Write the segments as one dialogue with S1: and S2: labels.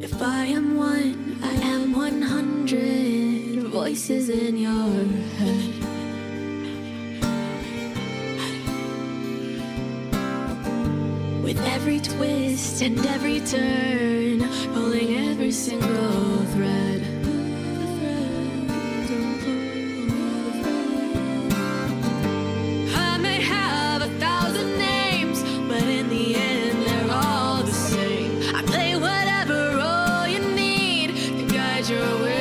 S1: If I am one, I am 100 voices in your head. With every twist and every turn, pulling every single thread. I may have 1,000 names, but in the end they're all the same. I play whatever role you need to guide your way.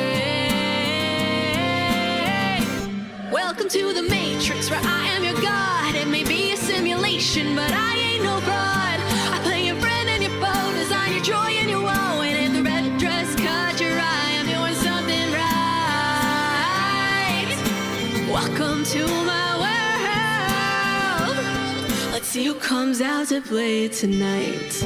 S1: Welcome to the Matrix, where I am your god. It may be a simulation, but I ain't no fraud. I play your friend and your foe, design your joy and your woe. And if the red dress caught your eye, I'm doing something right. Welcome to my world. Let's see who comes out to play tonight.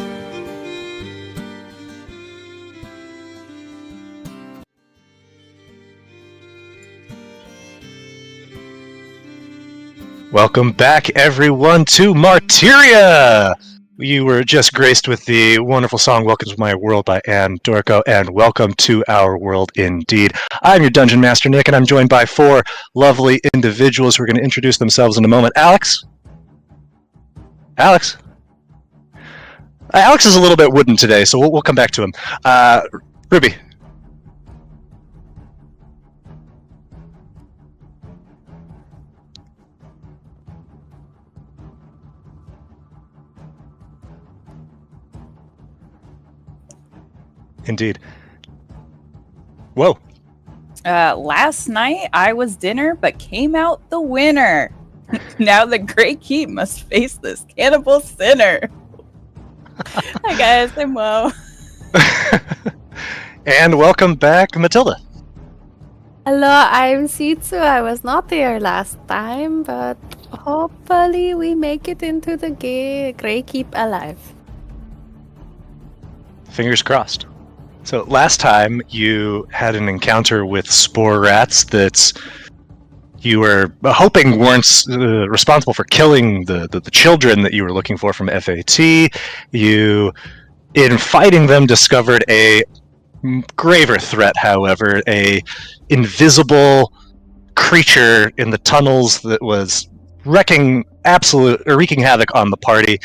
S2: Welcome back, everyone, to Martyia! You were just graced with the wonderful song Welcome to My World by Dorko, and welcome to our world indeed. I'm your Dungeon Master, Nick, and I'm joined by four lovely individuals who are going to introduce themselves in a moment. Alex? Alex is a little bit wooden today, so we'll come back to him. Ruby? Indeed. Whoa.
S3: Last night I was dinner, but came out the winner. Now the Grey Keep must face this cannibal sinner. Hi guys, I'm Wo.
S2: And welcome back, Matilda.
S4: Hello, I'm Sitsu. I was not there last time, but Hopefully we make it into the Grey Keep alive.
S2: Fingers crossed. So last time you had an encounter with spore rats that you were hoping weren't responsible for killing the children that you were looking for from FAT. You, in fighting them, discovered a graver threat, however, a invisible creature in the tunnels that was wreaking havoc on the party.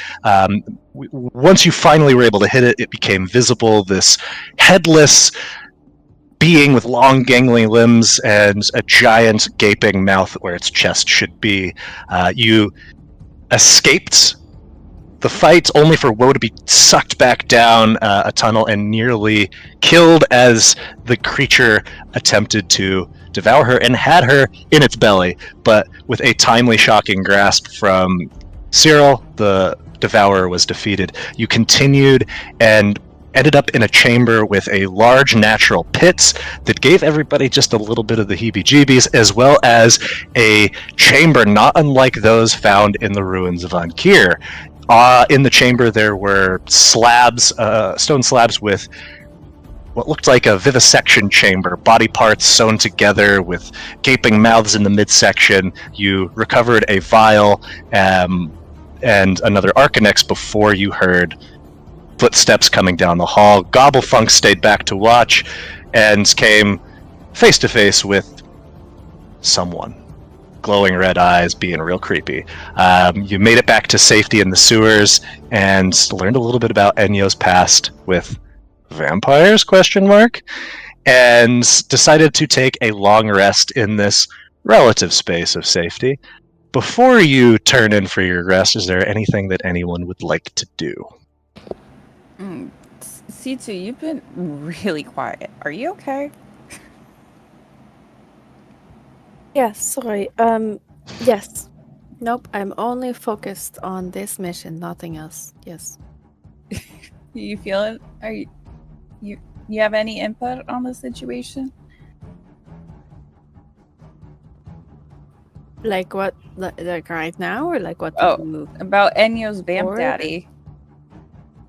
S2: Once you finally were able to hit it, it became visible. This headless being with long gangly limbs and a giant gaping mouth where its chest should be. You escaped the fight only for Woe to be sucked back down a tunnel and nearly killed as the creature attempted to devour her and had her in its belly, but with a timely shocking grasp from Cyril, the devourer was defeated. You continued and ended up in a chamber with a large natural pit that gave everybody just a little bit of the heebie-jeebies, as well as a chamber not unlike those found in the ruins of Ankir. In the chamber there were slabs, stone slabs with what looked like a vivisection chamber, body parts sewn together with gaping mouths in the midsection. You recovered a vial and another Arcanex before you heard footsteps coming down the hall. Gobblefunk stayed back to watch and came face to face with someone. Glowing red eyes, being real creepy. You made it back to safety in the sewers and learned a little bit about Enyo's past with vampires, and decided to take a long rest in this relative space of safety. Before you turn in for your rest, is there anything that anyone would like to do?
S3: C2, you've been really quiet. Are you okay?
S4: Yes, sorry. Yes. Nope, I'm only focused on this mission, nothing else. Yes.
S3: You feeling? You have any input on the situation?
S4: Like what? Like right now, or like what?
S3: About Enyo's vamp
S4: Forward?
S3: daddy.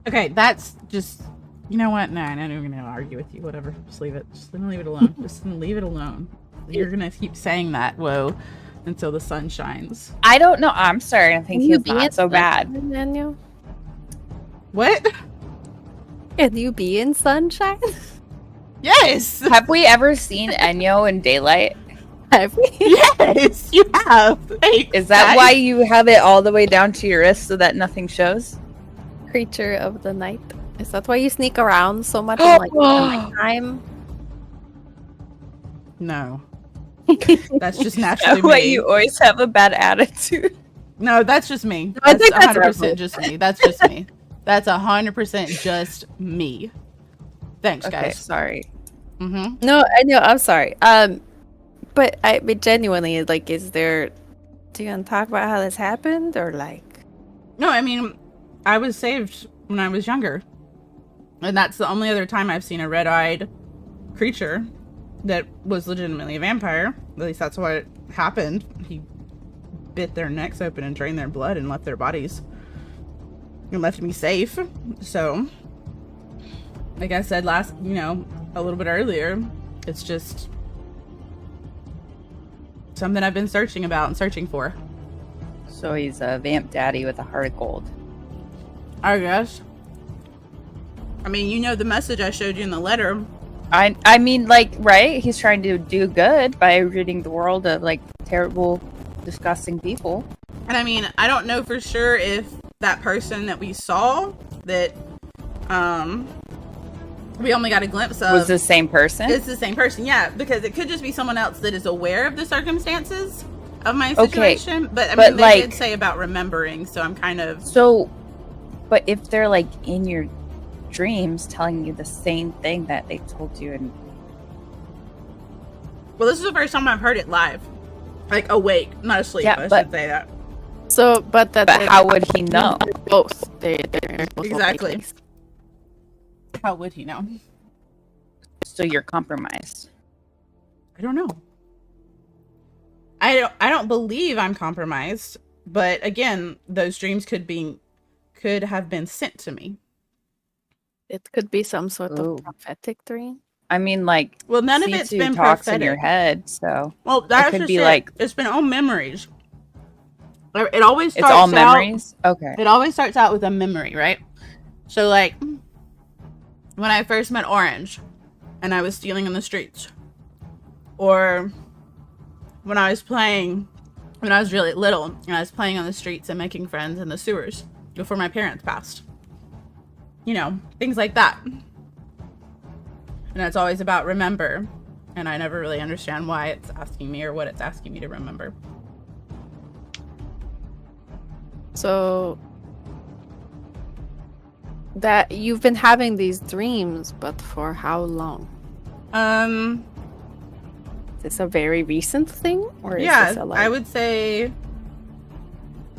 S5: Okay, that's just. You know what? Nah, I'm not even gonna argue with you. Whatever. Just leave it. Just gonna leave it alone. Just gonna leave it alone. You're gonna keep saying that, whoa, until the sun shines.
S3: I don't know. I'm starting to think he's not so bad.
S4: Enyo?
S5: What?
S4: Can you be in sunshine?
S5: Yes.
S3: Have we ever seen Enyo in daylight?
S4: Have we?
S5: Yes, you have. Hey,
S3: Is that why you have it all the way down to your wrist so that nothing shows?
S4: Creature of the night. Is that why you sneak around so much in like nighttime?
S5: No. That's just naturally
S3: Why
S5: me.
S3: you always have a bad attitude?
S5: No, that's just me.
S4: I think that's
S5: 100% just me. That's just me. That's 100% just me. Thanks,
S3: Okay,
S5: guys.
S3: sorry.
S5: Mm-hmm.
S4: No, I know. I'm sorry. But genuinely, like, is there? Do you want to talk about how this happened, or like?
S5: No, I mean, I was saved when I was younger, and that's the only other time I've seen a red-eyed creature that was legitimately a vampire. At least that's what happened. He bit their necks open and drained their blood and left their bodies and left me safe. So, like I said a little bit earlier, it's just something I've been searching for.
S3: So he's a vamp daddy with a heart of gold.
S5: I guess. I mean, you know the message I showed you in the letter.
S3: I mean, like, right? He's trying to do good by ridding the world of, like, terrible, disgusting people.
S5: And I mean, I don't know for sure if that person that we saw that we only got a glimpse of
S3: Was the same person?
S5: It's the same person, yeah, because it could just be someone else that is aware of the circumstances of my situation.
S3: Okay,
S5: but I
S3: but
S5: mean, they did say about remembering, so I'm kind of
S3: but if they're, like, in your dreams telling you the same thing that they told you and
S5: well, this is the first time I've heard it live, like awake, not asleep.
S3: Yeah,
S5: I
S3: but-
S5: should say that.
S4: So, but
S3: how would he know?
S4: Both. They're both
S5: Exactly.
S4: awake.
S5: How would he know?
S3: So you're compromised.
S5: I don't know. I don't believe I'm compromised. But again, those dreams could have been sent to me.
S4: It could be some sort
S3: Ooh.
S4: of prophetic dream.
S3: I mean, like,
S5: Well, none of
S3: C2
S5: it's been
S3: talks
S5: prophetic.
S3: in your head, so
S5: Well, that's
S3: could
S5: just
S3: be
S5: it.
S3: like-
S5: It's been all memories. It always
S3: it's
S5: starts
S3: all
S5: out-
S3: memories. Okay.
S5: It always starts out with a memory, right? So, like, when I first met Orange and I was stealing in the streets, or when I was really little and I was playing on the streets and making friends in the sewers before my parents passed. You know, things like that. And it's always about remember, and I never really understand why it's asking me or what it's asking me to remember.
S4: So that you've been having these dreams, but for how long? Is this a very recent thing, or is
S5: Yeah,
S4: this a
S5: I would say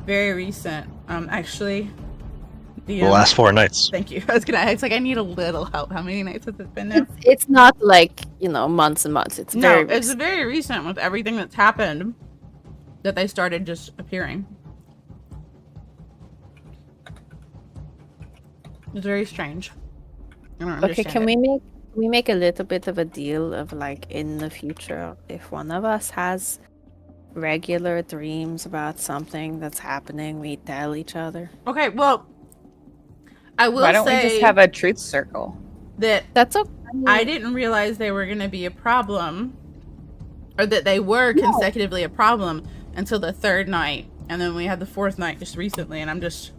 S5: very recent. Actually,
S2: The last 4 nights.
S5: Thank you. It's like I need a little help. How many nights has it been now?
S4: It's not like, months and months. It's very
S5: No, it's
S4: recent.
S5: very recent with everything that's happened that they started just appearing. It's very strange. I don't
S4: Okay,
S5: understand
S4: can
S5: it.
S4: we make a little bit of a deal of like in the future, if one of us has regular dreams about something that's happening, we tell each other?
S5: Okay, well, I will
S3: Why don't we
S5: say
S3: just have a truth circle?
S5: that
S4: That's okay.
S5: I didn't realize they were going to be a problem, or that they were consecutively a problem until the 3rd night, and then we had the 4th night just recently, and I'm just,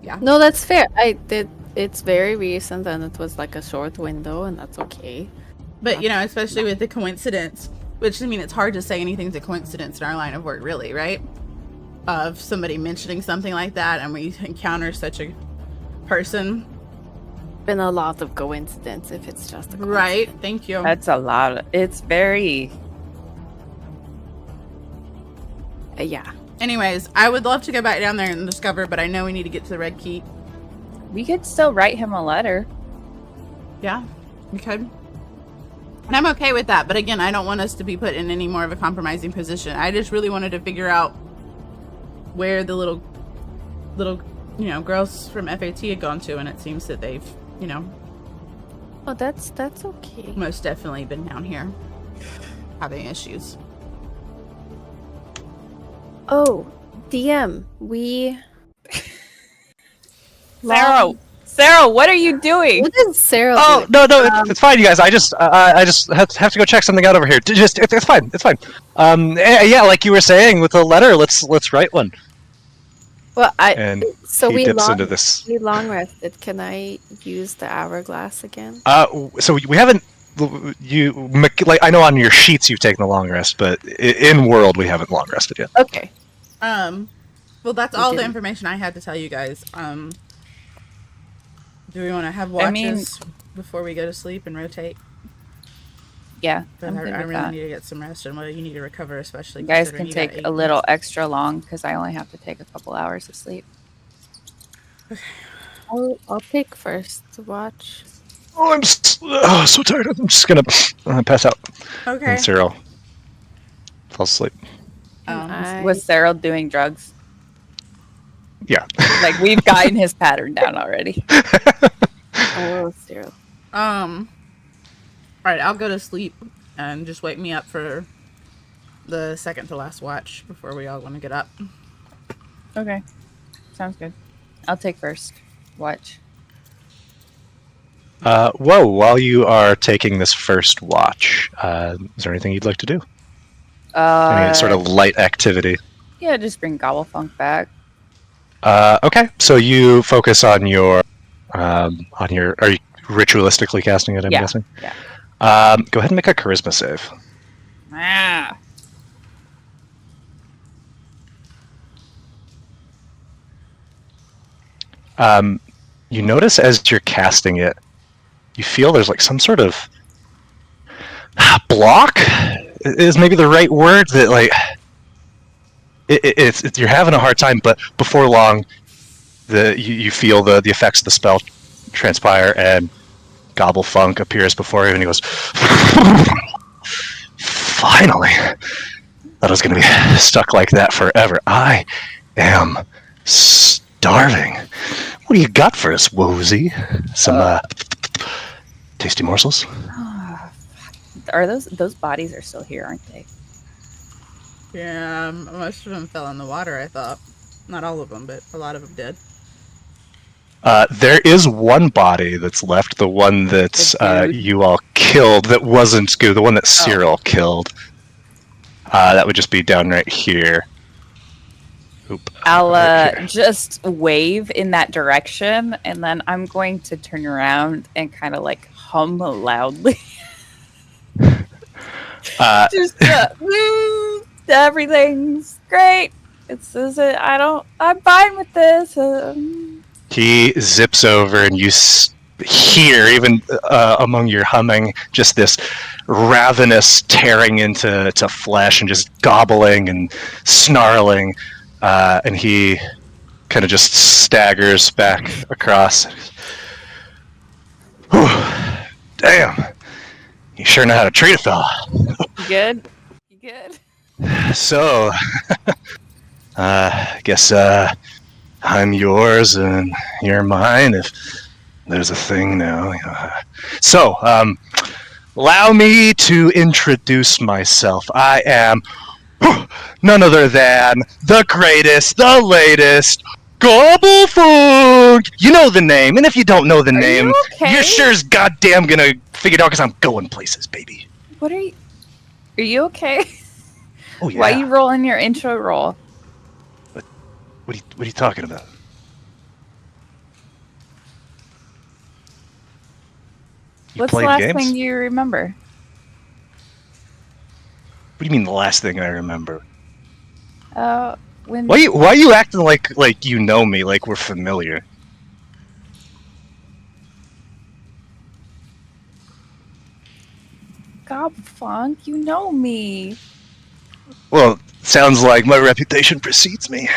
S5: yeah.
S4: No, that's fair. It's very recent and it was like a short window, and that's okay.
S5: But, especially with the coincidence, which, I mean, it's hard to say anything's a coincidence in our line of work, really, right? Of somebody mentioning something like that, and we encounter such a person.
S4: Been a lot of coincidence if it's just a
S5: Right, thank you.
S3: That's a lot. It's very.
S4: Yeah.
S5: Anyways, I would love to go back down there and discover, but I know we need to get to the Red Keep.
S3: We could still write him a letter.
S5: Yeah, we could. And I'm okay with that, but again, I don't want us to be put in any more of a compromising position. I just really wanted to figure out where the little, girls from FAT had gone to, and it seems that they've,
S4: Oh, that's okay.
S5: most definitely been down here having issues.
S4: Oh, DM, we.
S3: Sarah, what are you doing?
S4: What is Sarah?
S2: Oh
S4: doing?
S2: no, it's fine, you guys. I just have to go check something out over here. It's fine. It's fine. Yeah, like you were saying with the letter, let's write one.
S4: Well,
S2: And
S4: so
S2: he
S4: we
S2: dips
S4: long,
S2: into this.
S4: we long rested. Can I use the hourglass again?
S2: So we haven't. I know on your sheets you've taken the long rest, but in world we haven't long rested yet.
S4: Okay.
S5: Well, that's
S4: We
S5: all the
S4: didn't.
S5: information I had to tell you guys. Do we want to have watches before we go to sleep and rotate?
S3: Yeah,
S5: But
S3: I'm
S5: I
S3: good with
S5: really
S3: that.
S5: need to get some rest, and you need to recover, especially.
S3: You guys
S5: considering
S3: can
S5: you got
S3: take
S5: 8
S3: a little
S5: nights.
S3: extra long because I only have to take a couple hours of sleep.
S4: I'll take first watch.
S2: Oh, I'm so tired. I'm just gonna pass out.
S5: Okay.
S2: And Cyril falls asleep.
S3: Was Cyril doing drugs?
S2: Yeah.
S3: Like, we've gotten his pattern down already.
S4: Oh, Cyril.
S5: All right, I'll go to sleep and just wake me up for the second to last watch before we all want to get up.
S3: Okay. Sounds good. I'll take first. Watch.
S2: While you are taking this first watch, is there anything you'd like to do? Any sort of light activity?
S3: Yeah, just bring Gobblefunk back.
S2: Okay, so you focus on your. Are you ritualistically casting it? I'm
S3: Yeah,
S2: guessing.
S3: yeah.
S2: Go ahead and make a charisma save.
S3: Ah.
S2: You notice as you're casting it, you feel there's like some sort of block is maybe the right word, that like it's you're having a hard time, but before long you feel the effects of the spell transpire, and Gobblefunk appears before you, and he goes, "Finally!" Thought I was going to be stuck like that forever. I am starving. What do you got for us, Wozy? Some tasty morsels?
S3: Are those bodies are still here, aren't they?
S5: Yeah, most of them fell in the water, I thought. Not all of them, but a lot of them did.
S2: There is one body that's left, the one that you all killed that wasn't Scoo, the one that Cyril killed. That would just be down right here. Oop.
S3: I'll
S2: Right here.
S3: just wave in that direction, and then I'm going to turn around and kind of like hum loudly. Just everything's great. I'm fine with this.
S2: He zips over, and you hear, even among your humming, just this ravenous tearing into flesh and just gobbling and snarling. And he kind of just staggers back across. Whew, damn. You sure know how to treat a fella.
S3: You good? You good?
S2: So, I guess I'm yours and you're mine if there's a thing now. So, allow me to introduce myself. I am none other than the greatest, the latest, Gobblefunk! You know the name, and if you don't know the name, you're sure as goddamn gonna figure it out because I'm going places, baby.
S3: What are you okay?
S2: Oh, yeah.
S3: Why are you rolling your intro roll?
S2: What are you talking about?
S3: What's the last thing you remember?
S2: What do you mean the last thing I remember?
S3: When
S2: Why are you acting like you know me, like we're familiar?
S3: Gobblefunk, you know me.
S2: Well, sounds like my reputation precedes me.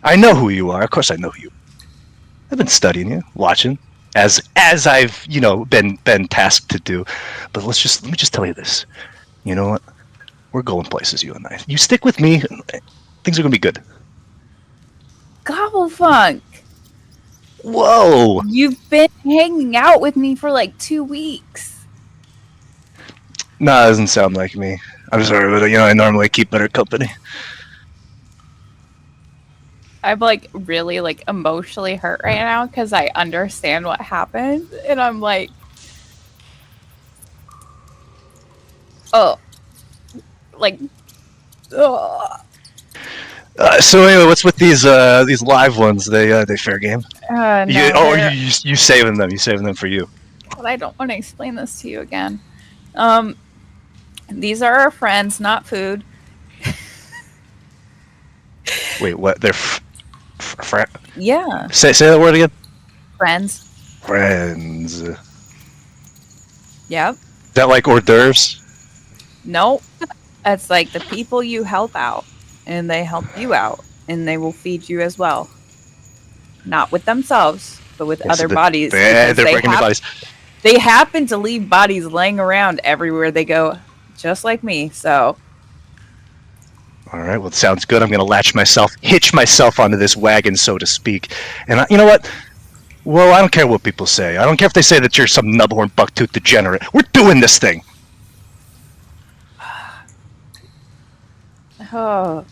S2: I know who you are. Of course I know who you are. I've been studying you, watching, as I've, been tasked to do. But let me just tell you this. You know what? We're going places, you and I. You stick with me, things are gonna be good.
S3: Gobblefunk!
S2: Whoa!
S3: You've been hanging out with me for like 2 weeks.
S2: Nah, that doesn't sound like me. I'm sorry, but I normally keep better company.
S3: I'm like really like emotionally hurt right now because I understand what happened, and I'm like, oh, like, oh.
S2: So anyway, what's with these live ones? They fair game?
S3: No,
S2: You saving them? You saving them for you?
S3: But I don't want to explain this to you again. These are our friends, not food.
S2: Wait, what? They're
S3: Yeah,
S2: Say that word again.
S3: friends.
S2: Friends. Is
S3: Yep.
S2: that like hors d'oeuvres?
S3: Nope. It's like the people you help out, and they help you out, and they will feed you as well. Not with themselves, but with other bodies.
S2: They're
S3: because
S2: breaking your bodies.
S3: They happen to leave bodies laying around everywhere they go, just like me. So,
S2: All right, well, it sounds good. I'm going to hitch myself onto this wagon, so to speak. And you know what? Well, I don't care what people say. I don't care if they say that you're some nubhorn bucktooth degenerate. We're doing this thing.
S3: oh,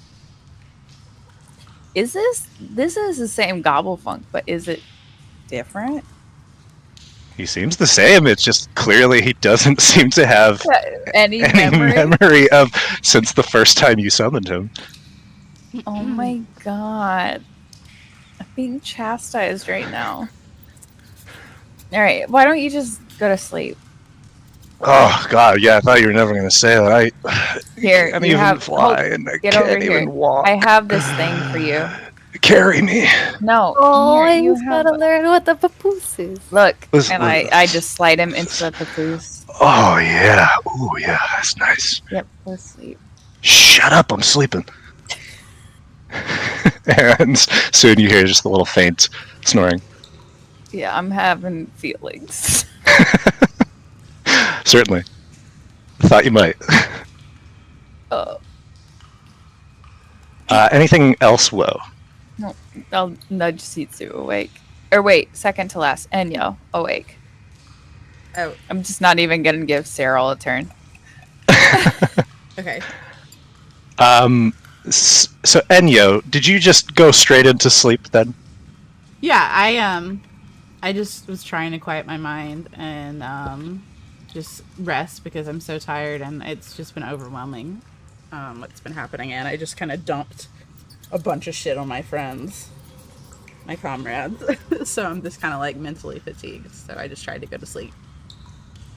S3: this is the same Gobblefunk, but is it different?
S2: He seems the same. It's just clearly he doesn't seem to have
S3: Any
S2: any
S3: memory?
S2: memory of since the first time you summoned him.
S3: Oh my god. I'm being chastised right now. Alright, why don't you just go to sleep?
S2: Oh God, yeah, I thought you were never going to say that.
S3: Here,
S2: I can't
S3: you
S2: even
S3: have
S2: fly, and I
S3: get over
S2: can't
S3: here.
S2: even walk.
S3: I have this thing for you.
S2: Carry me.
S3: No.
S4: Oh,
S3: here, you
S4: he's
S3: have
S4: gotta learn what the papoose is.
S3: Look,
S2: Listen,
S3: and I just slide him into the papoose.
S2: Oh yeah. Oh yeah, that's nice.
S3: Yep, go sleep.
S2: Shut up, I'm sleeping. And soon you hear just a little faint snoring.
S3: Yeah, I'm having feelings.
S2: Certainly. Thought you might. Anything else, Woe?
S3: No, I'll nudge Sitsu awake. Or wait, second to last. Enyo, awake.
S5: Oh,
S3: I'm just not even going to give Cyril a turn.
S5: okay.
S2: So Enyo, did you just go straight into sleep then?
S5: Yeah, I just was trying to quiet my mind and just rest because I'm so tired and it's just been overwhelming what's been happening, and I just kind of dumped a bunch of shit on my friends, my comrades. So I'm just kind of like mentally fatigued, so I just tried to go to sleep.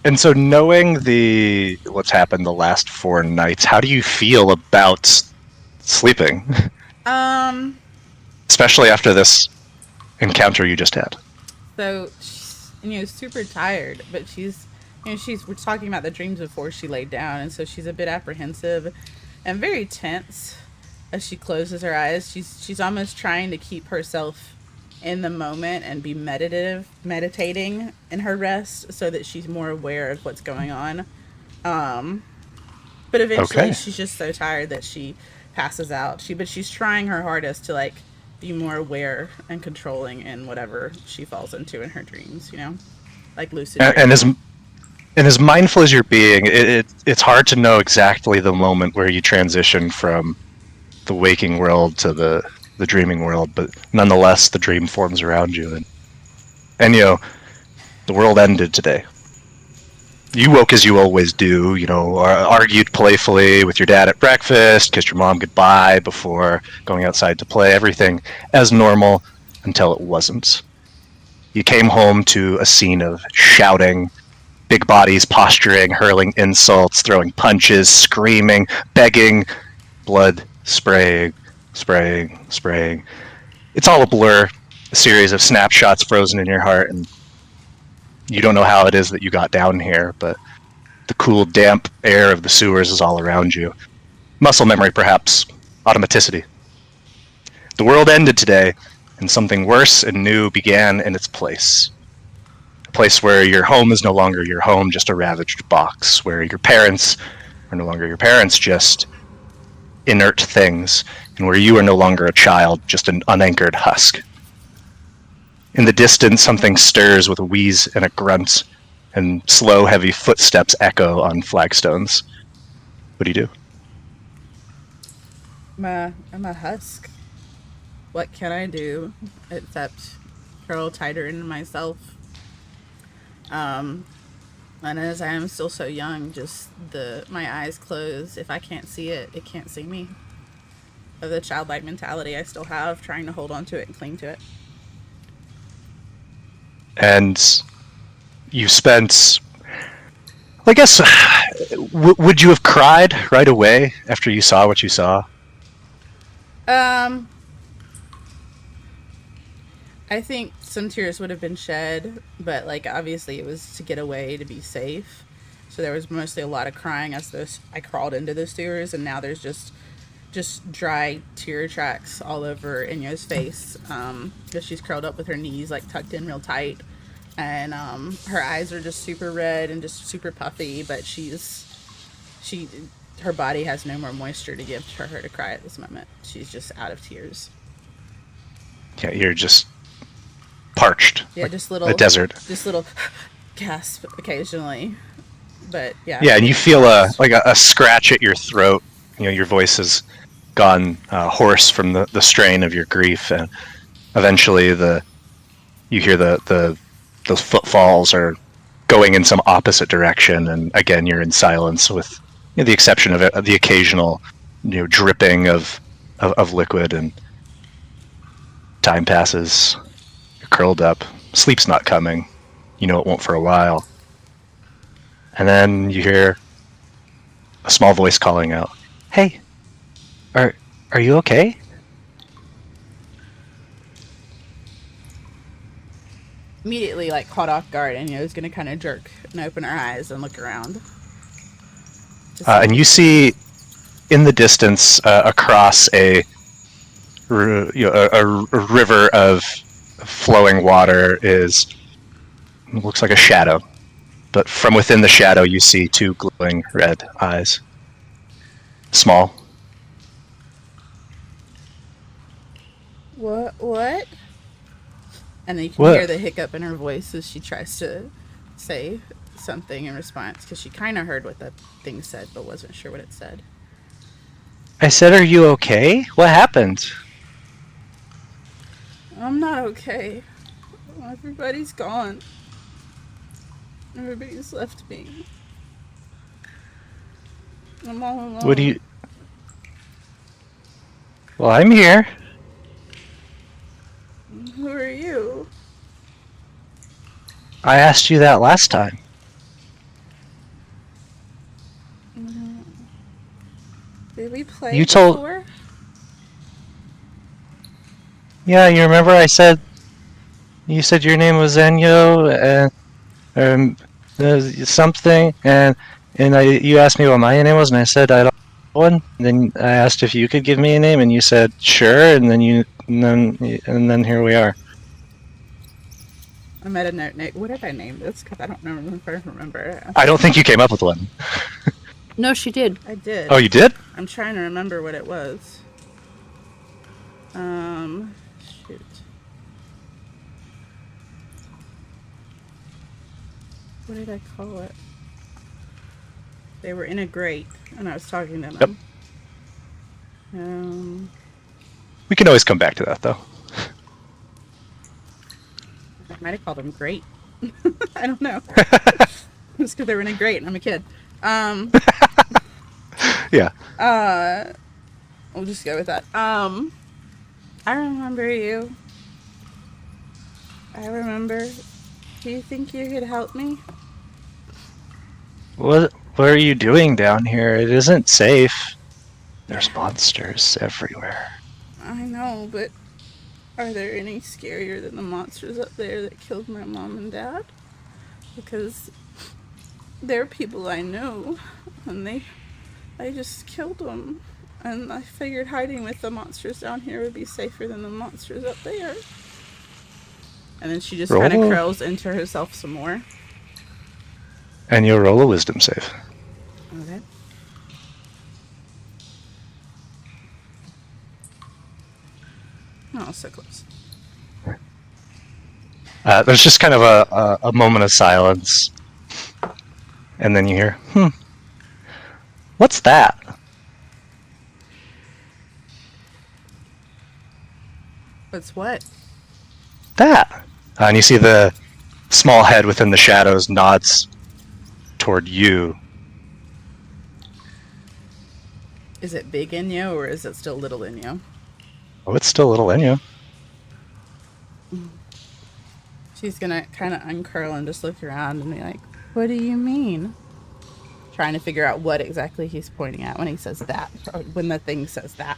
S2: And so knowing what's happened the last 4 nights, how do you feel about sleeping? Especially after this encounter you just had.
S5: So, super tired, but she's we're talking about the dreams before she laid down, and so she's a bit apprehensive and very tense as she closes her eyes. She's almost trying to keep herself in the moment and be meditating in her rest so that she's more aware of what's going on. But eventually she's just so tired that she passes out. But she's trying her hardest to like be more aware and controlling in whatever she falls into in her dreams, like lucid dreaming.
S2: And as mindful as you're being, it's hard to know exactly the moment where you transition from the waking world to the dreaming world, but nonetheless, the dream forms around you. And Enyo, the world ended today. You woke as you always do, argued playfully with your dad at breakfast, kissed your mom goodbye before going outside to play, everything as normal until it wasn't. You came home to a scene of shouting, big bodies posturing, hurling insults, throwing punches, screaming, begging, blood spraying. It's all a blur, a series of snapshots frozen in your heart, and you don't know how it is that you got down here, but the cool, damp air of the sewers is all around you. Muscle memory, perhaps. Automaticity. The world ended today, and something worse and new began in its place. A place where your home is no longer your home, just a ravaged box, where your parents are no longer your parents, just inert things, and where you are no longer a child, just an unanchored husk. In the distance, something stirs with a wheeze and a grunt, and slow, heavy footsteps echo on flagstones. What do you do?
S5: I'm a husk. What can I do except curl tighter into myself? And as I am still so young, just my eyes closed. If I can't see it, it can't see me. Of the childlike mentality I still have, trying to hold on to it and cling to it.
S2: And you spent, I guess, would you have cried right away after you saw what you saw?
S5: I think some tears would have been shed, but obviously it was to get away, to be safe. So there was mostly a lot of crying as I crawled into the sewers, and now there's just dry tear tracks all over Enyo's face, because she's curled up with her knees tucked in real tight, and her eyes are just super red and just super puffy, but her body has no more moisture to give for her to cry at this moment. She's just out of tears.
S2: Yeah, you're just parched.
S5: Yeah, just little
S2: a desert.
S5: Just little gasp occasionally, but yeah.
S2: Yeah, and you feel a scratch at your throat. Your voice has gone hoarse from the strain of your grief, and eventually you hear those footfalls are going in some opposite direction, and again you're in silence, with the exception of the occasional dripping of liquid. And time passes. You're curled up. Sleep's not coming. It won't for a while. And then you hear a small voice calling out, "Hey, are you okay?"
S5: Immediately caught off guard, and is gonna kind of jerk and open her eyes and look around.
S2: And you see in the distance, across a river of flowing water, looks like a shadow. But from within the shadow, you see 2 glowing red eyes. Small.
S5: What? And then you can
S2: What?
S5: hear the hiccup in her voice as she tries to say something in response, because she kind of heard what the thing said, but wasn't sure what it said.
S2: I said, are you okay? What happened?
S5: I'm not okay. Everybody's gone. Everybody's left me. I'm all alone.
S2: What do you... Well, I'm here.
S5: Who are you?
S2: I asked you that last time.
S5: Did we play
S2: You told-
S5: before?
S2: Yeah, you remember I said... You said your name was Enyo, and something, and you asked me what my name was, and I said I don't know one. And then I asked if you could give me a name, and you said sure, and then here we are.
S5: I made a note. What did I name this? Because I don't remember.
S2: I don't think you came up with one.
S4: No, she did.
S5: I did.
S2: Oh, you did?
S5: I'm trying to remember what it was. Shoot. What did I call it? They were in a grate, and I was talking to them. Yep.
S2: We can always come back to that, though.
S5: I might have called them grate. I don't know. Just because they were in a grate, and I'm a kid.
S2: Yeah.
S5: We'll just go with that. I remember you. I remember. Do you think you could help me?
S2: What are you doing down here? It isn't safe. There's monsters everywhere.
S5: I know, but are there any scarier than the monsters up there that killed my mom and dad? Because they're people I know, and I just killed them. And I figured hiding with the monsters down here would be safer than the monsters up there. And then she just kind of curls into herself some more.
S2: And you'll roll a wisdom save.
S5: Okay. Oh, so close.
S2: There's just kind of a moment of silence. And then you hear, what's that?
S5: What's what?
S2: That. And you see the small head within the shadows nods toward you.
S5: Is it big Enyo or is it still little Enyo?
S2: Oh, it's still a little Enyo.
S5: She's gonna kind of uncurl and just look around and be like, what do you mean? Trying to figure out what exactly he's pointing at when he says that, or when the thing says that.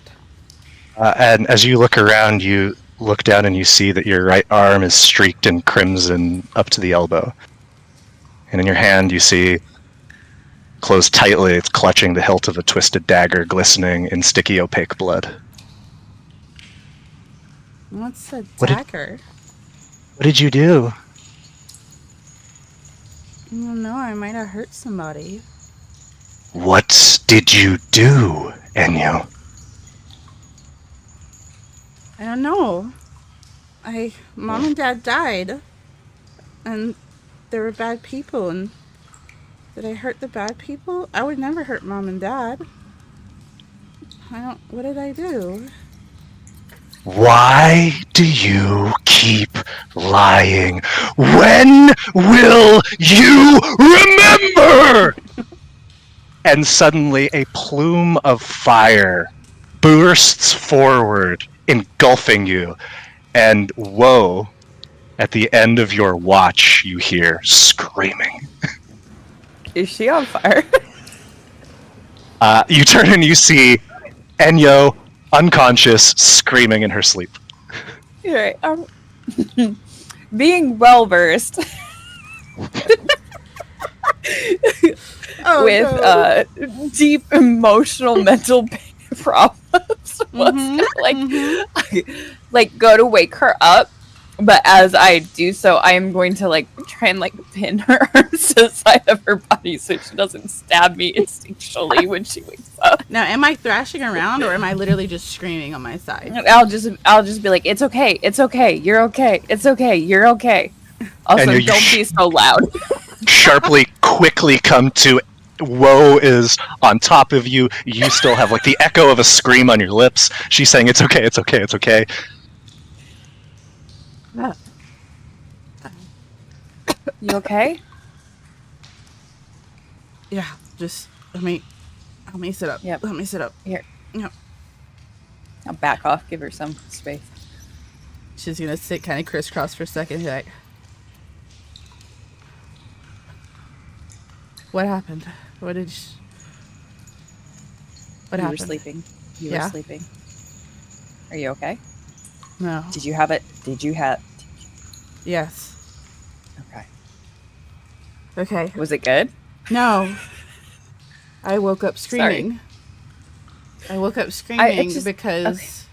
S2: And as you look around, you look down and you see that your right arm is streaked in crimson up to the elbow. And in your hand, you see, closed tightly, it's clutching the hilt of a twisted dagger, glistening in sticky, opaque blood.
S5: What's a
S2: What
S5: dagger?
S2: What did you do?
S5: I don't know, I might have hurt somebody.
S2: What did you do, Enyo?
S5: I don't know. Mom and Dad died. And they were bad people, and did I hurt the bad people? I would never hurt Mom and Dad. What did I do?
S2: Why do you keep lying? When will you remember? And suddenly a plume of fire bursts forward, engulfing you. And whoa, at the end of your watch, you hear screaming.
S3: Is she on fire?
S2: You turn and you see Enyo, unconscious, screaming in her sleep.
S3: You're right. Being well versed with deep emotional mental problems, like go to wake her up, But as I do so, I am going to like try and like pin her arms to the side of her body so she doesn't stab me instinctually when she wakes up.
S5: Now, am I thrashing around or am I literally just screaming on my side?
S3: I'll just be like, it's okay, you're okay, you're okay. Also,
S2: And
S3: don't be so loud.
S2: Sharply, quickly come to. Woe is on top of you. You still have like the echo of a scream on your lips. She's saying, "It's okay, it's okay, it's okay."
S3: You okay?
S5: Yeah, just let me sit up.
S3: Yep.
S5: Let me sit up.
S3: Here.
S5: Yep.
S3: I'll back off. Give her some space.
S5: She's gonna sit kind of crisscross for a second. Like, what happened? What happened?
S3: You were sleeping. You were sleeping. Are you okay?
S5: No.
S3: Did you have it?
S5: Yes.
S3: Okay.
S5: Okay.
S3: Was it good?
S5: No. I woke up screaming.
S3: Sorry.
S5: I woke up screaming
S3: because
S5: okay.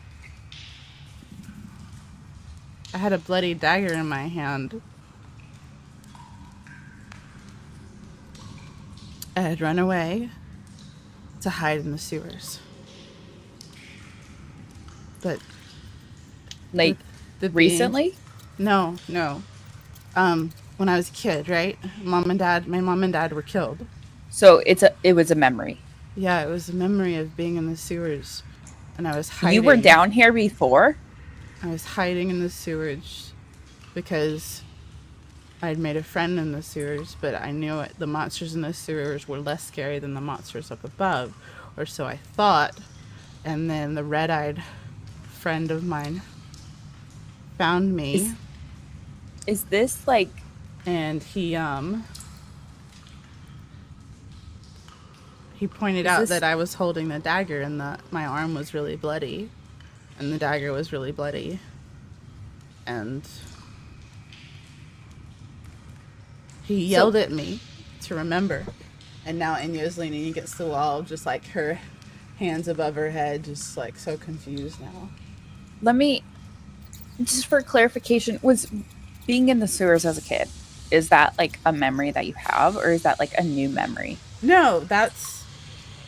S5: I had a bloody dagger in my hand. I had run away to hide in the sewers. But
S3: like recently?
S5: No. When I was a kid, right? My mom and dad were killed.
S3: So it was a memory.
S5: Yeah, it was a memory of being in the sewers, and I was hiding.
S3: You were down here before?
S5: I was hiding in the sewers because I'd made a friend in the sewers, but I knew it. The monsters in the sewers were less scary than the monsters up above, or so I thought. And then the red-eyed friend of mine found me.
S3: Is this like?
S5: And he pointed out that I was holding the dagger and that my arm was really bloody, and the dagger was really bloody, and he yelled at me to remember. And now Enyo's leaning against the wall, just like her hands above her head, just like so confused now.
S3: Let me, just for clarification, was being in the sewers as a kid, is that like a memory that you have, or is that like a new memory?
S5: No,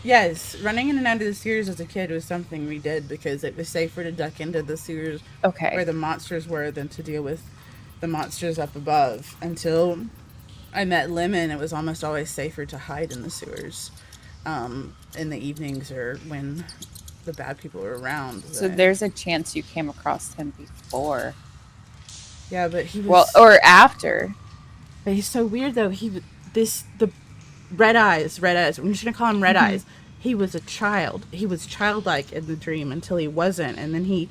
S5: yes, running in and out of the sewers as a kid was something we did because it was safer to duck into the sewers where the monsters were than to deal with the monsters up above. Until I met Lemon, it was almost always safer to hide in the sewers in the evenings or when the bad people were around.
S3: So there's a chance you came across him before.
S5: Yeah, but he was...
S3: Well, or after.
S5: But he's so weird, though. The Red Eyes. I'm just going to call him Red Eyes. He was a child. He was childlike in the dream until he wasn't. And then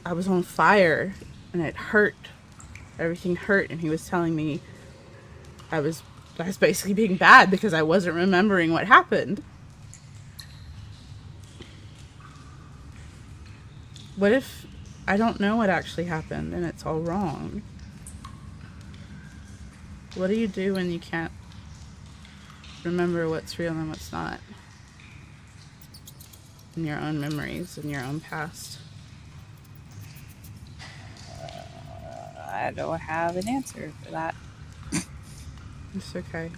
S5: I was on fire and it hurt. Everything hurt. And he was telling me I was basically being bad because I wasn't remembering what happened. What if I don't know what actually happened and it's all wrong? What do you do when you can't remember what's real and what's not? In your own memories, in your own past.
S3: I don't have an answer for that.
S5: It's okay.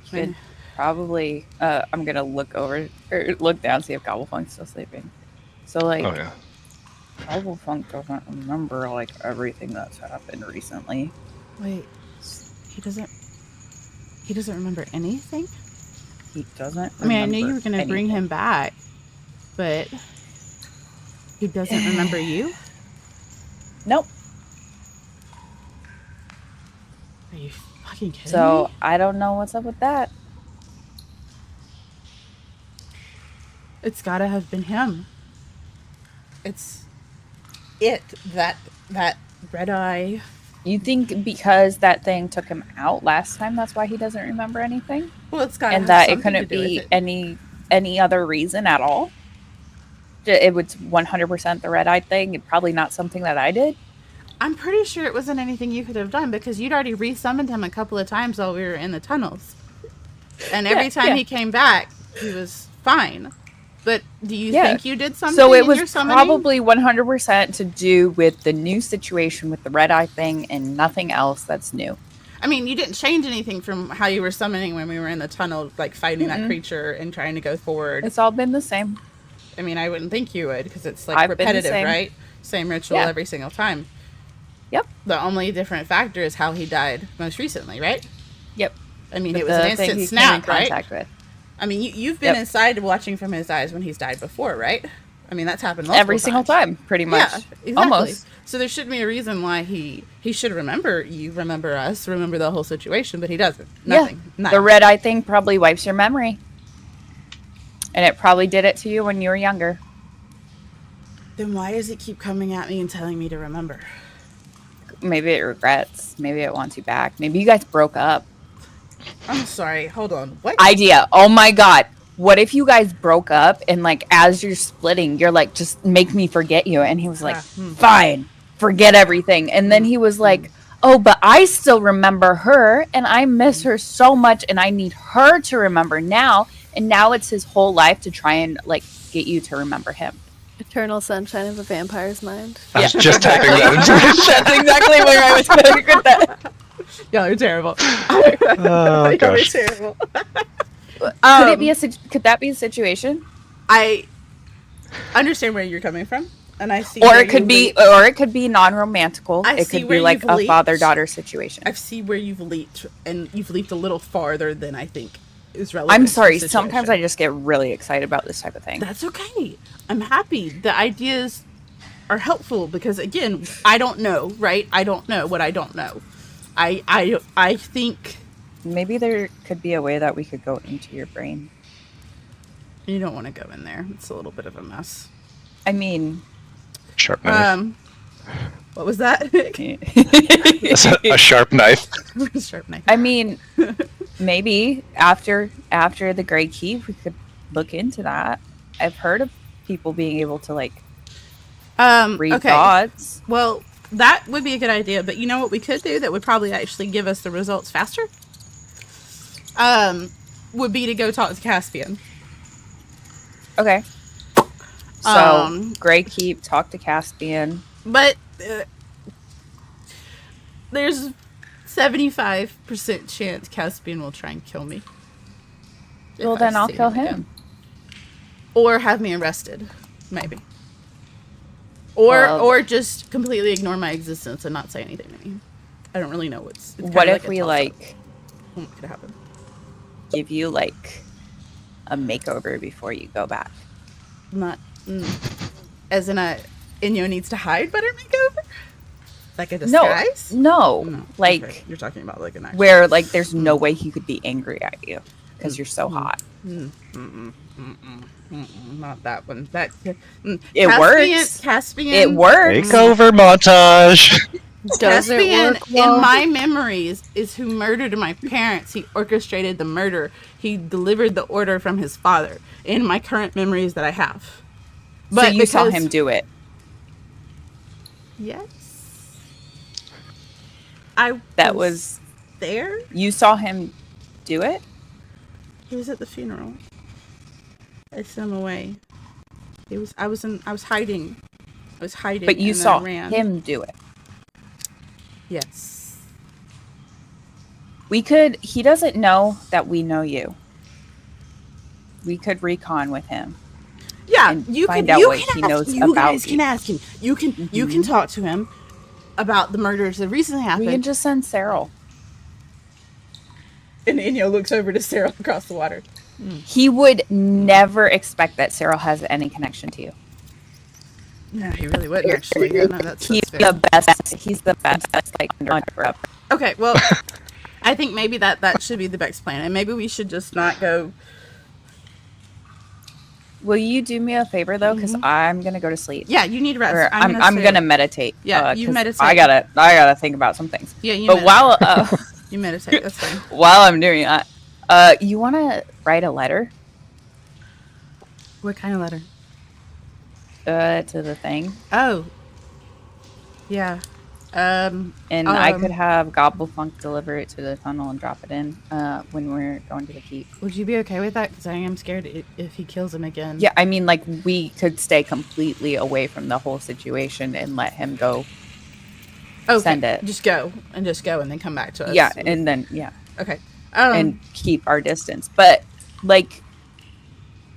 S3: Should probably, I'm gonna look over, or look down, see if Gobblefunk's still sleeping. So, like,
S2: Oh, yeah.
S3: Gobblefunk doesn't remember, like, everything that's happened recently.
S5: Wait, he doesn't remember anything?
S3: He doesn't
S5: I mean, I knew you were going to bring him back, but he doesn't remember you?
S3: Nope.
S5: Are you fucking kidding
S3: So,
S5: me?
S3: I don't know what's up with that.
S5: It's gotta have been him. It's that red eye.
S3: You think because that thing took him out last time, that's why he doesn't remember anything?
S5: Well, it's gotta
S3: and
S5: have
S3: that it
S5: something to
S3: couldn't
S5: do
S3: be
S5: with it.
S3: any other reason at all? It was 100% the red-eyed thing, and probably not something that I did?
S5: I'm pretty sure it wasn't anything you could have done because you'd already re-summoned him a couple of times while we were in the tunnels. And every time he came back, he was fine. But do you
S3: Yeah.
S5: think you did something?
S3: So it
S5: in your
S3: was
S5: summoning?
S3: probably 100% to do with the new situation with the red eye thing and nothing else that's new.
S5: I mean, you didn't change anything from how you were summoning when we were in the tunnel, like fighting that creature and trying to go forward.
S3: It's all been the same.
S5: I mean, I wouldn't think you would because it's like
S3: I've been the
S5: repetitive,
S3: same.
S5: right? Same ritual
S3: Yeah.
S5: every single time.
S3: Yep.
S5: The only different factor is how he died most recently, right?
S3: Yep.
S5: I mean,
S3: With
S5: it was an
S3: the thing
S5: instant
S3: he
S5: snap,
S3: came in
S5: right?
S3: contact with.
S5: I mean, you've been
S3: Yep.
S5: inside watching from his eyes when he's died before, right? I mean, that's happened multiple
S3: Every single
S5: times.
S3: time, pretty much.
S5: Yeah, exactly.
S3: Almost.
S5: So there shouldn't be a reason why he should remember you, remember us, remember the whole situation, but he doesn't. Nothing.
S3: Yeah.
S5: None.
S3: The red eye thing probably wipes your memory. And it probably did it to you when you were younger.
S5: Then why does it keep coming at me and telling me to remember?
S3: Maybe it regrets. Maybe it wants you back. Maybe you guys broke up.
S5: I'm sorry. Hold on. What?
S3: Idea. Oh my god. What if you guys broke up and like as you're splitting, you're like, just make me forget you? And he was like, fine, forget everything. And then he was like, oh, but I still remember her and I miss her so much and I need her to remember now. And now it's his whole life to try and like get you to remember him.
S4: Eternal sunshine of a vampire's mind.
S2: I was just typing that into the chat.
S3: That's exactly where I was going with that.
S5: Y'all are terrible.
S2: Oh,
S5: Y'all are
S2: gosh.
S5: terrible.
S3: Could it be could that be a situation?
S5: I understand where you're coming from, and I see.
S3: Or
S5: where
S3: it could
S5: you
S3: be
S5: leap.
S3: or it could be non-romantical.
S5: I
S3: It
S5: see
S3: could
S5: where
S3: be like
S5: you've
S3: a
S5: leaped.
S3: father-daughter situation.
S5: I see where you've leaped, and you've leaped a little farther than I think is relevant.
S3: I'm
S5: to
S3: sorry,
S5: the
S3: sometimes
S5: situation.
S3: I just get really excited about this type of thing.
S5: That's okay. I'm happy. The ideas are helpful because again, I don't know, right? I don't know what I don't know. I think
S3: Maybe there could be a way that we could go into your brain.
S5: you don't want to go in there. It's a little bit of a mess.
S3: I mean,
S2: Sharp knife.
S5: What was that?
S2: A sharp knife.
S5: Sharp knife.
S3: I mean, maybe after the Grey Key, we could look into that. I've heard of people being able to like read
S5: Okay.
S3: thoughts.
S5: Well, that would be a good idea, but you know what we could do that would probably actually give us the results faster? Would be to go talk to Caspian.
S3: Okay. So Grey Keep, talk to Caspian.
S5: But there's 75% chance Caspian will try and kill me. if
S3: Well,
S5: I
S3: then I'll
S5: see
S3: kill
S5: again.
S3: him.
S5: Or have me arrested, maybe. Or
S3: Well-
S5: or just completely ignore my existence and not say anything to me. I don't really know what's. It's
S3: What
S5: kinda
S3: if
S5: a
S3: we
S5: toss-up.
S3: like
S5: What could happen?
S3: give you like a makeover before you go back?
S5: Not as in a Enyo needs to hide better makeover, like a disguise.
S3: No, like
S5: okay. You're talking about like an actual.
S3: where like there's no way he could be angry at you because you're so hot.
S5: Not that one. That
S3: It works.
S5: Caspian.
S3: It works.
S2: Makeover montage.
S4: Does it
S5: Caspian,
S4: work well?
S5: in my memories, is who murdered my parents. He orchestrated the murder. He delivered the order from his father. In my current memories that I have.
S3: So you saw
S5: because-
S3: him do it.
S5: Yes. I
S3: That was
S5: there.
S3: you saw him do it.
S5: He was at the funeral. I sent him away. I was hiding. I was hiding.
S3: But you
S5: and then
S3: saw
S5: I ran.
S3: him do it.
S5: Yes.
S3: He doesn't know that we know you. We could recon with him.
S5: Yeah,
S3: and
S5: you
S3: find
S5: can.
S3: out
S5: You
S3: what
S5: can
S3: he
S5: ask,
S3: knows
S5: you
S3: about
S5: guys
S3: you.
S5: can ask him. You can talk to him about the murders that recently
S3: We
S5: happened.
S3: can just send Cyril.
S5: And Enyo looks over to Sarah across the water.
S3: He would never expect that Cyril has any connection to you.
S5: No, he really wouldn't actually. Yeah, no, that's
S3: He's
S5: fair.
S3: the best. He's the best. Like under.
S5: Okay, well, I think maybe that should be the best plan, and maybe we should just not go.
S3: Will you do me a favor though? Because I'm gonna go to sleep.
S5: Yeah, you need rest.
S3: Or I'm
S5: stay
S3: gonna
S5: awake.
S3: meditate.
S5: Yeah, you
S3: 'cause
S5: meditate.
S3: I gotta think about some things.
S5: Yeah, you.
S3: But
S5: meditate. You meditate. That's fine.
S3: while I'm doing that, you want to write a letter
S5: What kind of letter?
S3: to the thing?
S5: Oh. Yeah.
S3: And I could have Gobblefunk deliver it to the tunnel and drop it in when we're going to the keep.
S5: Would you be okay with that? Because I am scared if he kills him again.
S3: Yeah, I mean, like, we could stay completely away from the whole situation and let him go.
S5: Okay.
S3: Send it.
S5: Just go, and then come back to us.
S3: Yeah, and then, yeah.
S5: Okay.
S3: And keep our distance. But, like,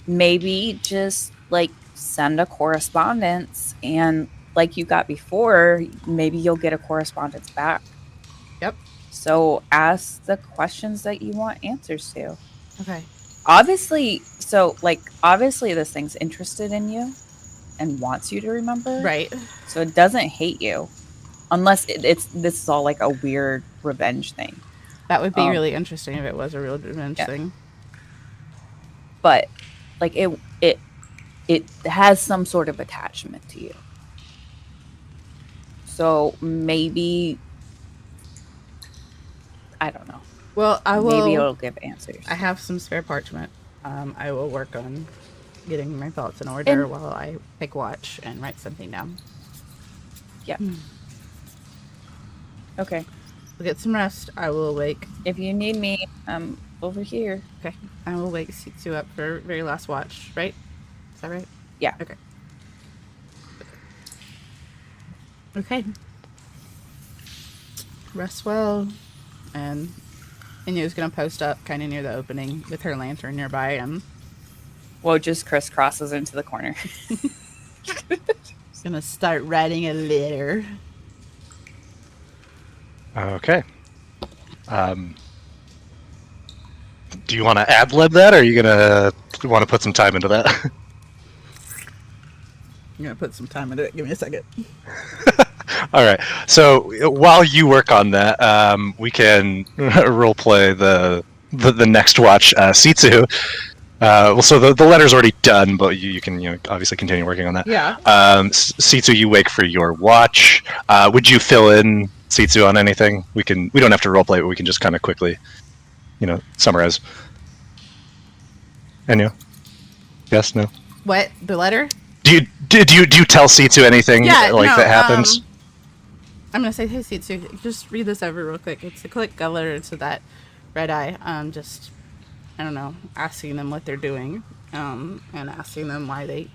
S3: maybe just, like, send a correspondence, and like you got before, maybe you'll get a correspondence back.
S5: Yep.
S3: So ask the questions that you want answers to.
S5: Okay.
S3: Obviously this thing's interested in you and wants you to remember.
S5: Right.
S3: So it doesn't hate you. Unless this is all like a weird revenge thing.
S5: That would be really interesting if it was a real revenge thing.
S3: But like it has some sort of attachment to you. So maybe, I don't know.
S5: Well,
S3: maybe it'll give answers.
S5: I have some spare parchment. I will work on getting my thoughts in order while I take watch and write something down.
S3: Yeah. Okay.
S5: We'll get some rest. I will wake.
S3: If you need me, I'm over here.
S5: Okay. I will wake Sitsu up for very last watch, right? Is that right?
S3: Yeah.
S5: Okay. Okay. Rest well. And Enyo's gonna post up kind of near the opening with her lantern nearby and
S3: just crisscrosses into the corner.
S5: gonna start writing a letter.
S2: Okay. Do you want to ad-lib that, or are you gonna want to put some time into that?
S5: I'm gonna put some time into it. Give me a second.
S2: All right. So while you work on that, we can role play the next watch. Sitsu. So the letter's already done, but you can obviously continue working on that.
S5: Yeah.
S2: Sitsu, you wake for your watch. Would you fill in Sitsu on anything? We don't have to role play, but we can just kind of quickly, summarize. Enyo? Yes? No?
S5: What? The letter?
S2: Do you tell Sitsu anything that happens?
S5: I'm gonna say, hey Sitsu, just read this over real quick. It's a quick letter to that red eye. Just, I don't know, asking them what they're doing, and asking them why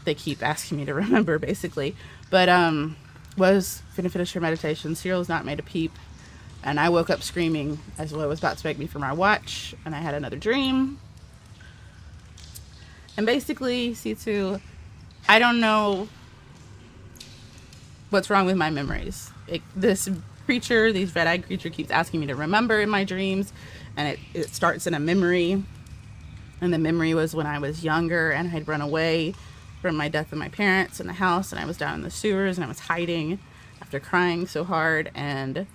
S5: they keep asking me to remember, basically. But was gonna finish her meditation. Cyril's not made a peep, and I woke up screaming as Lo was about to wake me for my watch, and I had another dream. And basically, Sitsu, I don't know what's wrong with my memories. This red-eyed creature keeps asking me to remember in my dreams, and it starts in a memory. And the memory was when I was younger and I had run away from my death of my parents in the house, and I was down in the sewers and I was hiding after crying so hard, and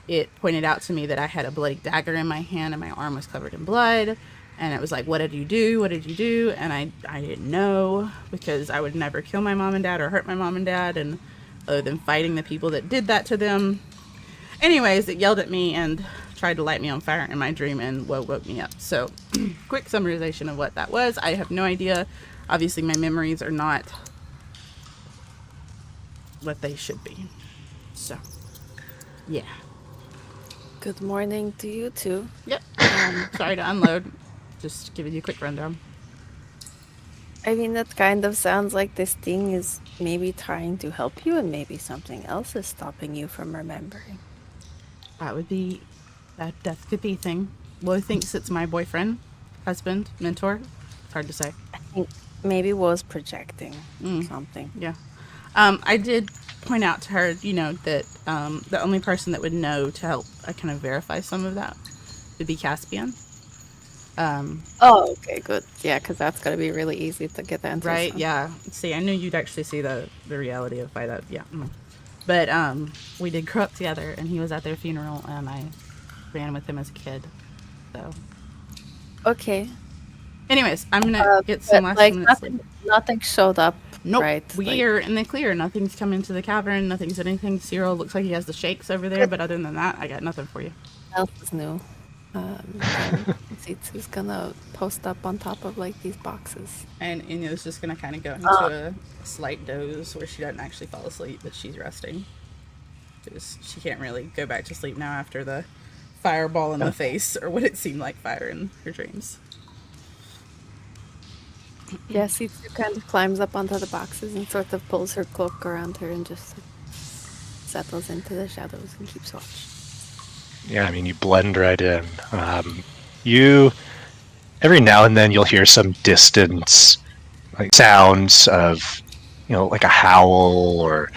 S5: it pointed out to me that I had a bloody dagger in my hand and my arm was covered in blood. And it was like, what did you do? What did you do? And I didn't know, because I would never kill my mom and dad or hurt my mom and dad, and other than fighting the people that did that to them. Anyways, it yelled at me and tried to light me on fire in my dream and woke me up. So, quick summarization of what that was. I have no idea. Obviously, my memories are not what they should be. So, yeah.
S4: Good morning to you too.
S5: Yep. Sorry to unload. Just giving you a quick rundown.
S4: I mean, that kind of sounds like this thing is maybe trying to help you, and maybe something else is stopping you from remembering.
S5: That could be a thing. Lo thinks it's my boyfriend, husband, mentor. It's hard to say.
S4: I think maybe was projecting something.
S5: Yeah. I did point out to her, that the only person that would know to help kind of verify some of that would be Caspian.
S4: Oh, okay, good. Yeah, because that's going to be really easy to get answers
S5: Right,
S4: from.
S5: yeah. See, I knew you'd actually see the reality of why that, yeah. But we did grow up together, and he was at their funeral, and I ran with him as a kid. So.
S4: Okay.
S5: Anyways, I'm going to get some last minutes.
S4: Nothing showed up.
S5: Nope.
S4: Right.
S5: We are in the clear. Nothing's come into the cavern. Nothing's anything. Cyril looks like he has the shakes over there, but other than that, I got nothing for you.
S4: Else is new. It's gonna post up on top of like these boxes.
S5: And Enyo's just gonna kind of go into a slight doze where she doesn't actually fall asleep, but she's resting. She can't really go back to sleep now after the fireball in the face, or what it seemed like fire in her dreams.
S4: Yeah, Sitsu kind of climbs up onto the boxes and sort of pulls her cloak around her and just settles into the shadows and keeps watch.
S2: Yeah, I mean, you blend right in. You every now and then you'll hear some distant sounds of, like a howl or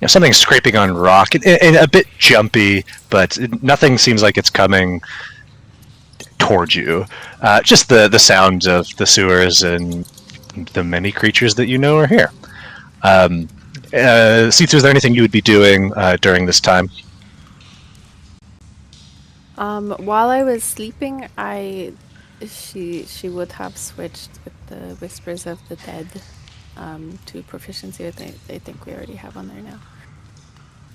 S2: something scraping on rock, and a bit jumpy, but nothing seems like it's coming towards you. Just the sound of the sewers and the many creatures that you know are here. Sitsu, is there anything you would be doing during this time?
S4: While I was sleeping, she would have switched with the Whispers of the Dead to proficiency. I think we already have on there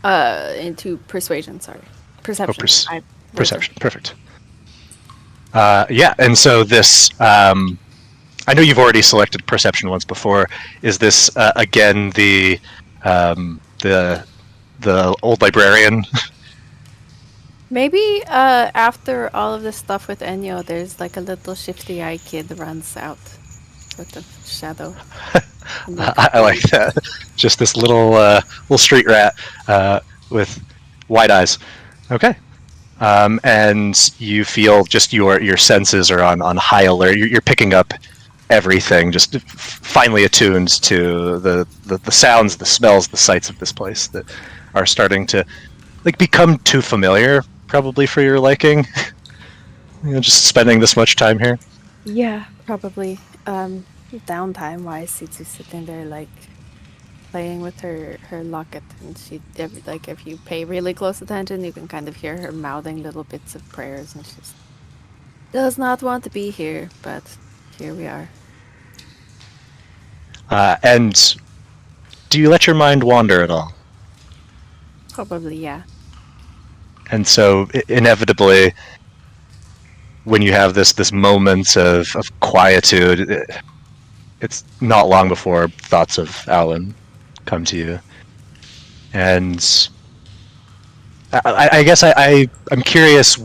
S4: now. Into persuasion, sorry. Perception.
S2: Perception, perfect. Yeah, and so this, I know you've already selected perception once before. Is this, again, the old librarian?
S4: Maybe after all of this stuff with Enyo, there's like a little shifty-eyed kid runs out, sort of shadow.
S2: I like that. Just this little street rat with wide eyes. Okay. And you feel just your senses are on high alert. You're picking up everything, just finely attuned to the sounds, the smells, the sights of this place that are starting to become too familiar, probably for your liking. Just spending this much time here.
S4: Yeah, probably. Downtime wise, she's just sitting there playing with her locket, and if you pay really close attention, you can kind of hear her mouthing little bits of prayers, and she just does not want to be here, but here we are.
S2: And do you let your mind wander at all?
S4: Probably, yeah.
S2: And so inevitably, when you have this moment of quietude, it's not long before thoughts of Alan come to you. And I guess I'm curious,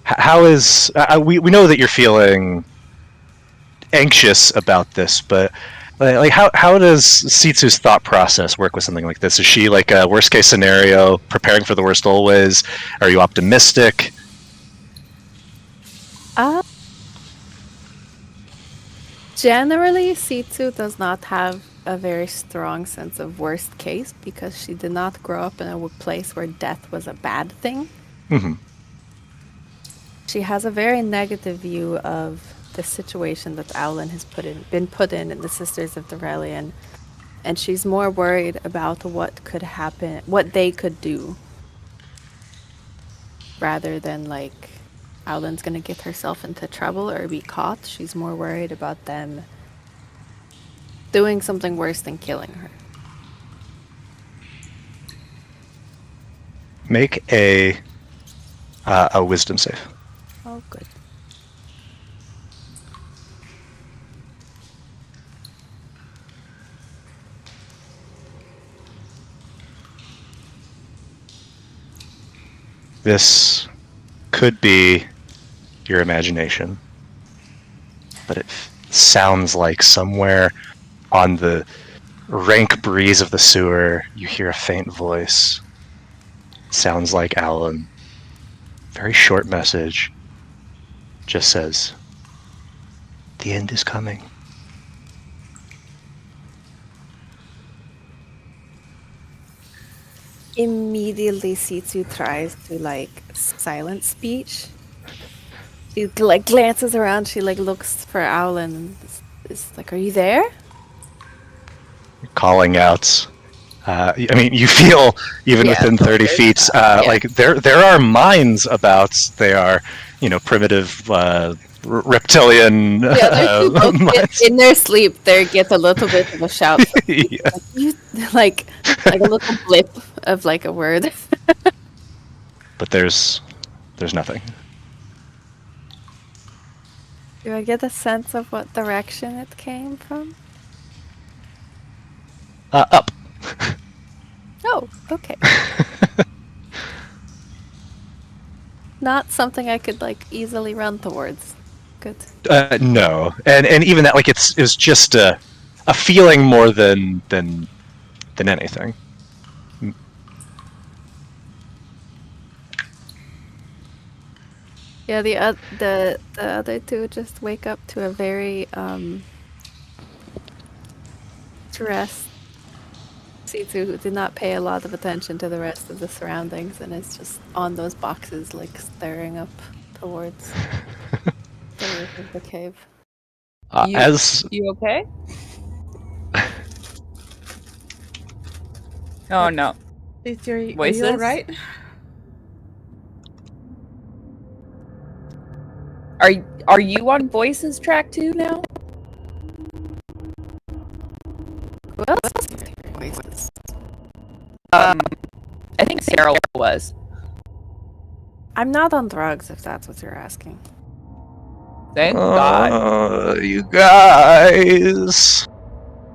S2: how is, we know that you're feeling anxious about this, but how does Sitsu's thought process work with something like this? Is she like a worst case scenario, preparing for the worst always? Are you optimistic?
S4: Generally, Sitsu does not have a very strong sense of worst case because she did not grow up in a place where death was a bad thing.
S2: Mm-hmm.
S4: She has a very negative view of the situation that Owlin has been put in the Sisters of Dorelion, and she's more worried about what could happen, what they could do, rather than Owlin's gonna get herself into trouble or be caught. She's more worried about them doing something worse than killing her.
S2: Make a wisdom save.
S4: Oh, good.
S2: This could be your imagination, but it sounds like somewhere on the rank breeze of the sewer, you hear a faint voice. Sounds like Alan. Very short message. Just says, "The end is coming."
S4: Immediately, Sitsu tries to silent speech. She glances around. She looks for Owlin. And is "Are you there?"
S2: Calling out. I mean, you feel even within 30 feet. There are minds about. They are, primitive reptilian.
S4: Yeah, minds. In their sleep, they get a little bit of a shout.
S2: Yeah.
S4: Like a little blip of a word.
S2: But there's nothing.
S4: Do I get a sense of what direction it came from?
S2: Up.
S4: Oh, okay. Not something I could like easily run towards. Good.
S2: No, and even that, like it's just a feeling more than anything.
S4: Yeah, the other two just wake up to a very stressed Situ who did not pay a lot of attention to the rest of the surroundings and is just on those boxes, like staring up towards the roof of the cave.
S3: You okay? Oh no.
S5: Are you
S3: Voices?
S5: alright?
S3: Are you on Voices track 2 now?
S4: Who else is hearing voices?
S3: I think Sarah was.
S4: I'm not on drugs, if that's what you're asking.
S3: Thank God.
S2: You guys.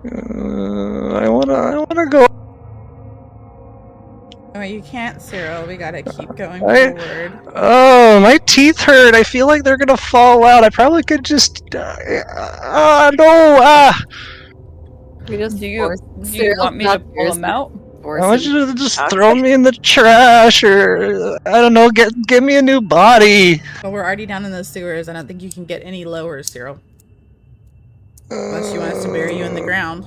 S2: I wanna go.
S5: Oh, you can't, Cyril. We gotta keep going forward.
S2: Oh, my teeth hurt. I feel like they're gonna fall out. I probably could just. No.
S4: We just
S3: Do you want me to pull them out?
S2: I want you to just throw me in the trash, or I don't know, get me a new body.
S5: Well, we're already down in the sewers. I don't think you can get any lower, Cyril. Unless you want us to bury you in the ground.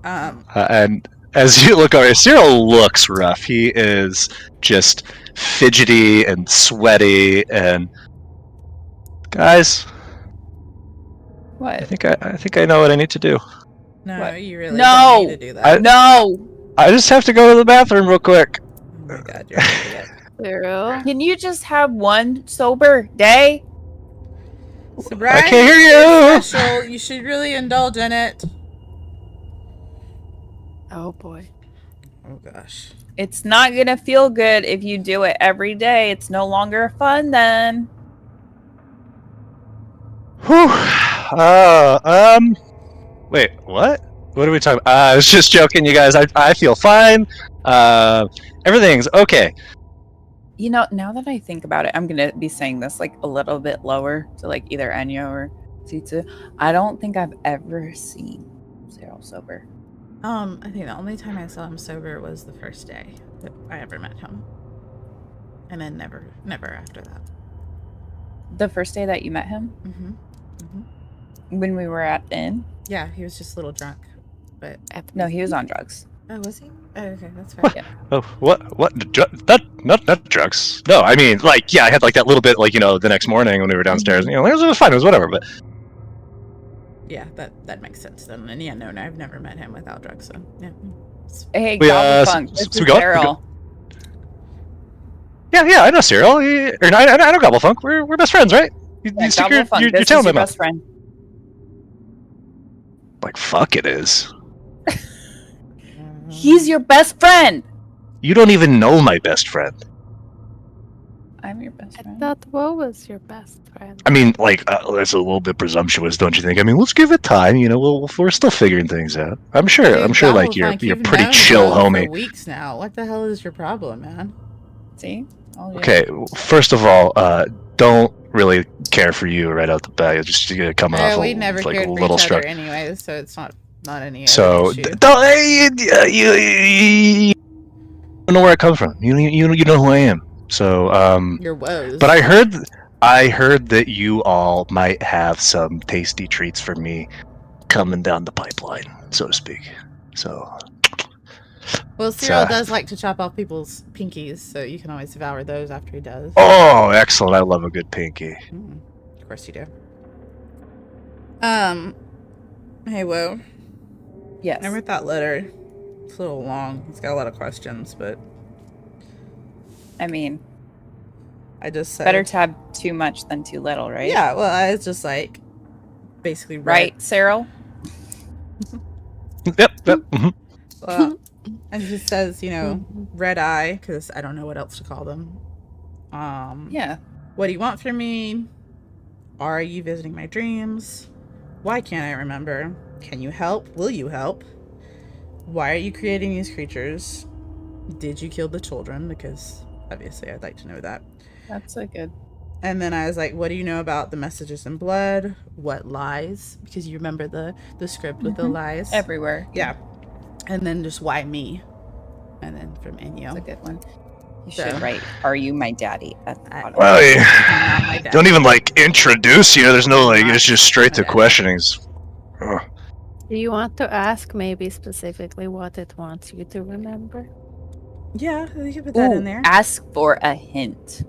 S2: And as you look over, Cyril looks rough. He is just fidgety and sweaty. And guys,
S3: What?
S2: I think I know what I need to do.
S5: No,
S3: What?
S5: you really
S3: No!
S5: don't need to do that.
S3: No!
S2: I just have to go to the bathroom real quick.
S5: Oh my God, you're an idiot.
S4: Zero.
S3: Can you just have one sober day?
S5: Sobriety
S2: I can't hear you.
S5: is special. You should really indulge in it.
S4: Oh boy.
S5: Oh gosh.
S3: It's not gonna feel good if you do it every day. It's no longer fun then.
S2: Whew. Wait, what? What are we talking about? I was just joking, you guys. I feel fine. Everything's okay.
S3: You know, now that I think about it, I'm gonna be saying this like a little bit lower to like either Enyo or Tsutsu. I don't think I've ever seen Cyril sober.
S5: I think the only time I saw him sober was the first day that I ever met him. And then never after that.
S3: The first day that you met him? When we were at the inn?
S5: Yeah, he was just a little drunk. But
S3: No, he was on drugs.
S5: oh, was he? Oh, okay, that's fine.
S3: Yeah.
S2: Oh, what? Not drugs. No, I mean, like, yeah, I had like that little bit, like, you know, the next morning when we were downstairs. You know, it was fine. It was whatever. But
S5: Yeah, that makes sense then. And yeah, no, I've never met him without drugs. So yeah.
S3: Hey,
S2: We,
S3: Gobblefunk, this
S2: so
S3: is
S2: we go?
S3: Cyril.
S2: yeah, I know Cyril. I know Gobblefunk. We're best friends, right?
S3: Yeah,
S2: You stick
S3: Gobblefunk,
S2: your
S3: this
S2: tail
S3: is
S2: in my
S3: your
S2: mouth.
S3: best friend.
S2: Like, fuck, it is.
S3: He's your best friend!
S2: You don't even know my best friend.
S3: I'm your best
S4: I
S3: friend.
S4: thought Woe was your best friend.
S2: I mean, like, that's a little bit presumptuous, don't you think? I mean, let's give it time. You know, we're still figuring things out. I'm sure.
S5: Dude,
S2: Like you're
S5: you've
S2: pretty
S5: known
S2: chill,
S5: Bo
S2: homie.
S5: For weeks now. What the hell is your problem, man?
S3: See? Oh, yeah.
S2: Okay, first of all, don't really care for you right out the bat. You're just coming off
S5: We never
S2: like
S5: cared
S2: a
S5: for
S2: little
S5: each other
S2: struck.
S5: anyway, so it's not any
S2: So
S5: issue.
S2: you don't know where I come from. You know who I am. So
S5: Your woes.
S2: but I heard that you all might have some tasty treats for me coming down the pipeline, so to speak. So
S5: Well, Cyril does like to chop off people's pinkies, so you can always devour those after he does.
S2: oh, excellent! I love a good pinky.
S5: Of course you do. Hey, whoa.
S3: Yes.
S5: I read that letter. It's a little long. It's got a lot of questions, but
S3: I mean,
S5: I just said
S3: better to have too much than too little, right?
S5: Yeah, well, I was just like basically
S3: Right, Cyril?
S2: Yep. Mhm.
S5: Well, and it just says, you know, red eye, because I don't know what else to call them.
S3: Yeah.
S5: What do you want from me? Are you visiting my dreams? Why can't I remember? Can you help? Will you help? Why are you creating these creatures? Did you kill the children? Because obviously I'd like to know that.
S3: That's a good.
S5: And then I was like, what do you know about the messages in blood? What lies? Because you remember the script with the lies.
S3: Everywhere.
S5: Yeah. And then just why me? And then from Enyo.
S3: That's a good one. You
S5: So-
S3: should write, "Are you my daddy?" at the bottom.
S2: Well,
S5: Not my dad.
S2: don't even like introduce you. There's no like. It's just straight to
S5: Okay.
S2: questionings. Ugh.
S4: Do you want to ask maybe specifically what it wants you to remember?
S5: Yeah, you can put that
S3: Ooh,
S5: in there.
S3: ask for a hint.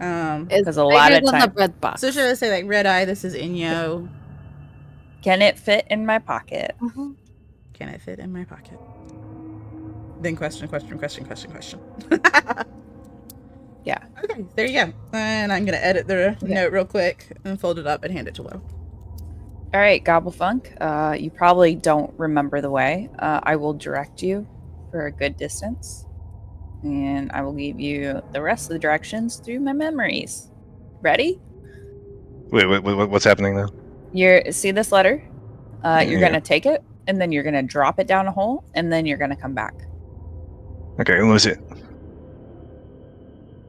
S4: It's
S3: 'Cause a lot
S4: bigger
S3: of
S4: than
S3: time-
S4: the bread box.
S5: So should I say like red eye? This is Enyo.
S3: Can it fit in my pocket?
S4: Mhm.
S5: Can it fit in my pocket? Then question.
S3: Yeah.
S5: Okay, there you go. And I'm gonna edit the note real quick and fold it up and hand it to Lo.
S3: All right, Gobblefunk. You probably don't remember the way. I will direct you for a good distance, and I will give you the rest of the directions through my memories. Ready?
S2: Wait, what's happening now?
S3: See this letter? You're
S2: Yeah.
S3: gonna take it, and then you're gonna drop it down a hole, and then you're gonna come back.
S2: Okay, what was it?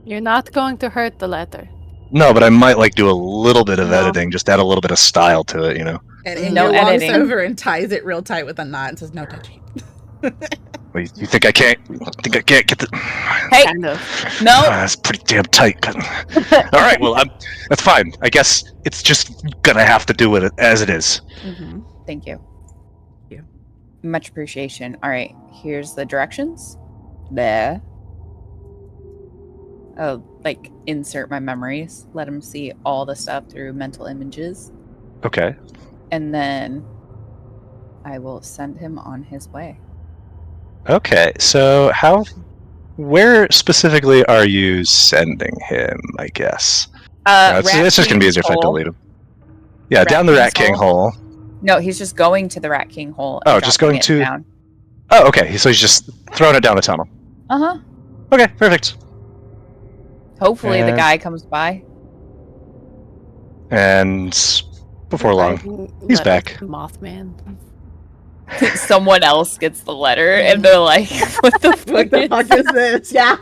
S4: You're not going to hurt the letter.
S2: No, but I might like do a little bit of
S4: No.
S2: editing, just add a little bit of style to it, you know.
S5: And Enyo
S3: No
S5: walks
S3: editing.
S5: over and ties it real tight with a knot and says, "No touching."
S2: Wait, you think I can't? Think I can't get the?
S3: Hey,
S4: Kind of.
S3: no.
S2: That's pretty damn tight. All right, well, that's fine. I guess it's just gonna have to do it as it is.
S5: Mm-hmm.
S3: Thank you.
S5: Yeah.
S3: Much appreciation. All right, here's the directions. There. Oh, like insert my memories. Let him see all the stuff through mental images.
S2: Okay.
S3: And then I will send him on his way.
S2: Okay. So where specifically are you sending him? I guess. It's just gonna be easier if I delete him. Yeah,
S3: Rat
S2: down the Rat
S3: King's
S2: King hole.
S3: No, he's just going to the Rat King hole.
S2: Oh, just going to-
S3: Down.
S2: Oh, okay. So he's just throwing it down the tunnel.
S3: Uh-huh.
S2: Okay, perfect.
S3: Hopefully the
S2: And-
S3: guy comes by.
S2: And before long, he's back.
S4: Mothman.
S3: Someone else gets the letter, and they're like, "What the fuck?"
S5: What the
S3: is
S5: fuck is this? Yeah.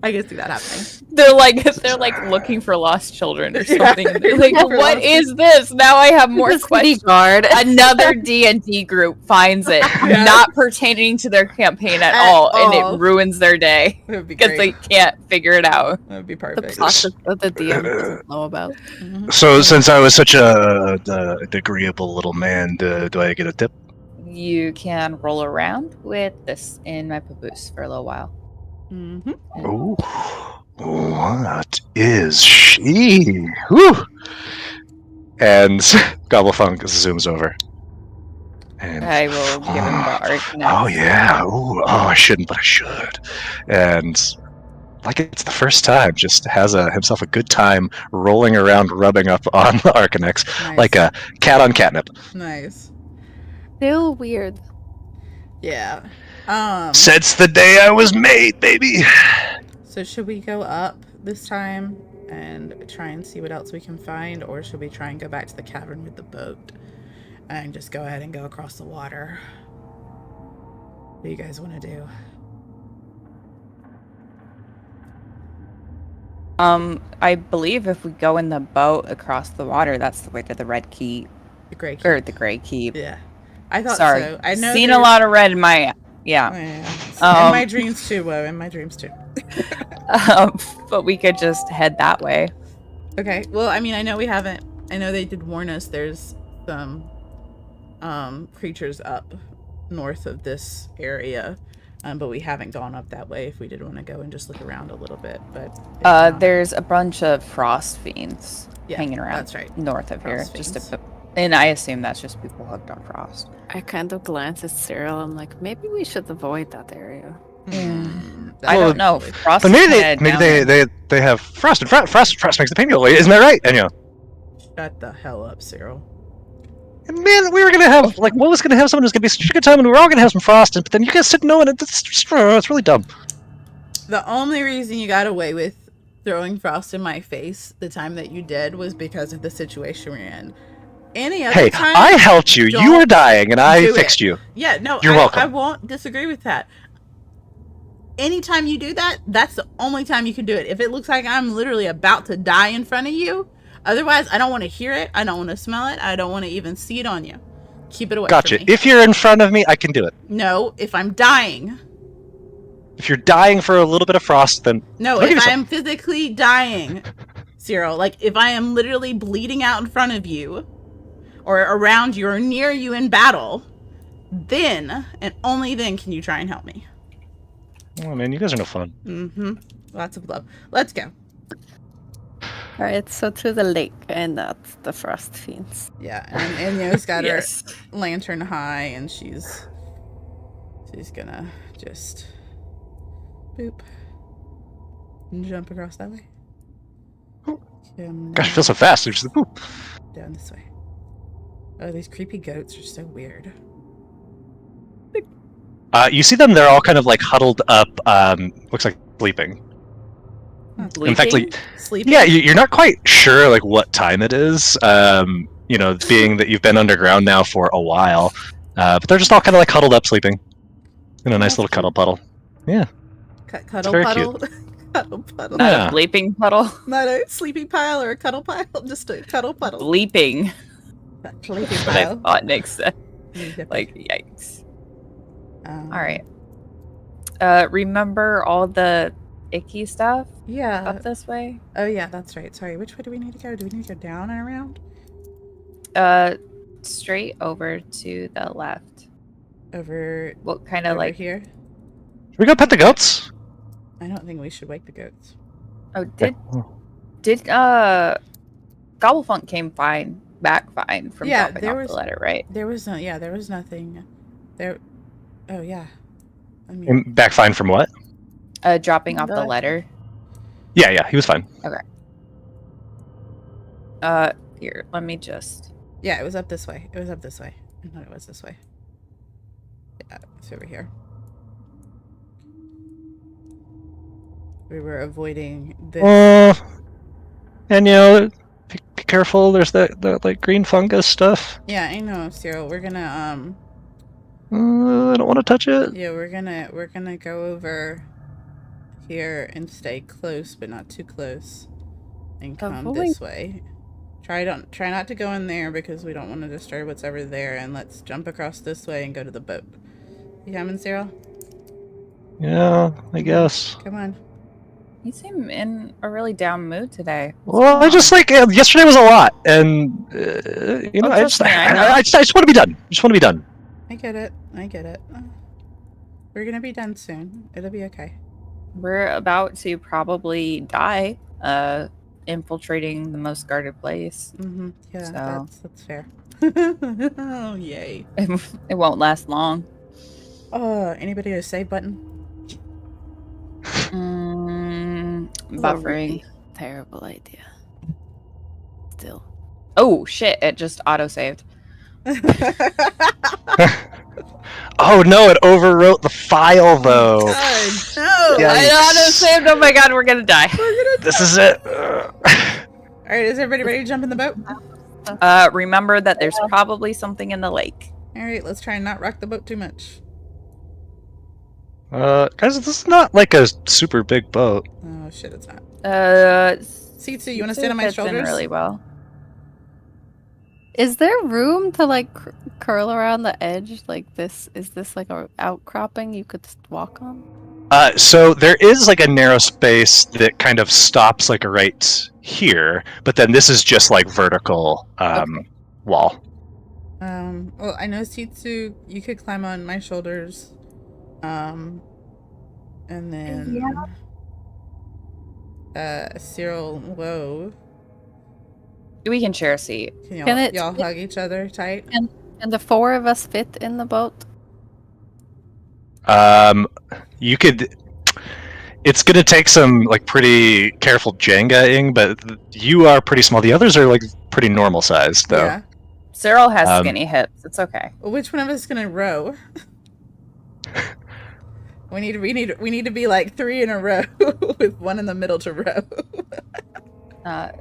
S5: I can see that happening.
S3: They're like looking for lost children or
S5: Yeah.
S3: something. And they're like,
S5: For
S3: "What
S5: lost-
S3: is this?" Now I have more
S4: The city
S3: questions.
S4: guard.
S3: Another D&D group finds it,
S5: Yeah.
S3: not pertaining to their campaign at
S5: At
S3: all, and
S5: all.
S3: it ruins their day
S5: That would be
S3: because
S5: great.
S3: they can't figure it out.
S5: That would be
S4: The
S5: perfect.
S4: process that the DM doesn't know about.
S5: Mhm.
S2: So since I was such a agreeable little man, do I get a tip?
S3: You can roll around with this in my papoose for a little while.
S5: Mhm.
S2: Ooh, what is she? Whew. And Gobblefunk zooms over. And
S3: I will give him the art.
S2: oh yeah. Ooh, oh, I shouldn't, but I should. And like it's the first time, just has himself a good time rolling around, rubbing up on the Arcanex
S5: Nice.
S2: like a cat on catnip.
S5: Nice.
S4: Still weird.
S5: Yeah.
S2: Since the day I was made, baby.
S5: So should we go up this time and try and see what else we can find, or should we try and go back to the cavern with the boat and just go ahead and go across the water? What do you guys want to do?
S3: I believe if we go in the boat across the water, that's the way to the Red Keep
S5: The Grey Keep.
S3: or the Gray Keep.
S5: Yeah. I thought
S3: Sorry,
S5: so. I know
S3: seen a
S5: there's-
S3: lot of red in my yeah.
S5: In my dreams too, Wo. In my dreams too.
S3: But we could just head that way.
S5: Okay. Well, I mean, I know we haven't. I know they did warn us. There's some creatures up north of this area, but we haven't gone up that way. If we did want to go and just look around a little bit, but if not-
S3: There's a bunch of frost fiends
S5: Yeah,
S3: hanging around.
S5: that's right.
S3: North of here,
S5: Frost
S3: just
S5: fiends.
S3: and I assume that's just people hooked on frost.
S4: I kind of glance at Cyril. I'm like, maybe we should avoid that area.
S3: I
S2: Well,
S3: don't know. Frost
S2: But maybe
S3: is kinda down there.
S2: they have frost, and frost makes the pain go away. Isn't that right? Enyo?
S5: Shut the hell up, Cyril.
S2: Man, we were gonna have what was gonna have someone who's gonna be such a good time, and we were all gonna have some frost, but then you guys said no, and it's really dumb.
S5: The only reason you got away with throwing frost in my face the time that you did was because of the situation we're in. Any other
S2: Hey,
S5: time,
S2: I helped you. You were dying, and I fixed you.
S5: Yeah, no,
S2: You're welcome.
S5: I won't disagree with that. Anytime you do that, that's the only time you can do it. If it looks like I'm literally about to die in front of you, otherwise, I don't want to hear it. I don't want to smell it. I don't want to even see it on you. Keep it away
S2: Gotcha.
S5: from me.
S2: If you're in front of me, I can do it.
S5: No, if I'm dying.
S2: If you're dying for a little bit of frost, then...
S5: No,
S2: I'll give
S5: if
S2: you
S5: I
S2: some.
S5: am physically dying, Cyril, like if I am literally bleeding out in front of you, or around you, or near you in battle, then, and only then can you try and help me.
S2: Oh, man, you guys are no fun.
S5: Mm-hmm. Lots of love. Let's go.
S4: Alright, so to the lake and not the frost fiends.
S5: Yeah, and Enyo's got
S3: Yes.
S5: her lantern high, and she's gonna just boop and jump across that way. Come
S2: Gosh, it feels so fast. It's just, whoop.
S5: down this way. Oh, these creepy goats are so weird.
S2: You see them, they're all kind of like huddled up, looks like sleeping. In fact, like,
S5: Sleeping?
S2: yeah, you're not quite sure like what time it is, you know, being that you've been underground now for a while. But they're just all kind of like huddled up sleeping in a nice little cuddle puddle. Yeah.
S5: Cuddle
S2: very
S5: puddle. Cuddle puddle.
S3: Not
S2: Yeah.
S3: a bleeping puddle.
S5: Not a sleeping pile or a cuddle pile, just a cuddle puddle.
S3: Bleeping.
S5: Sleeping
S3: But I
S5: pile.
S3: thought Nick said. Like, yikes.
S5: Um,
S3: All right. Remember all the icky stuff
S5: Yeah.
S3: up this way?
S5: Oh, yeah, that's right. Sorry, which way do we need to go? Do we need to go down and around?
S3: Straight over to the left.
S5: Over,
S3: What kind of
S5: over
S3: like?
S5: here?
S2: Should we go pet the goats?
S5: I don't think we should wake the goats.
S3: Oh, did Gobblefunk came back fine from
S5: Yeah,
S3: dropping
S5: there
S3: off
S5: was-
S3: the letter, right?
S5: There was there was nothing. There. Oh, yeah. I mean,
S2: And back fine from what?
S3: Dropping off the
S4: What?
S3: letter.
S2: Yeah, he was fine.
S3: Here, let me just.
S5: yeah, it was up this way. It was up this way. I thought it was this way. Yeah, it's over here. We were avoiding this.
S2: Enyo, be careful. There's that like green fungus stuff.
S5: Yeah, I know, Cyril. We're gonna
S2: I don't want to touch it.
S5: yeah, we're gonna go over here and stay close, but not too close, and come
S4: Avoid-
S5: this way. Try not to go in there because we don't want to disturb what's over there, and let's jump across this way and go to the boat. You coming, Cyril?
S2: Yeah, I guess.
S5: Come on.
S3: You seem in a really down mood today.
S2: Well, I just like yesterday was a lot, and you know,
S3: Oh,
S2: I
S3: trust
S2: just
S3: me, I know.
S2: I just want to be done. Just want to be done.
S5: I get it. We're gonna be done soon. It'll be okay.
S3: We're about to probably die, infiltrating the most guarded place.
S5: Mm-hmm. Yeah,
S3: So-
S5: that's fair. Oh, yay.
S3: It won't last long.
S5: Anybody a save button?
S3: Buffering.
S4: Terrible idea. Still.
S3: Oh shit! It just auto saved.
S2: Oh no, it overwrote the file though.
S5: God, no!
S2: Yeah.
S3: I auto saved. Oh my god, we're gonna die.
S2: This is it.
S5: Alright, is everybody ready to jump in the boat?
S3: Remember that there's probably something in the lake.
S5: Alright, let's try and not rock the boat too much.
S2: Guys, this is not like a super big boat.
S5: Oh shit, it's not.
S4: C2,
S5: you wanna stand on my
S3: fits in
S5: shoulders?
S3: really well.
S4: Is there room to like curl around the edge like this? Is this like a outcropping you could walk on?
S2: So there is like a narrow space that kind of stops like right here, but then this is just like vertical
S3: Okay.
S2: wall.
S5: Well, I know C2, you could climb on my shoulders. And then Cyril, whoa.
S3: We can share a seat.
S5: Can y'all hug each other tight?
S4: And the four of us fit in the boat?
S2: You could. It's gonna take some like pretty careful Jenga-ing, but you are pretty small. The others are like pretty normal sized, though.
S5: Yeah.
S3: Cyril has skinny hips. It's okay.
S5: Well, which one of us is gonna row? We need to be like 3 in a row with one in the middle to row.
S3: I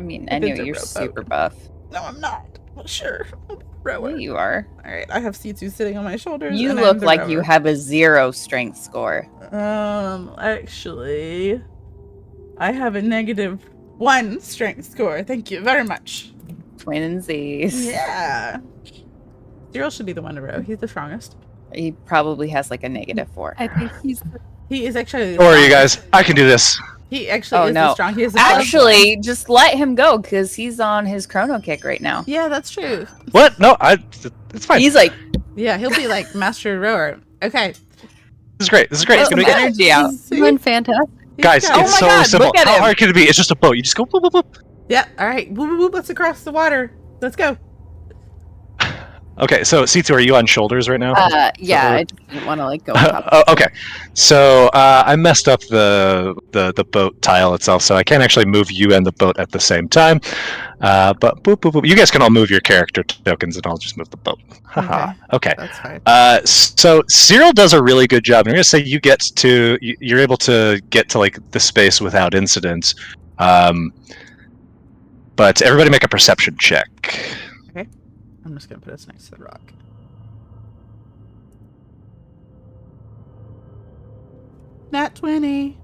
S3: mean,
S5: If it's
S3: Enyo,
S5: a
S3: you're
S5: rowboat.
S3: super buff.
S5: No, I'm not. Well, sure. I'm a rower.
S3: Yeah, you are.
S5: All right, I have C2 sitting on my shoulders.
S3: You
S5: and I'm
S3: look
S5: the
S3: like you
S5: rower.
S3: have a 0 strength score.
S5: Actually, I have a -1 strength score. Thank you very much.
S3: Twinsies.
S5: Yeah. Cyril should be the one to row. He's the strongest.
S3: He probably has like a -4.
S4: I think he's
S5: He is actually.
S2: Don't worry, you guys. I can do this.
S5: He actually
S3: Oh,
S5: is
S3: no.
S5: the strong. He is the
S3: Actually, just let him go because he's on his chrono kick right now.
S5: yeah, that's true.
S2: What? No, it's fine.
S3: He's like,
S5: Yeah, he'll be like master rower. Okay.
S2: This is great. This is great.
S3: put
S2: It's
S3: some
S2: gonna be good.
S3: energy out.
S5: See?
S4: doing fantastic.
S5: He's
S2: Guys,
S5: got-
S2: it's
S3: my
S2: so
S3: God,
S2: simple.
S3: look at
S2: How
S3: him.
S2: hard can it be? It's just a boat. You just go boop, boop, boop.
S5: Yeah. All right. Whoop, whoop, whoop. Let's across the water. Let's go.
S2: Okay, so C2, are you on shoulders right now?
S4: Yeah, I just didn't want to like go on top.
S2: Oh, okay, so I messed up the boat tile itself, so I can't actually move you and the boat at the same time. But boop, boop, boop. You guys can all move your character tokens, and I'll just move the boat. Haha. Okay.
S5: That's fine.
S2: So Cyril does a really good job. I'm gonna say you're able to get to like the space without incident. But everybody make a perception check.
S5: I'm just gonna put us next to the rock. Nat 20.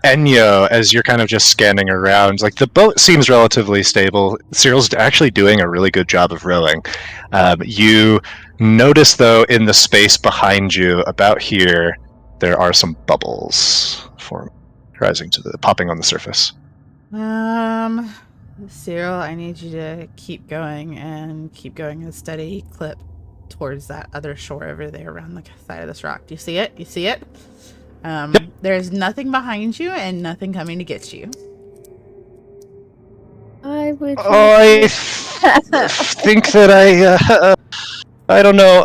S2: Enyo, as you're kind of just scanning around, like the boat seems relatively stable. Cyril's actually doing a really good job of rowing. You notice, though, in the space behind you, about here, there are some bubbles popping on the surface.
S5: Cyril, I need you to keep going a steady clip towards that other shore over there around the side of this rock. Do you see it? You see it?
S2: Yep.
S5: There's nothing behind you and nothing coming to get you.
S4: I would.
S2: I think that I don't know.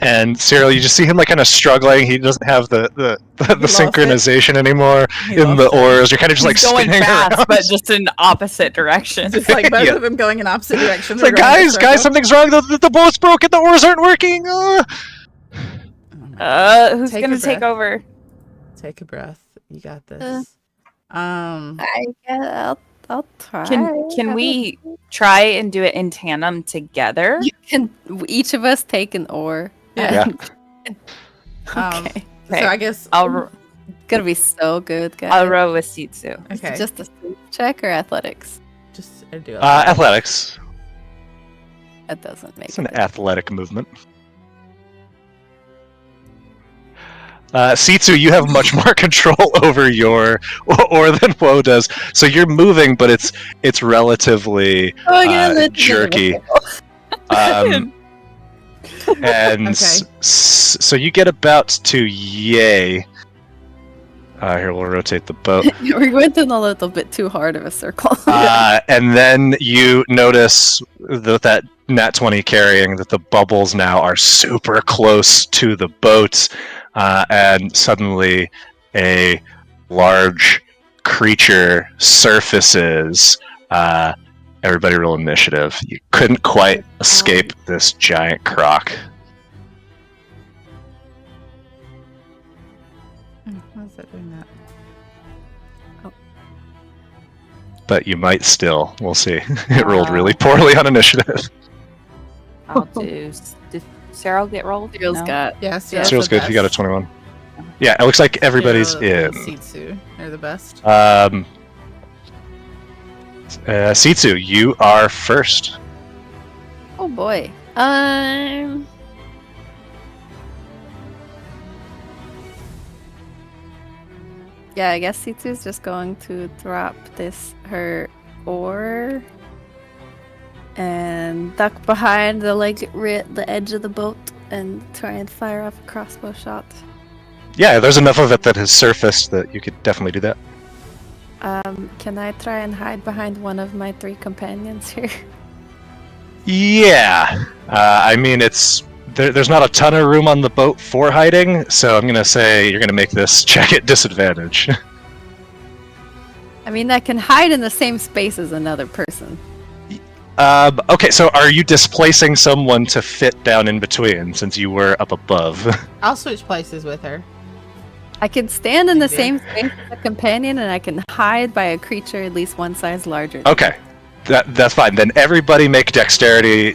S2: And Cyril, you just see him like kind of struggling. He doesn't have the
S5: lost it.
S2: synchronization anymore
S5: He
S2: in the
S5: lost it.
S2: oars. You're kind of just like
S3: He's going
S2: spinning
S3: fast,
S2: around.
S3: but just in opposite direction.
S5: Just like both
S2: Yeah.
S5: of them going in opposite directions.
S2: It's like, guys, something's wrong. The boat's broken. The oars aren't working.
S3: Who's
S5: Take
S3: gonna
S5: a
S3: take
S5: breath.
S3: over?
S5: Take a breath. You got this. Um,
S4: I'll try.
S3: Can we try and do it in tandem together?
S4: You can each of us take an oar.
S5: Yeah.
S4: and-
S5: um,
S4: okay.
S5: So I guess
S4: It's gonna be so good, guys.
S3: I'll row with Sitsu.
S5: okay.
S4: Just a check or athletics.
S5: Just do it.
S2: Athletics.
S4: That doesn't make
S2: It's an
S4: it.
S2: athletic movement. Sitsu, you have much more control over your oar than Woe does. So you're moving, but it's relatively jerky. And
S5: Okay.
S2: so you get about to yay. Here, we'll rotate the boat.
S4: We went in a little bit too hard of a circle.
S2: And then you notice that Nat 20 carrying that the bubbles now are super close to the boat, and suddenly a large creature surfaces. Everybody roll initiative. You couldn't quite escape this giant croc.
S5: How's that doing that?
S2: But you might still. We'll see. It rolled really poorly on initiative.
S3: I'll do. Did Cyril get rolled?
S4: Cyril's
S3: No?
S4: got.
S5: Yes,
S2: Cyril's good. He got a 21. Yeah, it looks like everybody's in.
S5: Sitsu, they're the best.
S2: Sitsu, you are first.
S4: Oh boy. Yeah, I guess Sitsu's just going to drop her oar and duck behind the the edge of the boat and try and fire off a crossbow shot.
S2: Yeah, there's enough of it that has surfaced that you could definitely do that.
S4: Can I try and hide behind one of my 3 companions here?
S2: Yeah, I mean there's not a ton of room on the boat for hiding, so I'm gonna say you're gonna make this check at disadvantage.
S4: I mean, I can hide in the same space as another person.
S2: Okay, so are you displacing someone to fit down in between since you were up above?
S5: I'll switch places with her.
S4: I can stand in the
S5: Maybe.
S4: same space as a companion, and I can hide by a creature at least one size larger. than
S2: Okay, that's fine. Then everybody make dexterity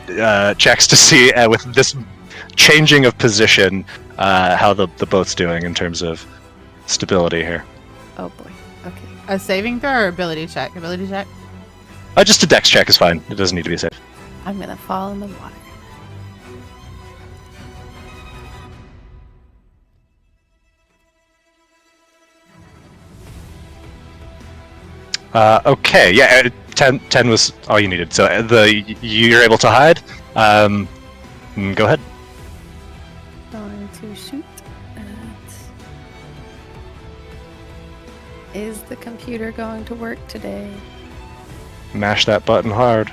S2: checks to see with this changing of position how the boat's doing in terms of stability here.
S4: me. Oh boy. Okay.
S5: A saving throw or ability check? Ability check?
S2: Just a dex check is fine. It doesn't need to be safe.
S4: I'm gonna fall in the water.
S2: Okay, yeah, 10 was all you needed. So you're able to hide. Go ahead.
S4: Going to shoot at. Is the computer going to work today?
S2: Mash that button hard.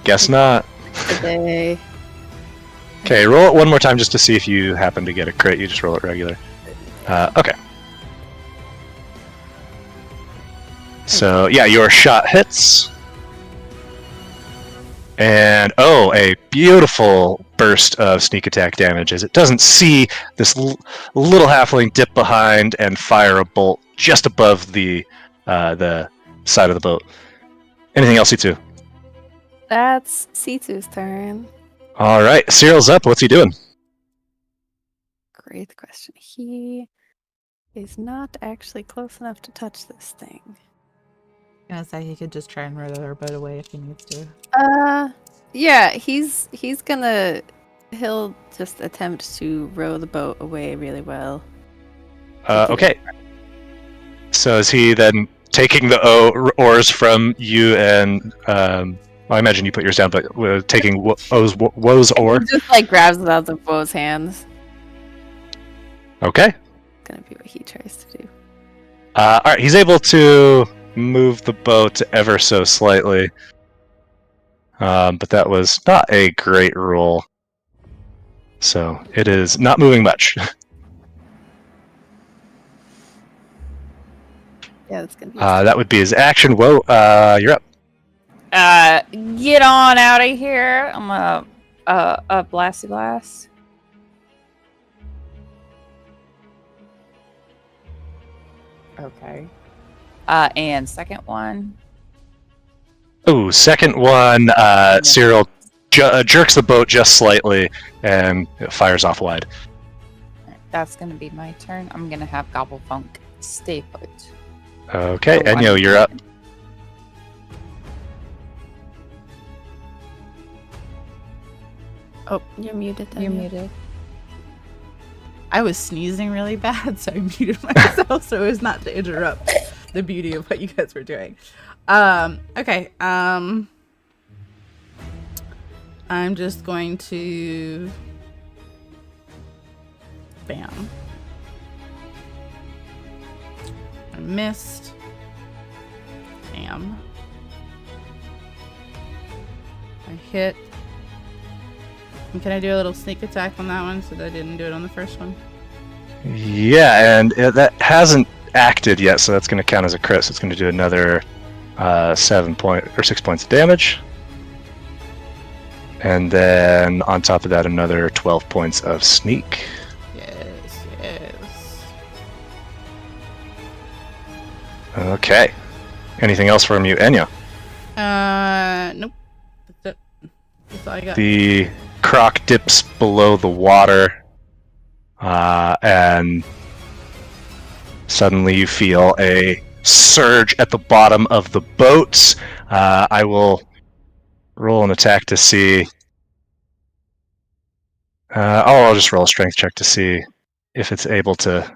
S2: Guess not.
S4: Today.
S2: Okay, roll it one more time just to see if you happen to get a crit. You just roll it regular. Okay. So, yeah, your shot hits. And, a beautiful burst of sneak attack damage as it doesn't see this little halfling dip behind and fire a bolt just above the side of the boat. Anything else, C2?
S4: That's C2's turn.
S2: All right, Cyril's up. What's he doing?
S4: Great question. He is not actually close enough to touch this thing.
S5: Gonna say he could just try and row their boat away if he needs to.
S4: Yeah, he'll just attempt to row the boat away really well.
S2: Okay. So is he then taking the oars from you and I imagine you put yours down, but taking Woe's oar?
S4: He just like grabs it out of Woe's hands.
S2: Okay.
S4: Gonna be what he tries to do.
S2: All right, he's able to move the boat ever so slightly, but that was not a great roll. So it is not moving much.
S4: Yeah, that's gonna be.
S2: That would be his action. Whoa, you're up.
S3: Get on out of here. I'm a blasty blast. Okay. And second one.
S2: Ooh, second one. Cyril jerks the boat just slightly and it fires off wide.
S3: That's gonna be my turn. I'm gonna have Gobble Funk stay put.
S2: Okay,
S3: For
S2: Enyo,
S3: one
S2: you're up.
S3: turn.
S4: Oh, you're muted.
S3: You're
S4: Enya.
S3: muted.
S5: I was sneezing really bad, so I muted myself so as not to interrupt the beauty of what you guys were doing. Okay. I'm just going to bam. I missed. Bam. I hit. And can I do a little sneak attack on that one so that I didn't do it on the first one?
S2: Yeah, and that hasn't acted yet, so that's going to count as a crit. So it's going to do another 6 points of damage. And then on top of that, another 12 points of sneak.
S5: Yes, yes.
S2: Okay. Anything else from you, Enyo?
S5: Nope. That's it. That's all I got.
S2: The croc dips below the water, and suddenly you feel a surge at the bottom of the boat. I will roll an attack to see. I'll just roll a strength check to see if it's able to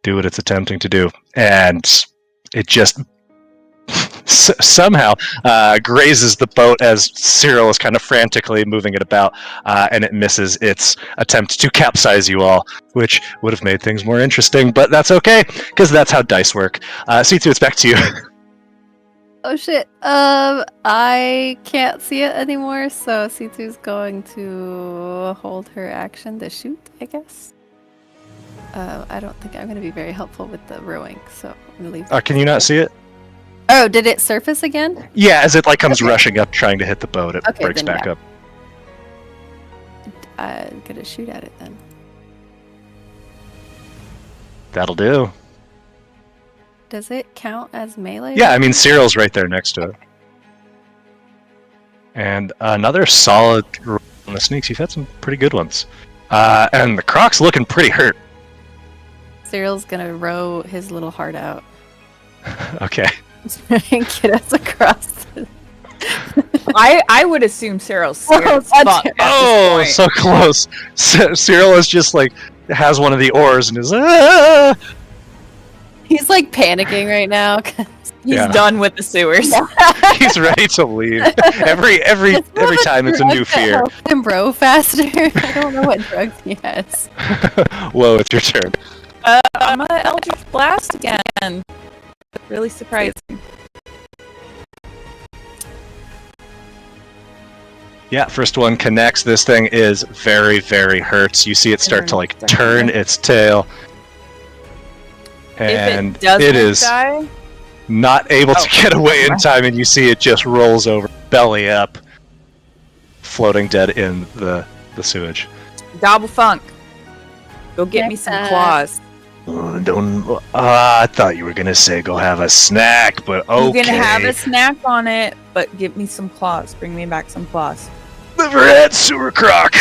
S2: do what it's attempting to do. And it just somehow grazes the boat as Cyril is kind of frantically moving it about, and it misses its attempt to capsize you all, which would have made things more interesting, but that's okay, because that's how dice work. C2, it's back to you.
S4: Oh shit. I can't see it anymore, so C2's going to hold her action to shoot, I guess. I don't think I'm going to be very helpful with the rowing, so I'm going to leave.
S2: Can you not see it?
S4: Oh, did it surface again?
S2: Yeah, as it like comes
S4: Okay.
S2: rushing up, trying to hit the boat, it
S4: Okay,
S2: breaks
S4: then
S2: back
S4: yeah.
S2: up.
S4: I'm gonna shoot at it then.
S2: That'll do.
S4: Does it count as melee?
S2: Yeah, I mean, Cyril's right there next to it. And another solid roll on the sneaks. You've had some pretty good ones. And the Croc's looking pretty hurt.
S4: Cyril's gonna row his little heart out
S2: Okay.
S4: and get us across.
S3: I would assume Cyril's scared
S4: Whoa,
S3: as
S4: that's-
S3: fuck at
S2: Oh,
S3: this
S2: so
S3: point.
S2: close. Cyril is just like, has one of the oars and is, ah!
S4: He's like panicking right now. 'cause
S3: He's
S2: Yeah.
S3: done with the sewers.
S2: He's ready to leave. Every time it's a new fear.
S4: Help him row faster. I don't know what drugs he has.
S2: Whoa, it's your turn.
S3: I'm gonna Eldritch Blast again. Really surprising.
S2: Yeah, first one connects. This thing is very, very hurt. You see it start to like turn its tail. And
S3: if it doesn't
S2: is
S3: die,
S2: not able to get away in
S3: right.
S2: time, and you see it just rolls over, belly up, floating dead in the sewage.
S3: Gobble Funk. Go get me
S4: Next
S3: some
S4: up.
S3: claws.
S2: I thought you were gonna say go have a snack, but okay.
S3: You can have a snack on it, but give me some claws. Bring me back some claws.
S2: Liverhead Sewer Croc!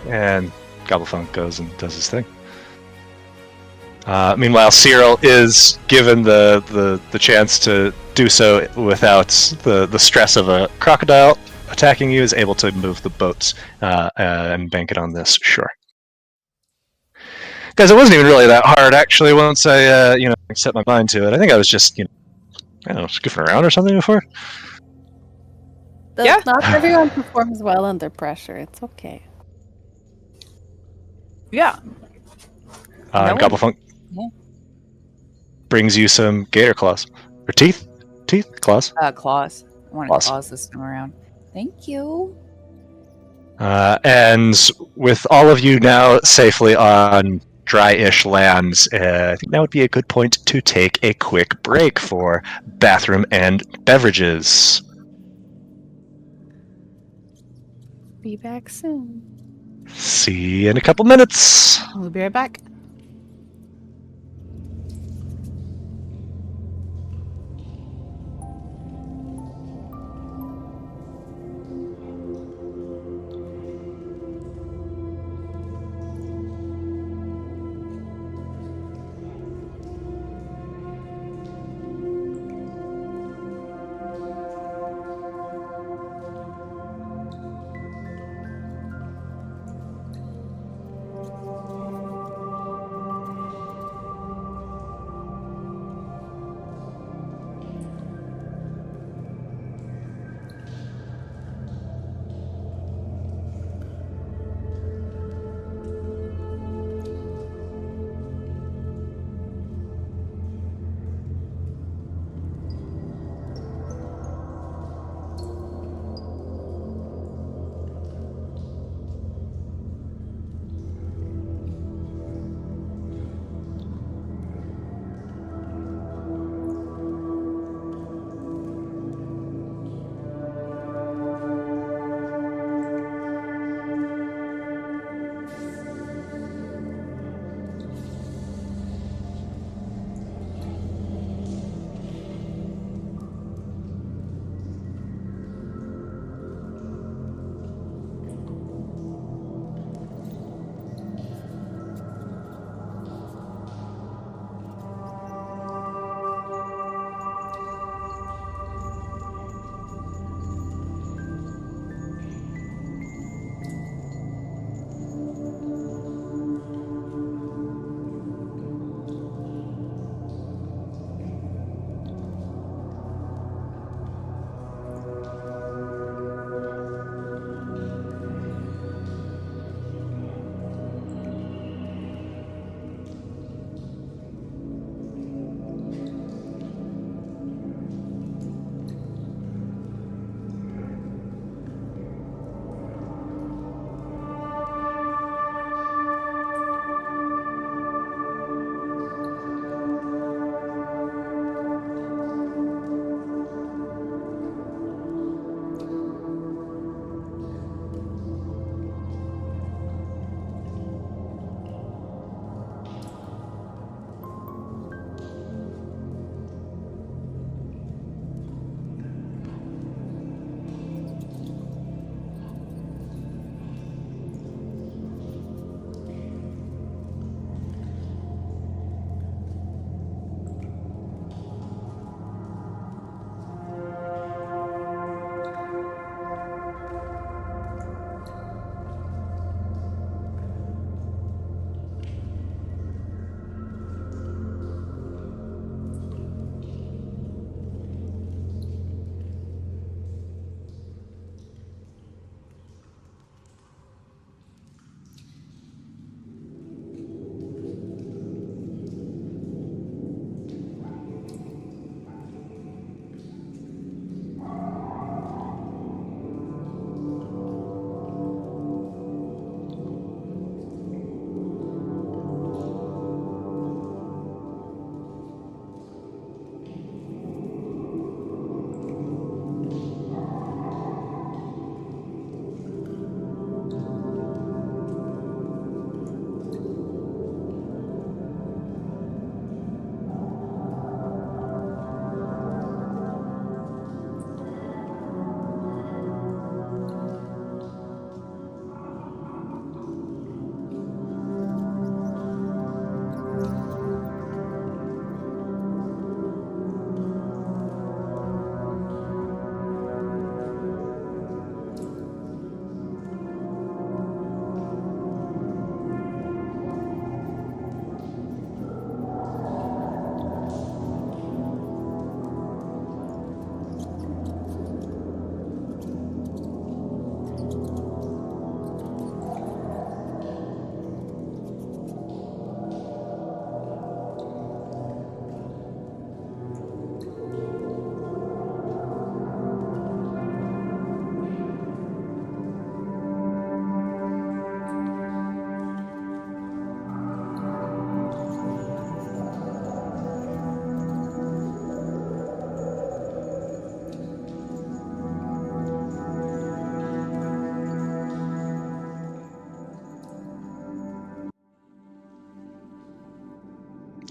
S2: And Gobblefunk goes and does his thing. Meanwhile, Cyril is given the chance to do so without the stress of a crocodile attacking you, is able to move the boats and bank it on this shore. Guys, it wasn't even really that hard, actually, once I set my mind to it. I think I was just, I don't know, goofing around or something before.
S3: Yeah.
S4: Not everyone performs well under pressure. It's okay.
S3: Yeah. No one-
S2: Gobblefunk
S3: Yeah.
S2: brings you some gator claws. Or teeth? Teeth? Claws?
S3: Claws. I wanted
S2: Claws.
S3: claws this time around. Thank you.
S2: And with all of you now safely on dry-ish lands, I think that would be a good point to take a quick break for bathroom and beverages.
S4: Be back soon.
S2: See you in a couple minutes.
S5: We'll be right back.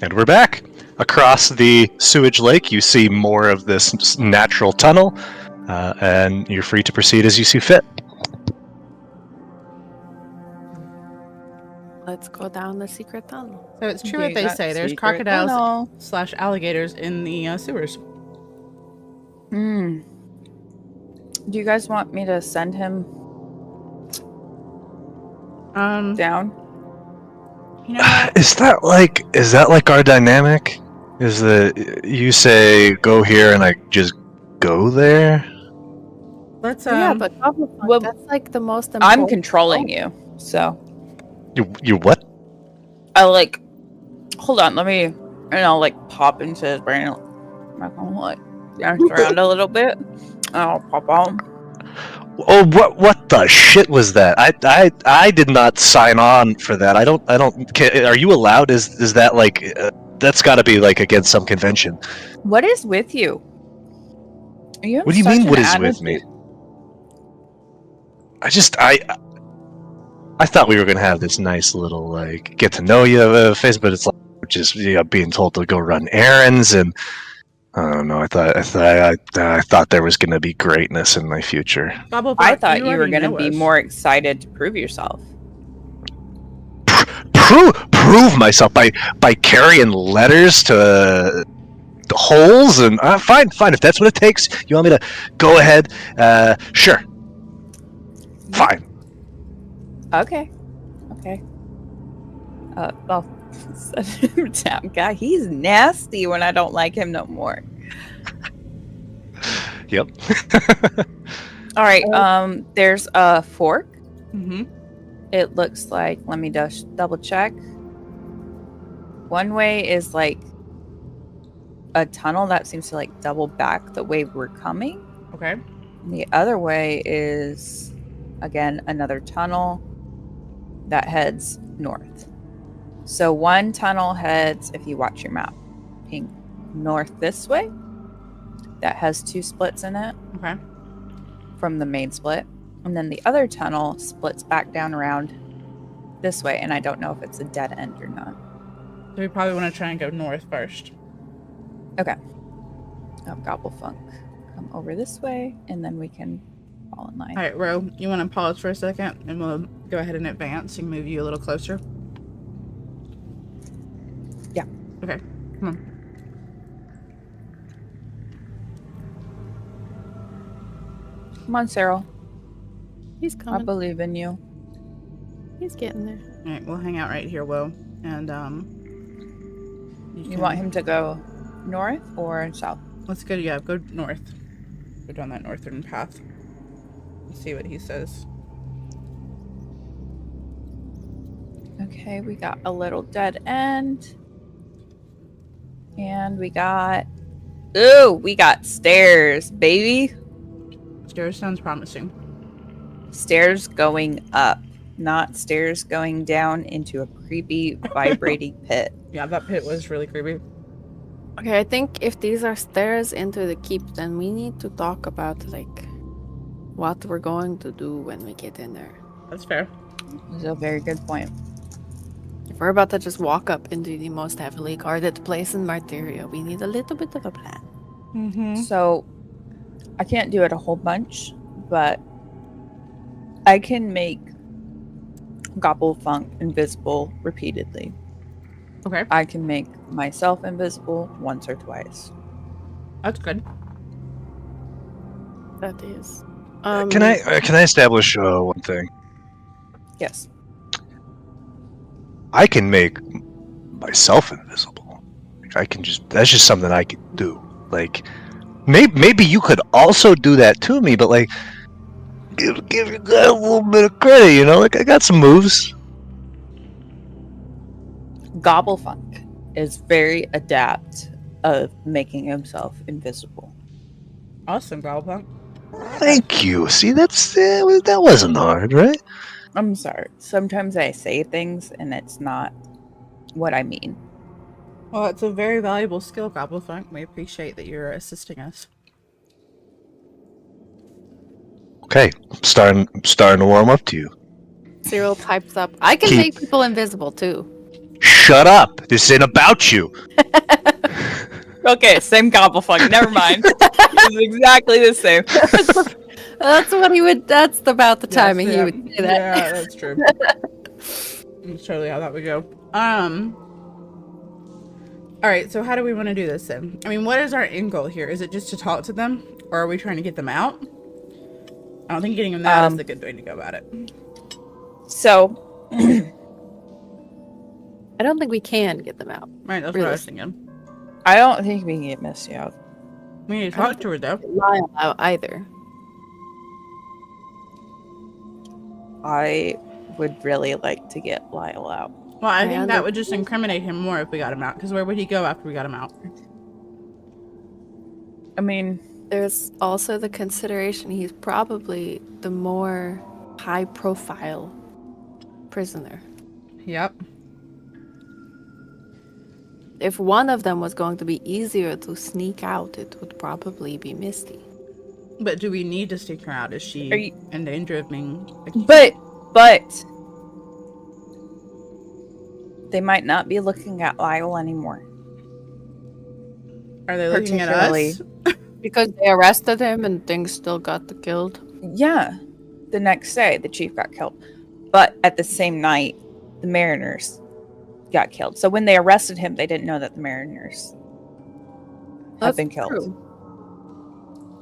S2: And we're back. Across the sewage lake, you see more of this natural tunnel, and you're free to proceed as you see fit.
S4: Let's go down the secret tunnel.
S5: So it's true
S3: Okay,
S5: what they
S3: that
S5: say. There's
S3: secret
S5: crocodiles
S3: tunnel.
S5: / alligators in the sewers.
S3: Hmm. Do you guys want me to send him down?
S5: You know what?
S2: Is that like our dynamic? Is that you say go here and I just go there?
S5: Let's
S4: Yeah, but Goblin
S3: well,
S4: that's like the most
S3: I'm
S4: important.
S3: controlling you, so
S2: You what?
S3: I like. Hold on, let me. And I'll like pop into his brain. I'm not gonna like dance around a little bit. And I'll pop out.
S2: Oh, what the shit was that? I did not sign on for that. I don't. Are you allowed? Is that like? That's got to be like against some convention.
S3: What is with you? You have
S2: What do you
S3: such
S2: mean?
S3: an
S2: What is with me?
S3: attitude.
S2: I thought we were gonna have this nice little like get to know you phase, but it's like just being told to go run errands and I don't know. I thought there was gonna be greatness in my future.
S3: I thought you were going to be more excited to prove yourself.
S2: Prove myself by carrying letters to the holes and fine if that's what it takes. You want me to go ahead? Sure. Fine.
S3: Okay. I'll send him down. God, he's nasty when I don't like him no more.
S2: Yep.
S3: All right. There's a fork.
S5: Mm-hmm.
S3: It looks like. Let me just double check. One way is like a tunnel that seems to like double back the way we're coming.
S5: Okay.
S3: And the other way is again another tunnel that heads north. So one tunnel heads, if you watch your map, pink north this way. That has 2 splits in it.
S5: Okay.
S3: From the main split. And then the other tunnel splits back down around this way. And I don't know if it's a dead end or not.
S5: So we probably want to try and go north first.
S3: Okay. Gobblefunk. Come over this way, and then we can fall in line.
S5: All right, Ro, you want to pause for a second, and we'll go ahead and advance and move you a little closer?
S3: Yeah.
S5: Okay, come on.
S3: Come on, Cyril.
S4: He's
S3: I
S4: coming.
S3: believe in you.
S4: He's getting there.
S5: All right, we'll hang out right here, Will, and
S3: You want him to go north or south?
S5: Let's go. Yeah, go north. Go down that northern path. Let's see what he says.
S3: Okay, we got a little dead end. And we got... Ooh, we got stairs, baby.
S5: Stairs sounds promising.
S3: Stairs going up, not stairs going down into a creepy, vibrating pit.
S5: Yeah, that pit was really creepy.
S4: Okay, I think if these are stairs into the keep, then we need to talk about like what we're going to do when we get in there.
S5: That's fair.
S3: That's a very good point.
S4: If we're about to just walk up into the most heavily guarded place in Martyria, we need a little bit of a plan.
S5: Mm-hmm.
S3: So, I can't do it a whole bunch, but I can make Gobblefunk invisible repeatedly.
S5: Okay,
S3: I can make myself invisible once or twice.
S5: that's good.
S4: That is.
S2: Can I establish one thing?
S3: Yes.
S2: I can make myself invisible. That's just something I can do. Like, maybe you could also do that to me, but like, give you guys a little bit of credit, you know? Like, I got some moves.
S3: Gobblefunk is very adept of making himself invisible.
S5: Awesome, Gobblefunk.
S2: Thank you. See, that wasn't hard, right?
S3: I'm sorry. Sometimes I say things and it's not what I mean.
S5: Well, it's a very valuable skill, Gobblefunk. We appreciate that you're assisting us.
S2: Okay, I'm starting to warm up to you.
S4: Cyril types up. I can
S2: Keep-
S4: make people invisible too.
S2: Shut up. This ain't about you.
S3: Okay, same gobblefunk. Never mind. It's exactly the same.
S4: That's what he would. That's about the timing he
S5: yeah.
S4: would say that.
S5: Yeah, that's true. That's totally how that would go. All right, so how do we want to do this then? I mean, what is our end goal here? Is it just to talk to them, or are we trying to get them out? I don't think getting them out is the good way to go about it.
S3: So,
S4: I don't think we can get them out.
S5: Right, that's what I was thinking.
S3: I don't think we can get Misty out.
S5: We need to talk to her, though.
S4: Lyle out either.
S3: I would really like to get Lyle out.
S5: Well, I think that would just incriminate him more if we got him out, because where would he go after we got him out?
S3: I mean,
S4: There's also the consideration he's probably the more high-profile prisoner.
S5: Yep.
S4: If one of them was going to be easier to sneak out, it would probably be Misty.
S5: But do we need to sneak her out? Is she in danger of being...
S3: But they might not be looking at Lyle anymore.
S5: Are they looking at us?
S4: Because they arrested him and things still got killed.
S3: Yeah. The next day, the chief got killed. But at the same night, the Mariners got killed. So when they arrested him, they didn't know that the Mariners had been killed.
S4: True.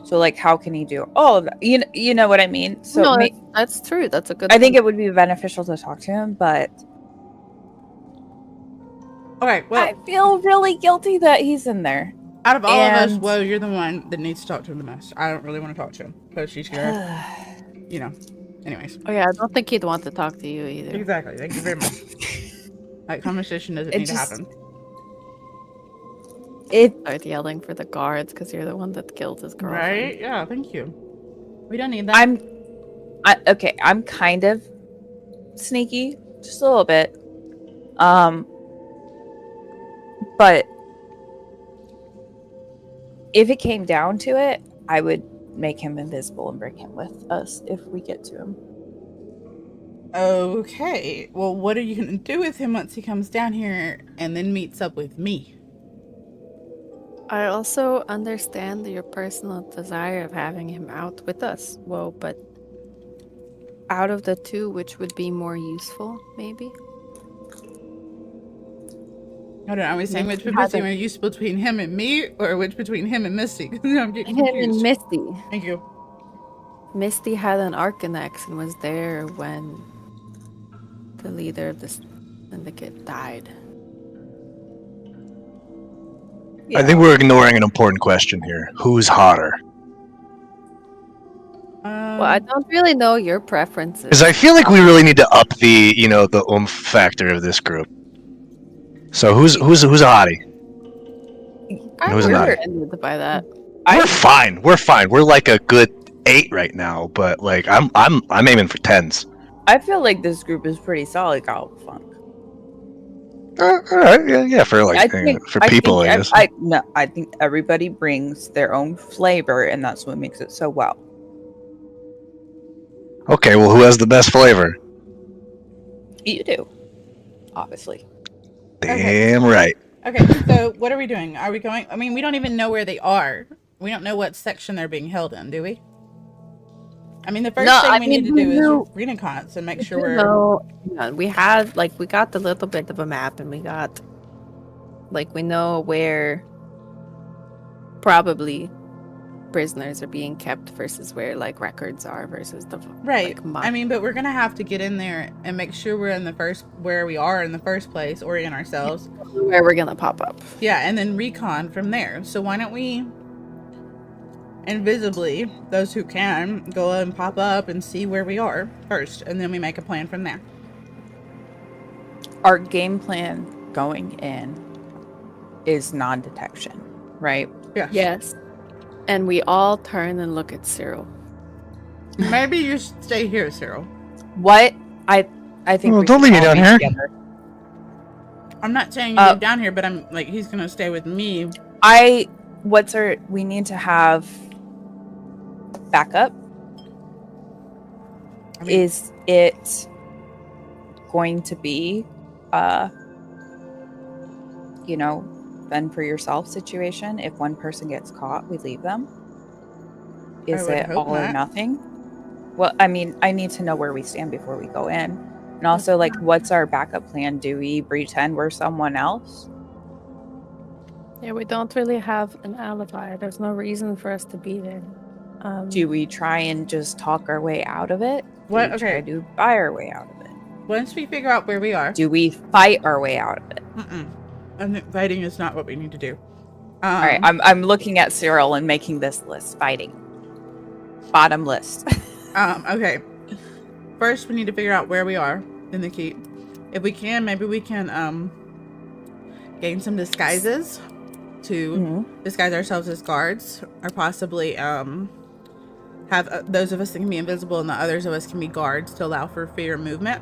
S3: So, like, how can he do all of that? You know what I mean? So
S4: No, that's true. That's a good
S3: I think it would be beneficial to talk to him, but...
S5: Okay, well...
S3: I feel really guilty that he's in there.
S5: Out of all of us, well, you're the one that needs to talk to him the most. I don't really want to talk to him, because she's here. You know. Anyways.
S4: Oh, yeah, I don't think he'd want to talk to you either.
S5: Exactly. Thank you very much. That conversation doesn't need to happen.
S4: Start yelling for the guards because you're the one that killed his girlfriend.
S5: Right? Yeah, thank you. We don't need that.
S3: Okay, I'm kind of sneaky, just a little bit. But if it came down to it, I would make him invisible and bring him with us if we get to him.
S5: Okay. Well, what are you going to do with him once he comes down here and then meets up with me?
S4: I also understand your personal desire of having him out with us. Well, but out of the two, which would be more useful, maybe?
S5: I don't know. Are we saying which between useful between him and me, or which between him and Misty? I'm getting confused.
S4: Him and Misty.
S5: Thank you.
S4: Misty had an Arcanex and was there when the leader of the syndicate died.
S2: Yeah. I think we're ignoring an important question here. Who's hotter?
S4: Well, I don't really know your preferences.
S2: Because I feel like we really need to up the, the oomph factor of this group. So who's a hottie?
S4: I'm
S2: who's not?
S4: offended by that.
S2: We're fine. We're like a good 8 right now, but like I'm aiming for 10s.
S3: I feel like this group is pretty solid, Gobblefunk.
S2: All right, yeah, for like for people, I guess.
S3: I think everybody brings their own flavor, and that's what makes it so well.
S2: Okay, well, who has the best flavor?
S3: You do, obviously.
S2: Damn right.
S5: Okay, so what are we doing? Are we going? I mean, we don't even know where they are. We don't know what section they're being held in, do we? I mean, the first thing we need to do is recons and make sure we're...
S4: we got the little bit of a map, and we know where probably prisoners are being kept versus where records are versus the
S5: right. I mean, but we're gonna have to get in there and make sure we're in where we are in the first place, orient ourselves
S4: where we're gonna pop up.
S5: Yeah, and then recon from there. So why don't we invisibly, those who can, go and pop up and see where we are first, and then we make a plan from there.
S3: Our game plan going in is non-detection, right?
S4: Yes. And we all turn and look at Cyril.
S5: Maybe you stay here, Cyril.
S3: What? I think.
S2: Well, don't leave me down here.
S5: Together. I'm not saying you leave down here, but I'm he's gonna stay with me.
S3: We need to have backup. Is it going to be fend for yourself situation. If one person gets caught, we leave them. Is
S5: would
S3: it
S5: hope
S3: all or
S5: not.
S3: nothing? Well, I mean, I need to know where we stand before we go in. And also, like, what's our backup plan? Do we pretend we're someone else?
S4: Yeah, we don't really have an alibi. There's no reason for us to be there.
S3: Do we try and just talk our way out of it? Do
S5: What?
S3: we
S5: Okay.
S3: try to buy our way out of it?
S5: Once we figure out where we are,
S3: Do we fight our way out of it?
S5: I think fighting is not what we need to do.
S3: All right, I'm looking at Cyril and making this list. Fighting. Bottom list.
S5: Okay. First, we need to figure out where we are in the keep. If we can, maybe we can gain some disguises to disguise ourselves as guards, or possibly have those of us that can be invisible and the others of us can be guards to allow for freer movement.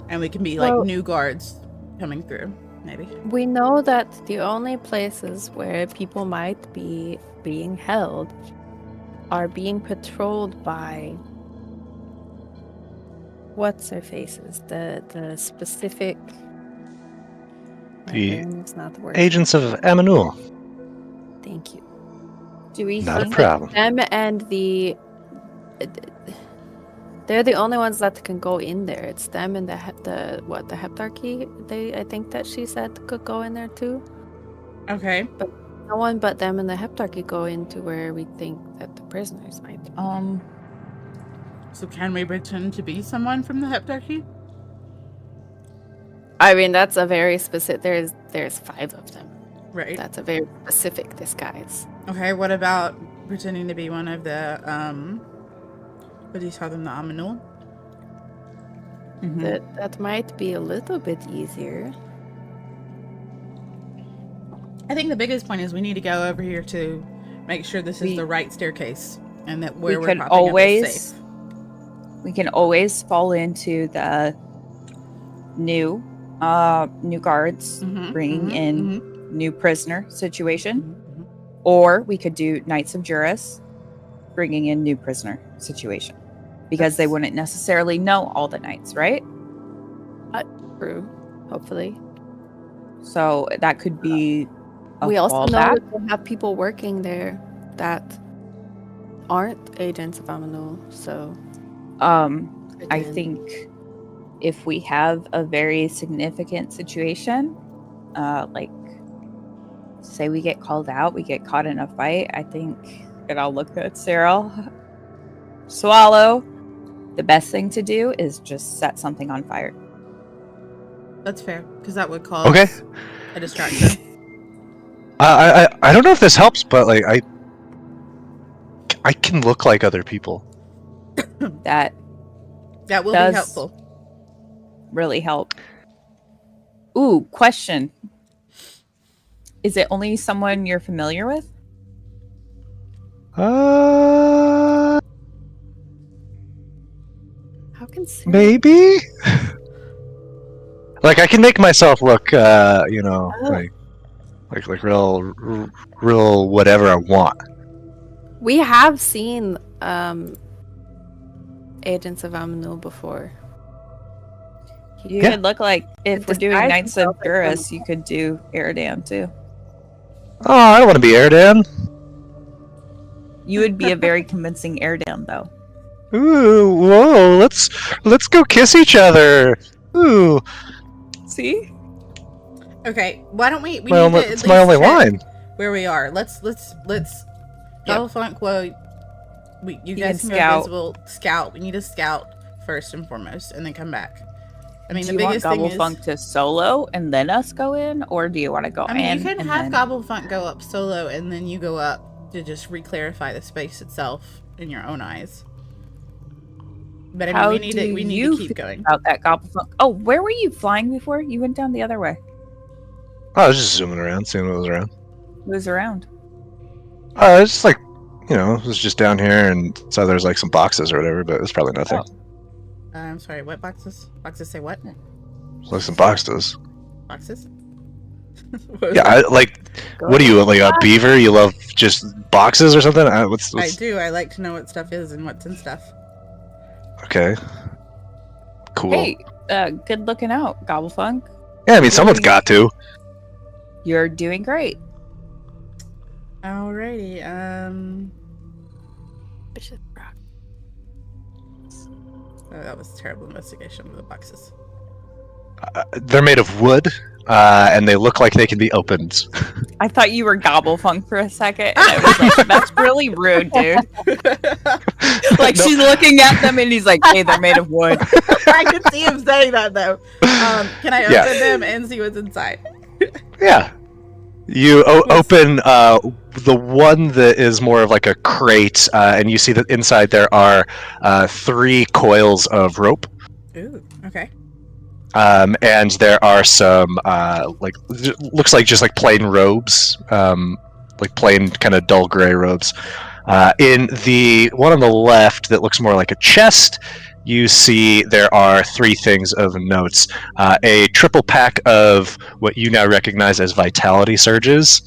S5: And we can be like new guards coming through, maybe.
S4: We know that the only places where people might be being held are being patrolled by what's their faces, the specific.
S2: The
S4: It's not the word.
S2: Agents of Amanul.
S4: Thank you.
S3: Do we
S2: Not a
S3: think
S2: problem.
S4: Them and they're the only ones that can go in there. It's them and the Heptarchy. I think that she said could go in there too.
S5: Okay.
S4: But no one but them and the Heptarchy go into where we think that the prisoners might be.
S5: So can we pretend to be someone from the Heptarchy?
S4: I mean, that's a very specific. There's 5 of them.
S5: Right.
S4: That's a very specific disguise.
S5: Okay, what about pretending to be one of the, what do you call them, the Amanul?
S4: That might be a little bit easier.
S5: I think the biggest point is we need to go over here to make sure this is the right staircase and that where we're popping up is safe.
S3: We can always fall into the new guards bringing in new prisoner situation, or we could do Knights of Juris bringing in new prisoner situation, because they wouldn't necessarily know all the knights, right?
S4: True. Hopefully.
S3: So that could be a
S4: We also know
S3: fallback.
S4: that we have people working there that aren't agents of Amanul, so
S3: I think if we have a very significant situation, like say we get called out, we get caught in a fight, I think, and I'll look at Cyril, swallow, the best thing to do is just set something on fire.
S5: That's fair, because that would cause a distraction.
S2: I don't know if this helps, but like I can look like other people.
S3: That
S5: will
S3: does
S5: be helpful.
S3: really help. Ooh, question. Is it only someone you're familiar with?
S2: Uh,
S4: how can
S2: maybe. Like I can make myself look, like real whatever I want.
S4: We have seen Agents of Amanul before.
S3: You could look like, if
S4: The
S3: we're doing
S4: disguise
S3: Knights of
S4: himself as
S3: Juris,
S4: someone.
S3: you could do Eridan too.
S2: Oh, I don't want to be Eridan.
S3: You would be a very convincing Eridan, though.
S2: Ooh, whoa! Let's go kiss each other. Ooh,
S3: See?
S5: Okay, why don't we?
S2: well,
S5: need to
S2: it's
S5: at
S2: my
S5: least
S2: only
S5: check
S2: line.
S5: where we are. Let's. Double Funk. Well, you guys
S3: can
S5: can go
S3: scout.
S5: invisible. Scout. We need to scout first and foremost, and then come back. I mean,
S3: Do
S5: the
S3: you want
S5: biggest thing
S3: Gobble
S5: is.
S3: Funk to solo and then us go in, or do you want to go
S5: I mean,
S3: in?
S5: you can
S3: and
S5: have
S3: then...
S5: Gobble Funk go up solo, and then you go up to just re-clarify the space itself in your own eyes. But I mean,
S3: How
S5: we need
S3: do
S5: to
S3: you
S5: keep
S3: feel
S5: going.
S3: about that Gobble Funk? Oh, where were you flying before? You went down the other way.
S2: I was just zooming around, seeing what was around.
S3: Who was around?
S2: It's just like, it was just down here, and so there's like some boxes or whatever, but it was probably nothing.
S5: I'm sorry. What boxes? Boxes say what?
S2: Like some boxes.
S5: Boxes?
S2: Yeah, what are you, like a beaver? You love just boxes or something? What's
S5: I do. I like to know what stuff is and what's in stuff.
S2: Okay. Cool.
S3: Hey, good looking out, Gobble Funk.
S2: Yeah, I mean, someone's got to.
S3: You're doing great.
S5: Alrighty.
S4: Bishop Rock.
S5: Oh, that was terrible investigation with the boxes.
S2: They're made of wood, and they look like they can be opened.
S3: I thought you were Gobblefunk for a second, and I was like, that's really rude, dude. Like,
S2: No.
S3: she's looking at them, and he's like, hey, they're made of wood.
S5: I can see him saying that though. Can I open them and see what's inside?
S2: Yeah. You open the one that is more of like a crate, and you see that inside there are 3 coils of rope.
S5: Ooh, okay.
S2: And there are some looks like just like plain robes, like plain kind of dull gray robes. In the one on the left that looks more like a chest, you see there are 3 things of notes. A triple pack of what you now recognize as vitality surges,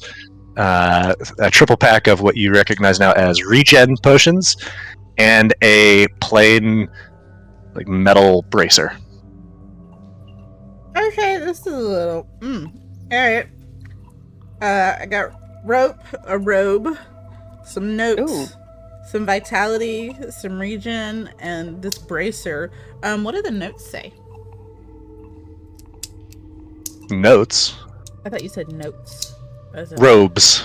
S2: a triple pack of what you recognize now as regen potions, and a plain like metal bracer.
S5: Okay, this is a little. Alright. I got a robe, some notes,
S3: Ooh.
S5: some vitality, some regen, and this bracer. What do the notes say?
S2: Notes.
S5: I thought you said notes. As in-
S2: Robes.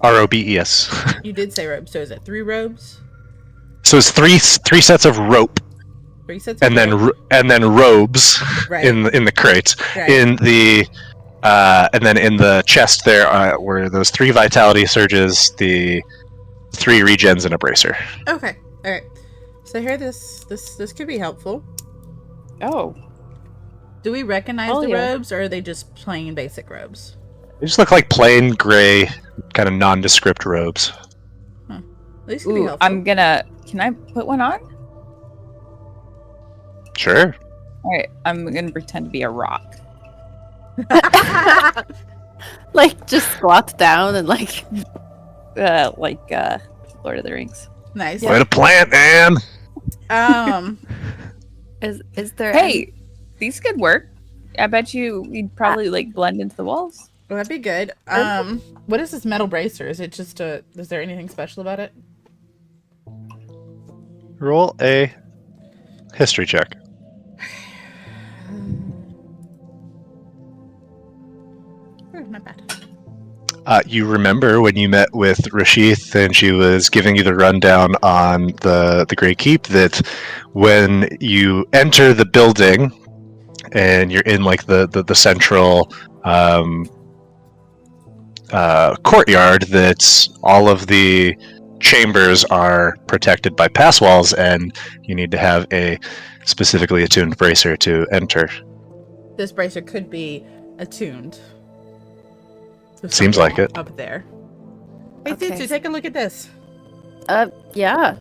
S2: ROBES.
S5: You did say robes, so is it 3 robes?
S2: So it's three sets of rope,
S5: 3 sets of
S2: and then
S5: robe?
S2: and then robes
S5: Right.
S2: in the crate.
S5: Right.
S2: In the and then in the chest there were those 3 vitality surges, the 3 regens, and a bracer.
S5: Okay, alright. So here this could be helpful.
S3: Oh.
S5: Do we recognize
S3: Oh,
S5: the
S3: yeah.
S5: robes, or are they just plain basic robes?
S2: They just look like plain gray, kind of nondescript robes.
S5: These could be
S3: Ooh,
S5: helpful.
S3: can I put one on?
S2: Sure.
S3: All right, I'm gonna pretend to be a rock.
S4: Like, just squat down and like.
S3: Lord of the Rings.
S5: Nice.
S2: Way to plant, man.
S4: Is there?
S3: Hey, these could work. I bet we'd probably like blend into the walls.
S5: Well, that'd be good. What is this metal bracer? Is it just is there anything special about it?
S2: Roll a history check.
S5: Not bad.
S2: You remember when you met with Rashith and she was giving you the rundown on the Great Keep, that when you enter the building and you're in like the central courtyard, that all of the chambers are protected by pass walls, and you need to have a specifically attuned bracer to enter.
S5: This bracer could be attuned. to
S2: Seems
S5: something
S2: like it.
S5: up there. Hey,
S4: Okay.
S5: Tsutsu, take a look at this.
S4: Yeah.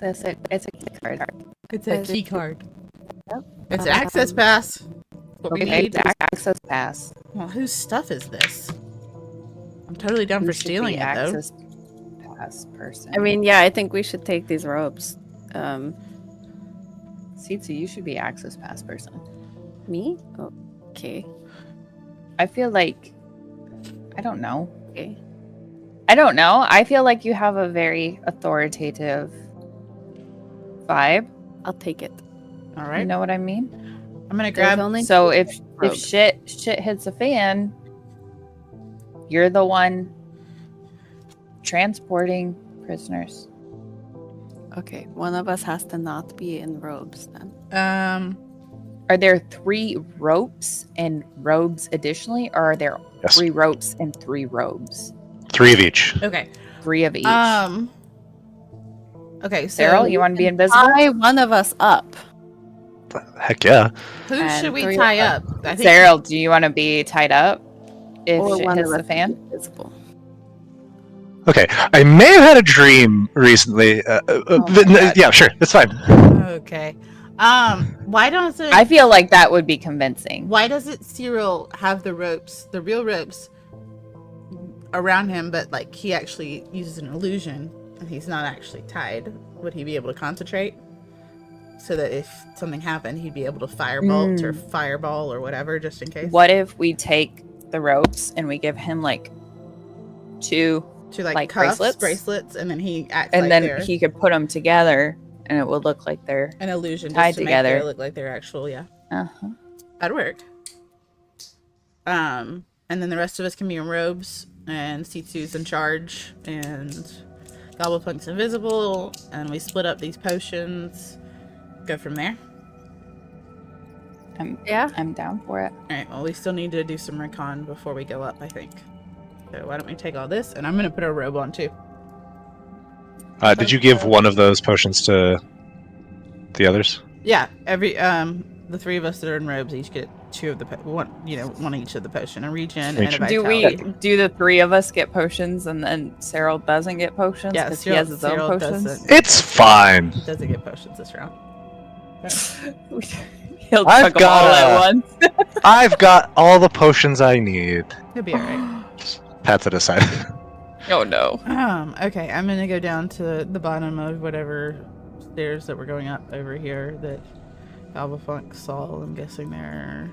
S3: It's a key card.
S5: It's a key card.
S4: Yep.
S5: It's an access pass. What we
S3: Okay,
S5: need.
S3: access pass.
S5: Well, whose stuff is this? I'm totally down
S3: Who
S5: for
S3: should
S5: stealing
S3: be
S5: it, though.
S3: access pass person.
S4: I mean, yeah, I think we should take these robes.
S3: Sitsu, you should be access pass person.
S4: Me? Okay.
S3: I feel like I don't know.
S4: Okay.
S3: I don't know. I feel like you have a very authoritative vibe.
S4: I'll take it.
S5: All right.
S3: You know what I mean?
S5: I'm gonna
S4: There's
S5: grab.
S4: only
S3: So
S4: two
S3: if
S4: robes.
S3: shit hits the fan, you're the one transporting prisoners.
S4: Okay, one of us has to not be in robes then.
S3: Are there 3 ropes and robes additionally, or are there
S2: Yes.
S3: 3 ropes and 3 robes?
S2: 3 of each.
S5: Okay.
S3: 3 of each.
S5: Okay. So
S3: Daryl, you want to be invisible?
S4: Tie one of us up.
S2: Heck yeah.
S5: who
S4: and
S5: should we
S4: 3
S5: tie
S4: of
S5: up? I think.
S3: Daryl, do you want to be tied up if
S4: Or
S3: shit
S4: one
S3: hits
S4: of
S3: the
S4: us
S3: fan?
S4: Invisible.
S2: Okay, I may have had a dream recently. Yeah, sure, that's fine.
S5: Okay. Why doesn't
S3: I feel like that would be convincing.
S5: Why doesn't Cyril have the ropes, the real ropes, around him, but like he actually uses an illusion and he's not actually tied? Would he be able to concentrate? So that if something happened, he'd be able to firebolt or fireball or whatever, just in case.
S3: What if we take the ropes and we give him like two,
S5: To like,
S3: like,
S5: cuffs,
S3: bracelets?
S5: bracelets, and then he acts
S3: and
S5: like
S3: then
S5: they're
S3: he could put them together and it would look like they're
S5: an illusion
S3: tied
S5: just to
S3: together.
S5: make it look like they're actual. Yeah,
S3: uh-huh.
S5: that'd work. And then the rest of us can be in robes, and C2's in charge, and Gobblepunk's invisible, and we split up these potions. Go from there.
S3: I'm down for it.
S5: All right. Well, we still need to do some recon before we go up, I think. So why don't we take all this, and I'm gonna put a robe on too.
S2: Did you give one of those potions to the others?
S5: Yeah. The three of us that are in robes each get two of the one each of the potion, a regen and a
S2: Regen.
S3: Do
S5: vitality.
S3: do the three of us get potions and then Cyril doesn't get potions
S5: Yeah,
S3: because he has his own
S5: Cyril
S3: potions?
S5: doesn't.
S2: It's fine.
S5: He doesn't get potions this round.
S3: He'll
S2: I've
S3: chuck them all
S2: got
S3: at once.
S2: I've got all the potions I need.
S5: He'll be all right.
S2: Just pats it aside.
S3: Oh no.
S5: Okay, I'm gonna go down to the bottom of whatever stairs that we're going up over here that Gobblepunk saw. I'm guessing they're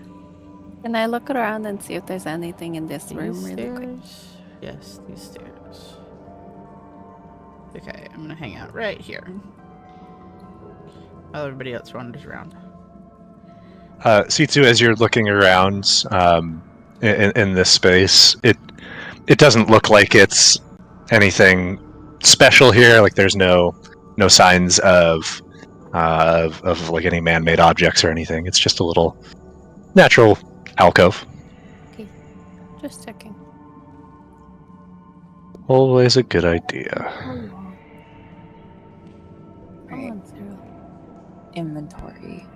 S4: Can I look around and see if there's anything in this
S5: these
S4: room really quick?
S5: stairs. Yes, these stairs. Okay, I'm gonna hang out right here while everybody else wanders around.
S2: C2, as you're looking around in this space, it doesn't look like it's anything special here. Like there's no signs of like any man-made objects or anything. It's just a little natural alcove.
S4: Okay, just checking.
S2: Always a good idea.
S4: Come
S3: Right.
S4: on, Cyril.
S3: Inventory.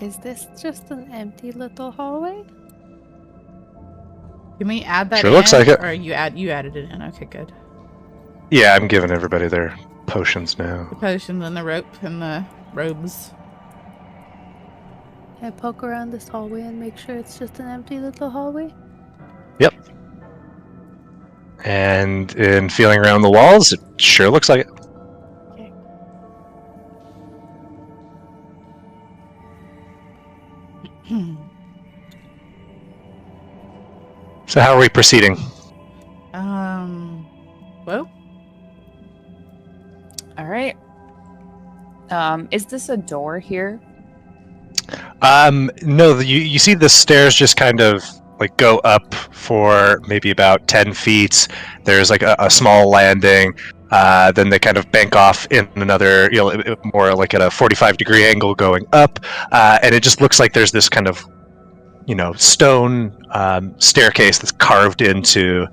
S4: Is this just an empty little hallway?
S5: Can we add that
S2: Sure
S5: in?
S2: looks like it.
S5: Or you added it in. Okay, good.
S2: Yeah, I'm giving everybody their potions now.
S5: The potions and the rope and the robes.
S4: Can I poke around this hallway and make sure it's just an empty little hallway?
S2: Yep. And in feeling around the walls, it sure looks like it.
S4: Okay.
S2: So how are we proceeding?
S5: Well,
S3: All right. Is this a door here?
S2: No, you see the stairs just kind of like go up for maybe about 10 feet. There's like a small landing. Then they kind of bank off in another, more like at a 45-degree angle going up. And it just looks like there's this kind of, stone staircase that's carved into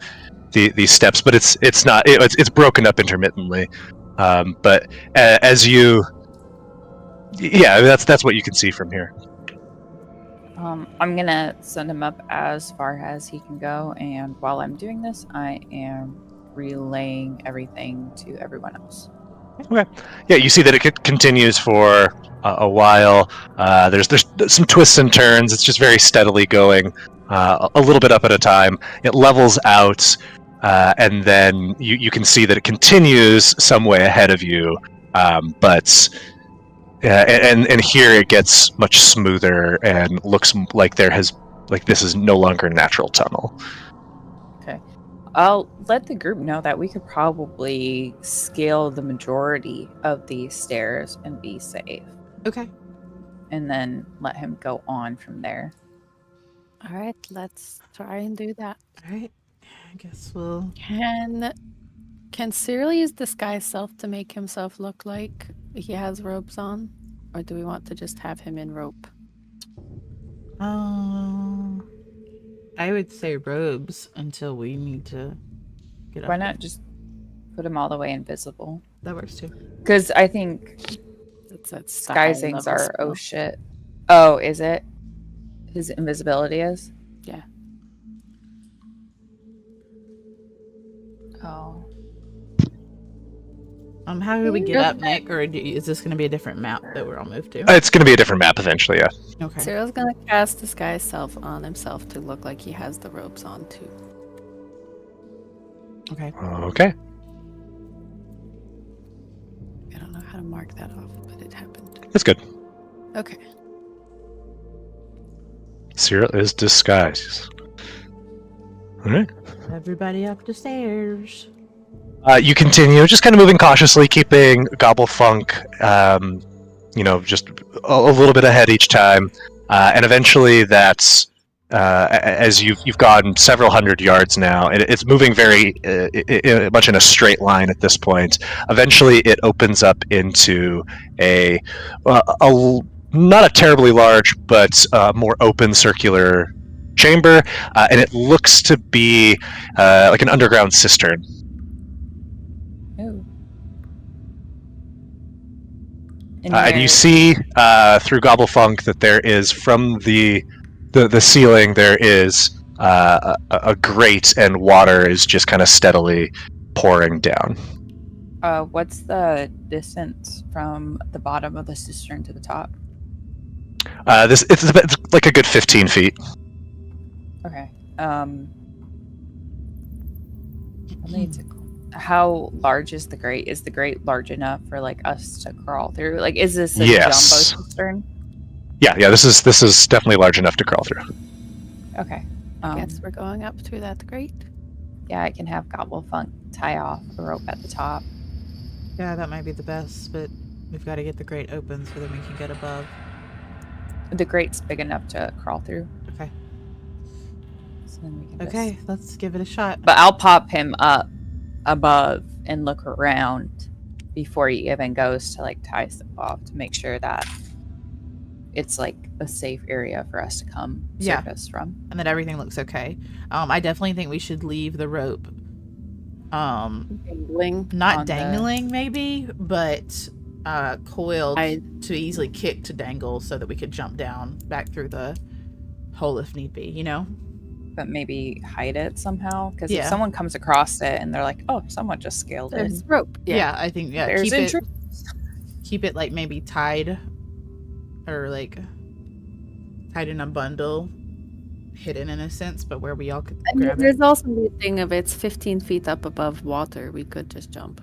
S2: these steps, but it's not. It's broken up intermittently. But as you, that's what you can see from here.
S3: I'm gonna send him up as far as he can go, and while I'm doing this, I am relaying everything to everyone else.
S2: Okay. Yeah, you see that it continues for a while. There's some twists and turns. It's just very steadily going, a little bit up at a time. It levels out, and then you can see that it continues some way ahead of you. But here it gets much smoother and looks like this is no longer a natural tunnel.
S3: Okay. I'll let the group know that we could probably scale the majority of these stairs and be safe,
S5: okay.
S3: and then let him go on from there.
S4: All right, let's try and do that.
S5: All right. I guess we'll.
S4: Can Cyril use disguise self to make himself look like he has robes on? Or do we want to just have him in rope?
S5: I would say robes until we need to get up.
S3: Why not just put him all the way invisible?
S5: That works too.
S3: Because I think
S4: That's the high
S3: disguisings
S4: level
S3: are
S4: spell.
S3: oh shit. Oh, is it? His invisibility is?
S4: Yeah.
S3: Oh.
S5: How do we get up, Nick? Or is this going to be a different map that we're all moved to?
S2: It's going to be a different map eventually, yeah.
S5: Okay.
S4: Cyril's gonna cast disguise self on himself to look like he has the robes on too.
S5: Okay.
S2: Okay.
S4: I don't know how to mark that off, but it happened.
S2: That's good.
S4: Okay.
S2: Cyril is disguised. All right.
S5: Everybody up the stairs.
S2: You continue, just kind of moving cautiously, keeping Gobblefunk, just a little bit ahead each time, and eventually that's as you've gone several hundred yards now. It's moving very much in a straight line at this point. Eventually, it opens up into a not a terribly large, but more open circular chamber, and it looks to be like an underground cistern.
S3: Ooh.
S2: And you see through Gobblefunk that there is from the ceiling there is a grate, and water is just kind of steadily pouring down.
S3: What's the distance from the bottom of the cistern to the top?
S2: It's like a good 15 feet.
S3: Okay. How large is the grate? Is the grate large enough for like us to crawl through? Like, is this a jumbo cistern?
S2: Yeah. This is definitely large enough to crawl through.
S3: Okay.
S4: Guess we're going up through that grate.
S3: Yeah, I can have Gobblefunk tie off the rope at the top.
S5: Yeah, that might be the best, but we've got to get the grate open so that we can get above.
S3: The grate's big enough to crawl through.
S5: Okay.
S3: So then we can
S5: Okay, let's give it a shot.
S3: But I'll pop him up above and look around before he even goes to like tie stuff off to make sure that it's like a safe area for us to come surface from.
S5: And that everything looks okay. I definitely think we should leave the rope
S4: Dangling.
S5: not dangling maybe, but coiled to easily kick to dangle so that we could jump down back through the hole if need be,
S3: But maybe hide it somehow, because if
S5: Yeah.
S3: someone comes across it and they're like, "Oh, someone just scaled it,"
S4: There's rope.
S5: Yeah, I think
S3: there's
S5: keep it like maybe tied or like tied in a bundle, hidden in a sense, but where we all could grab
S4: There's
S5: it.
S4: also the thing of it's 15 feet up above water. We could just jump.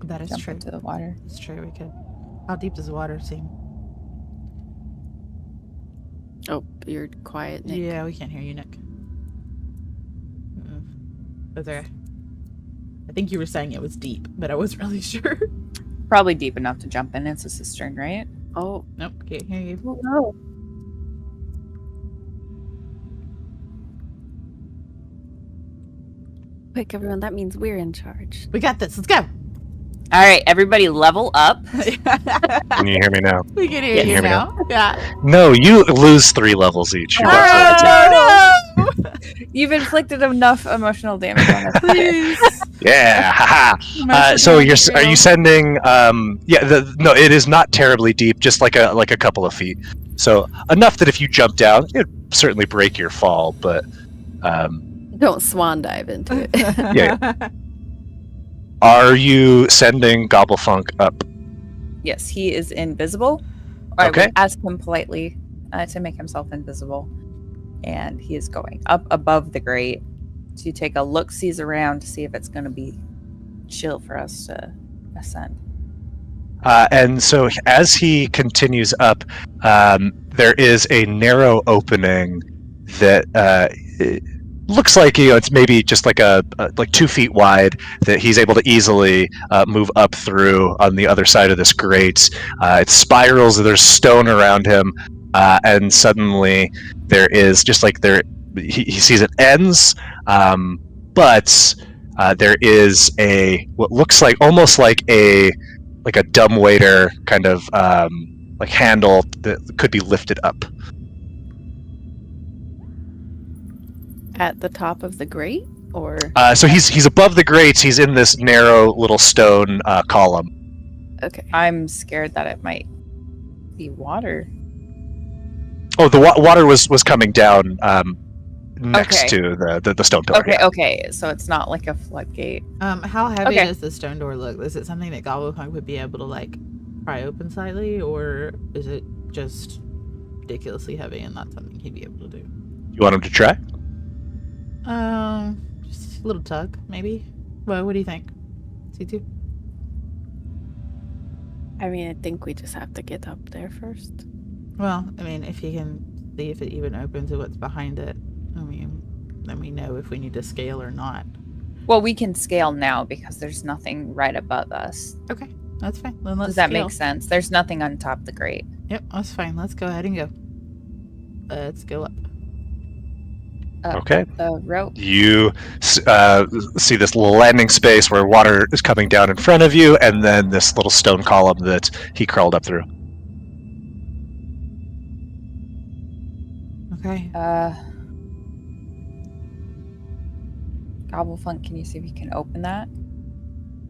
S5: That is
S3: jump
S5: true.
S3: into the water.
S5: It's true, we could. How deep does the water seem?
S4: Oh, you're quiet, Nick.
S5: Yeah, we can't hear you, Nick. Okay. I think you were saying it was deep, but I wasn't really sure.
S3: Probably deep enough to jump in. It's a cistern, right?
S4: Oh,
S5: Nope, can't hear you.
S4: oh no. Quick, everyone, that means we're in charge.
S5: We got this. Let's go.
S3: All right, everybody, level up.
S2: Can you hear me now?
S5: We can hear
S2: Can
S5: you
S2: hear me
S5: now. Yeah.
S2: No, you lose 3 levels each.
S5: Oh, no!
S3: You've inflicted enough emotional damage on us.
S5: Please.
S2: Yeah, haha. So are you sending? No, it is not terribly deep, just like a couple of feet. So enough that if you jump down, it'd certainly break your fall, but
S4: Don't swan dive into it.
S2: yeah. Are you sending Gobblefunk up?
S3: Yes, he is invisible. Or
S2: Okay.
S3: I would ask him politely to make himself invisible. And he is going up above the grate to take a look-sees around to see if it's going to be chill for us to ascend.
S2: And so as he continues up, there is a narrow opening that it looks like it's maybe just like like 2 feet wide that he's able to easily move up through on the other side of this grate. It spirals. There's stone around him, and suddenly there is just like he sees it ends, but there is what looks like almost like a dumbwaiter kind of like handle that could be lifted up.
S4: At the top of the grate? Or
S2: So he's above the grates. He's in this narrow little stone column.
S4: okay.
S3: I'm scared that it might be water.
S2: Oh, the water was coming down next
S3: Okay.
S2: to the stone pillar.
S3: Okay,
S2: yeah.
S3: okay, so it's not like a floodgate.
S5: How heavy
S3: Okay.
S5: does the stone door look? Is it something that Gobblefunk would be able to like pry open slightly, or is it just ridiculously heavy and not something he'd be able to do?
S2: You want him to try?
S5: Just a little tug, maybe. Well, what do you think? C2?
S4: I mean, I think we just have to get up there first.
S5: Well, I mean, if you can see if it even opens to what's behind it, I mean, then we know if we need to scale or not.
S3: Well, we can scale now because there's nothing right above us.
S5: Okay, that's fine. Then let's
S3: Does that
S5: scale.
S3: make sense? There's nothing on top of the grate.
S5: Yep, that's fine. Let's go ahead and go. Let's go up.
S2: Okay.
S3: The rope.
S2: You see this little landing space where water is coming down in front of you, and then this little stone column that he crawled up through.
S5: Okay.
S3: Gobblefunk, can you see if you can open that?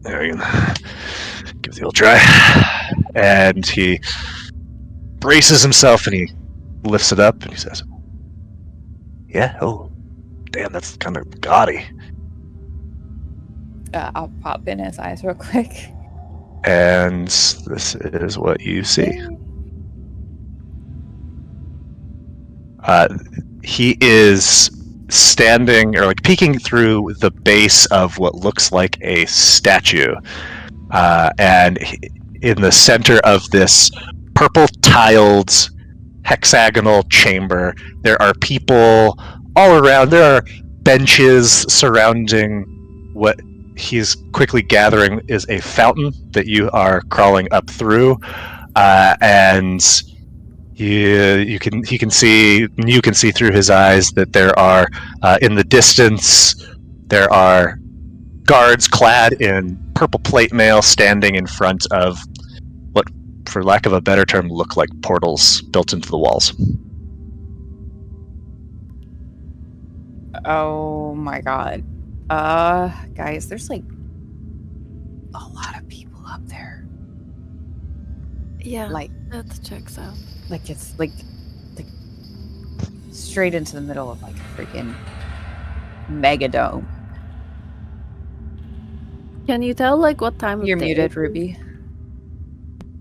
S2: There you go. Give it the old try. And he braces himself and he lifts it up and he says, "Yeah, oh, damn, that's kind of gaudy."
S3: I'll pop in his eyes real quick.
S2: And this is what you see. He is standing or like peeking through the base of what looks like a statue, and in the center of this purple tiled hexagonal chamber there are people all around. There are benches surrounding what he's quickly gathering is a fountain that you are crawling up through, and you can see through his eyes that there are in the distance there are guards clad in purple plate mail standing in front of what, for lack of a better term, look like portals built into the walls.
S3: Oh my god. Guys, there's like a lot of people up there.
S4: Yeah,
S3: Like
S4: that checks out.
S3: like it's like straight into the middle of like a freaking megadome.
S4: Can you tell like what time of
S3: You're
S4: day
S3: muted,
S4: it is?
S3: Ruby.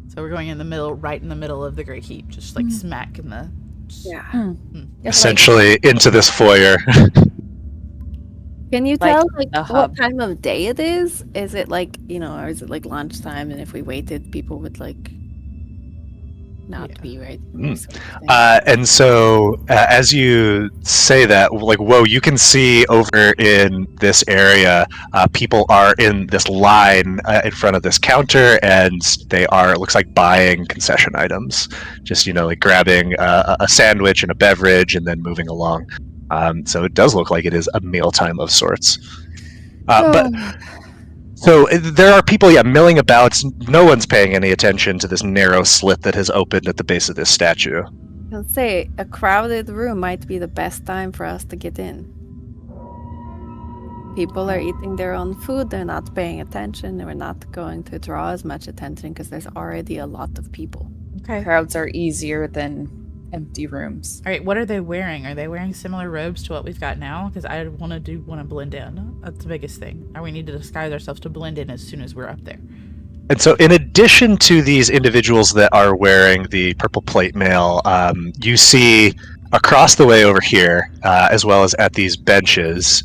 S5: So we're going in the middle, right in the middle of the great heap, just like smack in the.
S4: Yeah.
S3: It's
S2: Essentially into this foyer.
S4: Can you
S3: Like
S4: tell like
S3: the
S4: what
S3: hub.
S4: time of day it is? Is it like, or is it like lunchtime, and if we waited people would like not
S5: Yeah.
S4: be right?
S2: And so as you say that, like, whoa, you can see over in this area, people are in this line in front of this counter, and they are, it looks like, buying concession items. Just, like grabbing a sandwich and a beverage and then moving along. So it does look like it is a mealtime of sorts. But so there are people, milling about. No one's paying any attention to this narrow slit that has opened at the base of this statue.
S4: I'll say a crowded room might be the best time for us to get in. People are eating their own food, they're not paying attention, and we're not going to draw as much attention because there's already a lot of people.
S5: Okay.
S3: Crowds are easier than empty rooms.
S5: All right. What are they wearing? Are they wearing similar robes to what we've got now? Because I want to blend in. That's the biggest thing. We need to disguise ourselves to blend in as soon as we're up there.
S2: And so in addition to these individuals that are wearing the purple plate mail, you see across the way over here, as well as at these benches,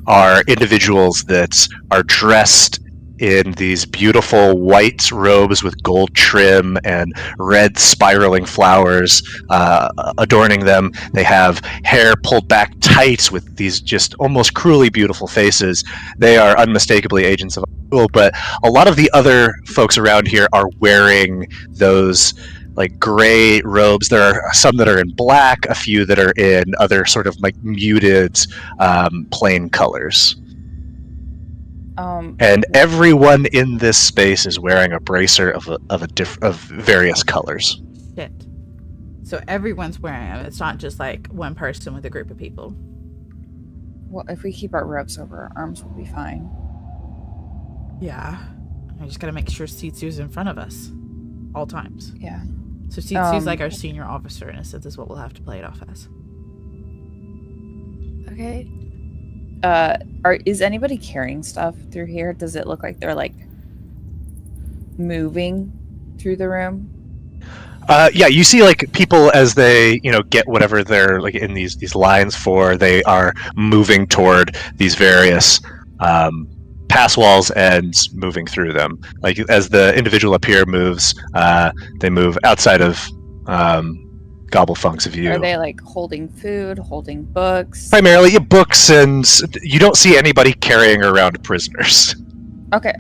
S2: are individuals that are dressed in these beautiful white robes with gold trim and red spiraling flowers adorning them. They have hair pulled back tight with these just almost cruelly beautiful faces. They are unmistakably agents of evil, but a lot of the other folks around here are wearing those like gray robes. There are some that are in black, a few that are in other sort of like muted plain colors. And everyone in this space is wearing a bracer of various colors.
S5: Shit. So everyone's wearing them. It's not just like one person with a group of people.
S3: Well, if we keep our ropes over our arms, we'll be fine.
S5: Yeah. I just gotta make sure Sitsu's in front of us. All times.
S3: Yeah.
S5: So Sitsu's like our senior officer, in a sense, is what we'll have to play it off as.
S4: Okay.
S3: Is anybody carrying stuff through here? Does it look like they're like moving through the room?
S2: Yeah, you see like people as they, get whatever they're like in these lines for, they are moving toward these various pass walls and moving through them. Like as the individual up here moves, they move outside of Gobblefunk's view.
S3: Are they like holding food, holding books?
S2: Primarily books, and you don't see anybody carrying around prisoners.
S3: Okay.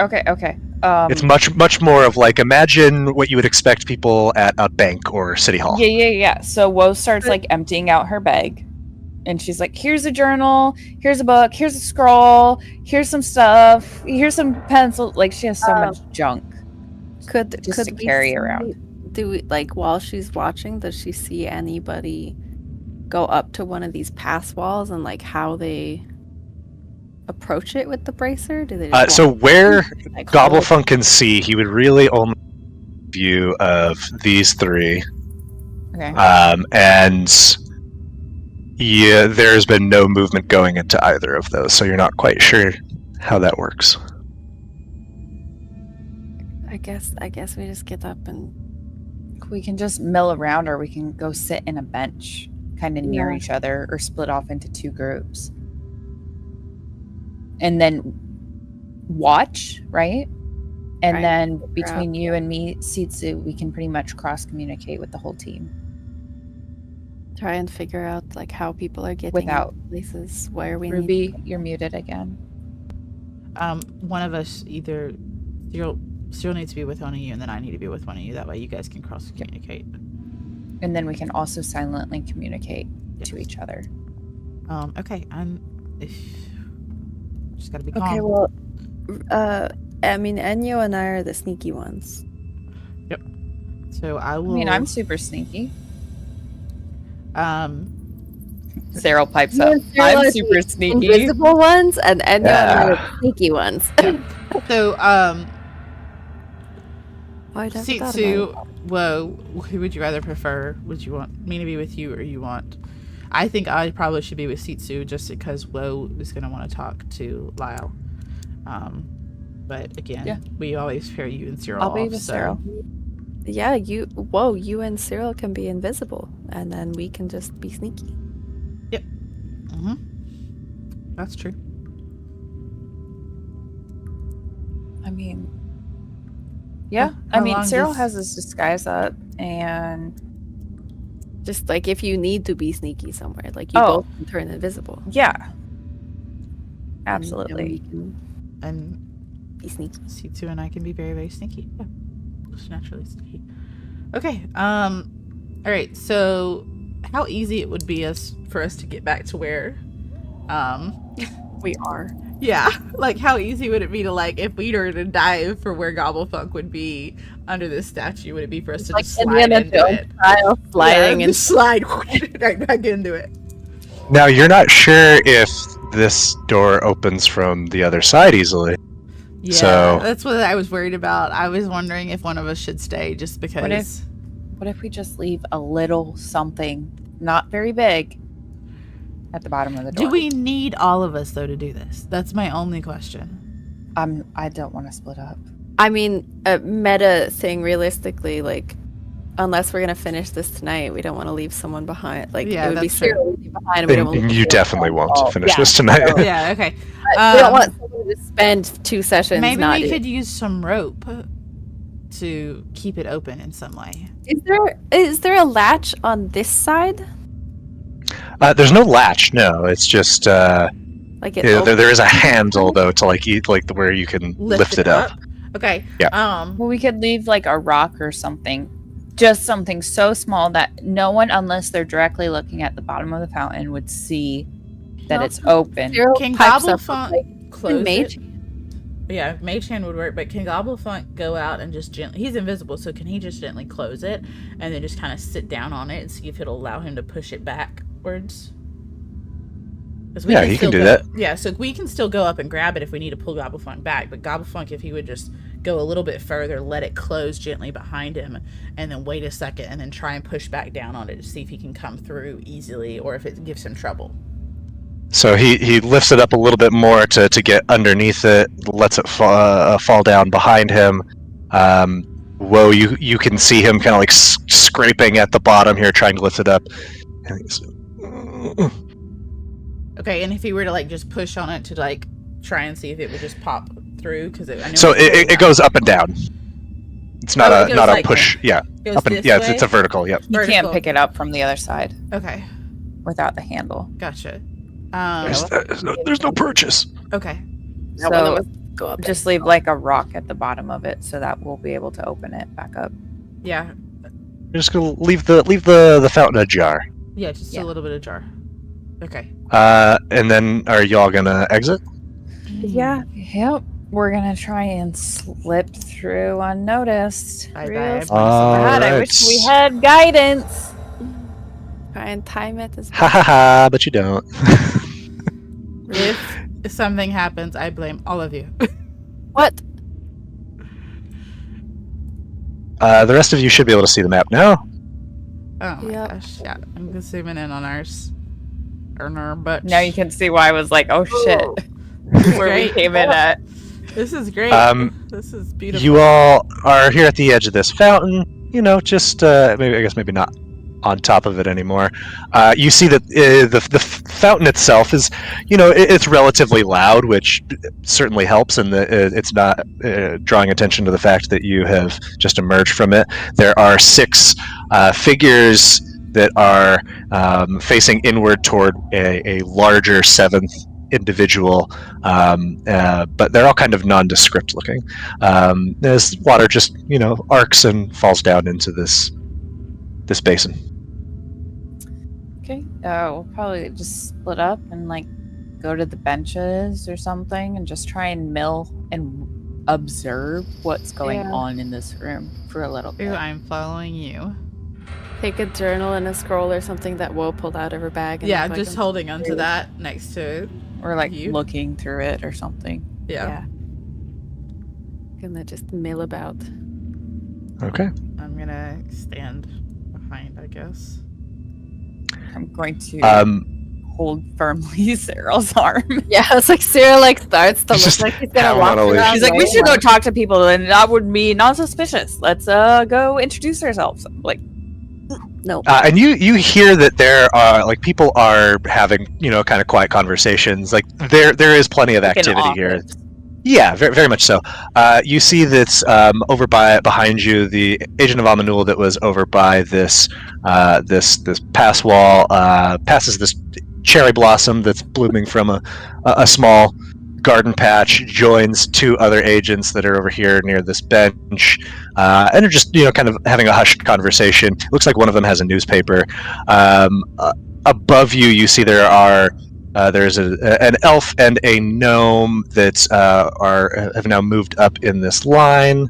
S2: It's much more of like, imagine what you would expect people at a bank or city hall.
S3: Yeah. So Woe starts like emptying out her bag. And she's like, here's a journal, here's a book, here's a scroll, here's some stuff, here's some pencils. Like, she has so much junk
S4: Could
S3: to
S4: we
S3: carry
S4: see-
S3: around.
S4: Do we, like, while she's watching, does she see anybody go up to one of these pass walls and like how they approach it with the bracer? Do they just
S2: So
S4: walk
S2: where
S4: in, like, hold it?
S2: Gobblefunk can see, he would really only view of these three.
S3: Okay.
S2: And yeah, there's been no movement going into either of those, so you're not quite sure how that works.
S4: I guess we just get up and
S3: We can just mill around, or we can go sit in a bench kind of near
S4: Yeah.
S3: each other, or split off into two groups. And then watch, right? And
S4: Right.
S3: then
S4: Figure
S3: between you and me, Sitsu, we can pretty much cross communicate with the whole team.
S4: try and figure out like how people are getting
S3: Without-
S4: into places where we need.
S3: Ruby, you're muted again.
S5: One of us, either Cyril needs to be with one of you, and then I need to be with one of you. That way you guys can cross communicate.
S3: And then we can also silently communicate to each other.
S5: Okay, just gotta be calm.
S4: Okay, well, I mean, Enyo and I are the sneaky ones.
S5: So I
S3: I
S5: will.
S3: mean, I'm super sneaky.
S5: Um,
S3: Cyril pipes
S4: You
S3: up.
S4: and Cyril
S3: I'm
S4: are
S3: super
S4: the
S3: sneaky.
S4: Invisible ones, and Enyo and I are the sneaky ones.
S5: so
S4: Oh, I never thought about
S5: Sitsu,
S4: it.
S5: whoa, who would you rather prefer? Would you want me to be with you, or you want? I think I probably should be with Sitsu, just because Woe is going to want to talk to Lyle. But again,
S3: Yeah.
S5: we always pair you and Cyril
S3: I'll be
S5: off,
S3: with
S5: so-
S3: Cyril.
S4: Yeah, you and Cyril can be invisible, and then we can just be sneaky.
S5: Mhm. That's true.
S3: I mean, yeah.
S5: How
S3: I mean,
S5: long
S3: Cyril
S5: does-
S3: has his disguise up, and
S4: Just like if you need to be sneaky somewhere, like you
S3: Oh.
S4: both can turn invisible.
S3: yeah,
S4: And we
S3: absolutely.
S4: can
S5: And
S4: be sneaky.
S5: Sitsu and I can be very, very sneaky. Yeah. Just naturally sneaky. Okay. All right. So, how easy it would be for us to get back to where,
S4: We are.
S5: yeah, like how easy would it be to, like, if we were to dive for where Gobblefunk would be under this statue? Would it be for us to just slide into it?
S4: Style sliding
S5: Yeah,
S4: and
S5: just slide right back into it.
S2: Now, you're not sure if this door opens from the other side easily.
S5: Yeah,
S2: So-
S5: that's what I was worried about. I was wondering if one of us should stay, just because.
S3: What if we just leave a little something, not very big, at the bottom of the door?
S5: Do we need all of us though to do this? That's my only question.
S3: I don't want to split up.
S4: I mean, a meta thing realistically, like, unless we're gonna finish this tonight, we don't want to leave someone behind. Like,
S5: Yeah,
S4: it would be
S5: that's true.
S4: Cyril leaving behind. And we don't
S2: And
S4: want
S2: you definitely won't
S3: Oh,
S2: finish
S3: yeah.
S2: this tonight.
S3: So-
S5: Yeah. Okay.
S4: we don't want someone to spend 2 sessions.
S5: Maybe
S4: not
S5: we
S4: do-
S5: could use some rope to keep it open in some way.
S4: Is there a latch on this side?
S2: There's no latch, no. It's just
S4: Like it
S2: there is a handle though to like where you can lift it up.
S5: Okay.
S2: Yeah.
S3: Well, we could leave like a rock or something. Just something so small that no one, unless they're directly looking at the bottom of the fountain, would see that
S4: No.
S3: it's open.
S4: Cyril
S5: Can
S4: pipes up
S5: Gobblefunk
S4: like,
S5: close
S4: mage.
S5: it? Yeah, Mage Hand would work, but can Gobblefunk go out and just gently... He's invisible, so can he just gently close it and then just kind of sit down on it and see if it'll allow him to push it backwards? 'Cause we
S2: Yeah, he can
S5: still
S2: do
S5: go-
S2: that.
S5: Yeah, so we can still go up and grab it if we need to pull Gobblefunk back, but Gobblefunk, if he would just go a little bit further, let it close gently behind him, and then wait a second, and then try and push back down on it to see if he can come through easily or if it gives him trouble.
S2: So he lifts it up a little bit more to get underneath it, lets it fall down behind him. Whoa, you can see him kind of like scraping at the bottom here, trying to lift it up. And he's,
S5: Okay, and if he were to like just push on it to like try and see if it would just pop through? Because
S2: So it goes up and down. It's not
S5: it goes
S2: not
S5: like-
S2: a push. Yeah,
S5: goes
S2: up and
S5: this
S2: it's a
S5: way?
S2: vertical. Yep.
S3: You
S5: Vertical.
S3: can't pick it up from the other side
S5: Okay,
S3: without the handle.
S5: gotcha.
S2: There's no purchase.
S5: Okay.
S4: That one
S3: So
S4: was go up.
S3: just leave like a rock at the bottom of it so that we'll be able to open it back up.
S5: Yeah.
S2: You're just gonna leave the fountain ajar.
S5: Yeah, just
S3: Yeah.
S5: a little bit of jar. Okay.
S2: And then are y'all gonna exit?
S3: Yeah. Yep. We're gonna try and slip through unnoticed.
S5: Bye,
S3: Real
S5: bye.
S3: spicy.
S2: All
S3: God, I
S2: right.
S3: wish we had guidance.
S4: Try and time it as
S2: Ha ha ha! But you don't.
S5: If something happens, I blame all of you.
S4: What?
S2: The rest of you should be able to see the map now.
S5: Oh my
S4: Yep.
S5: gosh. Yeah, I'm zooming in on ours. On our butt.
S3: Now you can see why I was like, oh shit. Where we
S5: Great.
S3: came in at.
S5: This is great. This is beautiful.
S2: You all are here at the edge of this fountain. You know, just maybe not on top of it anymore. You see that the fountain itself is, it's relatively loud, which certainly helps, and it's not drawing attention to the fact that you have just emerged from it. There are 6 figures that are facing inward toward a larger 7th individual, but they're all kind of nondescript looking. As water just arcs and falls down into this basin.
S3: Okay. We'll probably just split up and like go to the benches or something and just try and mill and observe what's going
S4: Yeah.
S3: on in this room for a little bit.
S5: Ooh, I'm following you.
S4: Take a journal and a scroll or something that Woe pulled out of her bag. And
S5: Yeah,
S4: look like
S5: just
S4: a-
S5: holding onto that next to
S3: Or like
S5: You?
S3: looking through it or something.
S5: yeah.
S4: Gonna just mill about.
S2: Okay.
S5: I'm gonna stand behind, I guess.
S3: I'm going to
S2: Um,
S3: hold firmly Cyril's arm.
S4: Yeah, it's like Sarah starts to
S2: Just
S4: look like he's gonna
S2: pound
S4: walk
S2: on a leash.
S4: around.
S3: She's like, we should go talk to people and that would be not suspicious. Let's go introduce ourselves. I'm like,
S4: No.
S2: and you hear that there are people are having kind of quiet conversations. Like there is plenty of
S3: like an
S2: activity here.
S3: office.
S2: Yeah, very, very much so. You see that's over behind you, the agent of Amanul that was over by this pass wall passes this cherry blossom that's blooming from a small garden patch, joins 2 other agents that are over here near this bench, and are just kind of having a hushed conversation. Looks like one of them has a newspaper. Above you, you see there's an elf and a gnome that have now moved up in this line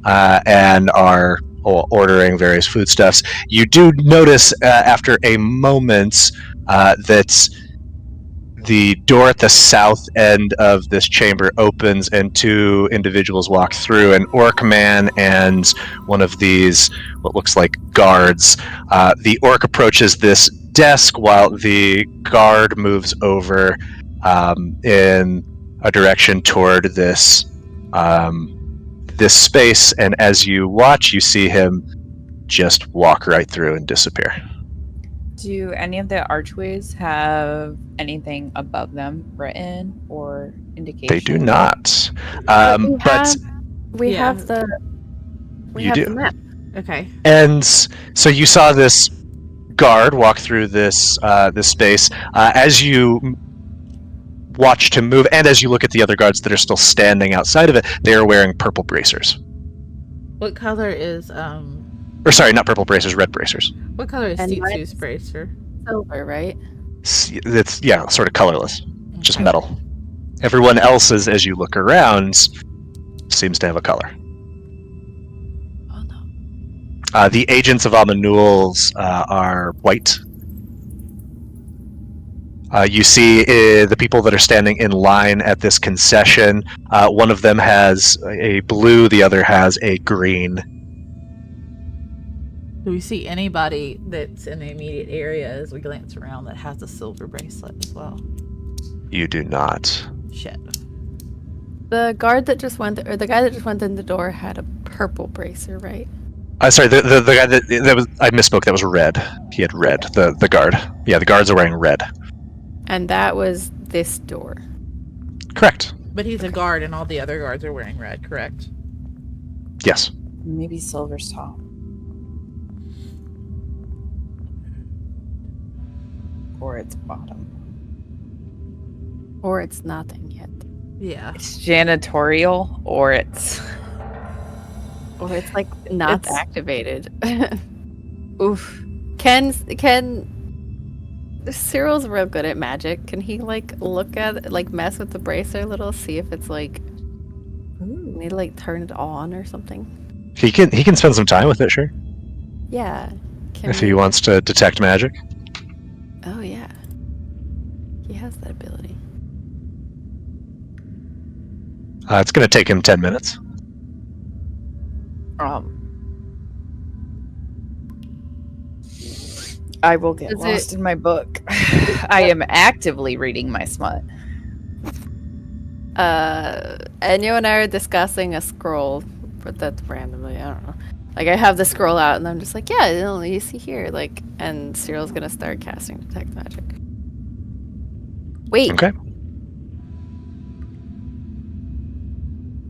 S2: and are ordering various foodstuffs. You do notice after a moment that the door at the south end of this chamber opens and 2 individuals walk through, an orc man and one of these what looks like guards. The orc approaches this desk while the guard moves over in a direction toward this space, and as you watch, you see him just walk right through and disappear.
S3: Do any of the archways have anything above them written or indication?
S2: They do not.
S4: We
S5: Yeah.
S4: have the. We
S2: You
S4: have
S2: do.
S4: the map.
S5: Okay.
S2: And so you saw this guard walk through this space. As you watch him move, and as you look at the other guards that are still standing outside of it, they are wearing purple bracers.
S5: What color is
S2: Or sorry, not purple bracers, red bracers.
S5: what color is
S4: And
S5: Sitsu's bracer?
S4: Silver, right?
S2: It's sort of colorless, just
S5: Okay.
S2: metal. Everyone else's, as you look around, seems to have a color.
S4: Oh no.
S2: The agents of Amanul's are white. You see the people that are standing in line at this concession. One of them has a blue, the other has a green.
S5: Do we see anybody that's in the immediate area as we glance around that has a silver bracelet as well?
S2: You do not.
S5: Shit.
S4: The guard that just went, or the guy that just went in the door had a purple bracer, right?
S2: Sorry, the guy that was, I misspoke. That was red. He had red. The guard. Yeah, the guards are wearing red.
S4: And that was this door.
S2: Correct.
S5: But he's a guard, and all the other guards are wearing red, correct?
S2: Yes.
S3: Maybe Silver's top. Or its bottom.
S4: Or it's nothing yet.
S5: Yeah.
S3: It's janitorial, or it's...
S4: Or it's like not
S3: It's-
S4: activated. Oof. Cyril's real good at magic. Can he like look at it, like mess with the bracer a little, see if it's like need to like turn it on or something?
S2: He can spend some time with it, sure.
S4: Yeah.
S2: If he wants to detect magic.
S4: Oh yeah. He has that ability.
S2: It's going to take him 10 minutes.
S3: I will get
S4: Is
S3: lost
S4: it-
S3: in my book. I am actively reading my smut.
S4: Enyo and I are discussing a scroll, but that's randomly, I don't know. Like I have the scroll out and I'm just like, yeah, you see here, like, and Cyril's gonna start casting detect magic. Wait.
S2: Okay.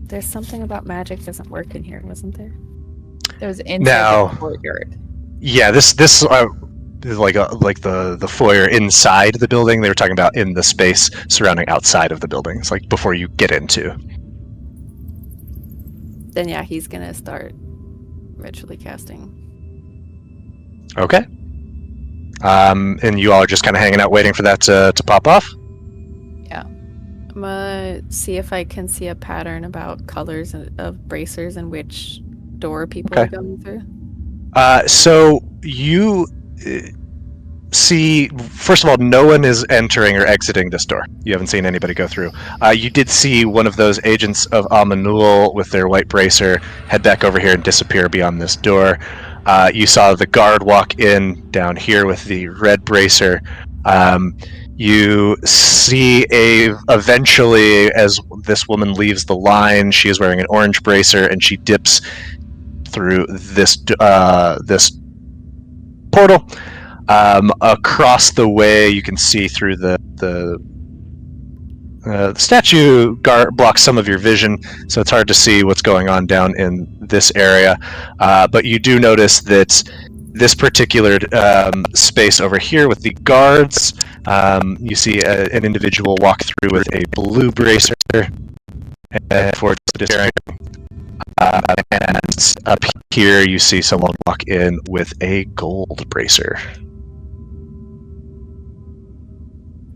S4: There's something about magic doesn't work in here, wasn't there?
S3: There was inside
S2: Now-
S3: the courtyard.
S2: Yeah, this is like the foyer inside the building. They were talking about in the space surrounding outside of the building. It's like before you get into.
S4: Then yeah, he's gonna start ritually casting.
S2: Okay. And you all are just kind of hanging out waiting for that to pop off?
S4: I'm gonna see if I can see a pattern about colors of bracers and which door people are
S2: Okay.
S4: going through.
S2: So you see, first of all, no one is entering or exiting this door. You haven't seen anybody go through. You did see one of those agents of Amanul with their white bracer head back over here and disappear beyond this door. You saw the guard walk in down here with the red bracer. You see eventually, as this woman leaves the line, she is wearing an orange bracer and she dips through this portal. Across the way, you can see through the statue blocks some of your vision, so it's hard to see what's going on down in this area. But you do notice that this particular space over here with the guards, you see an individual walk through with a blue bracer for disappearing. And up here you see someone walk in with a gold bracer.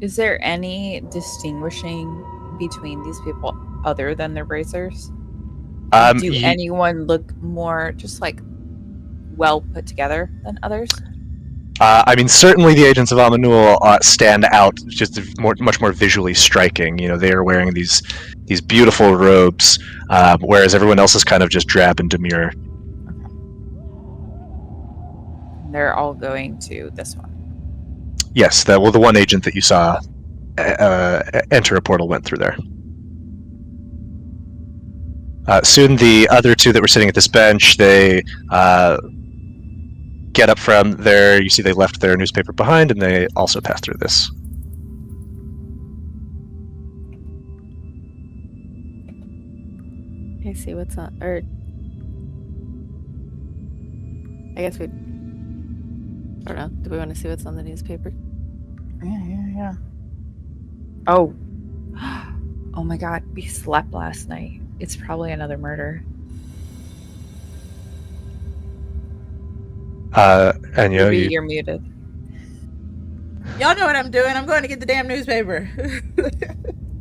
S3: Is there any distinguishing between these people other than their bracers? Do anyone look more just like well put together than others?
S2: I mean, certainly the agents of Amanul stand out, just much more visually striking. You know, they are wearing these beautiful robes, whereas everyone else is kind of just drab and demure.
S3: They're all going to this one.
S2: Yes, the one agent that you saw enter a portal went through there. Soon the other two that were sitting at this bench, they get up from there. You see they left their newspaper behind, and they also pass through this.
S4: I see what's on, or I guess I don't know. Do we want to see what's on the newspaper?
S3: Yeah. Oh. Oh my god, we slept last night. It's probably another murder.
S2: Enyo,
S3: Maybe you're muted.
S5: Y'all know what I'm doing. I'm going to get the damn newspaper.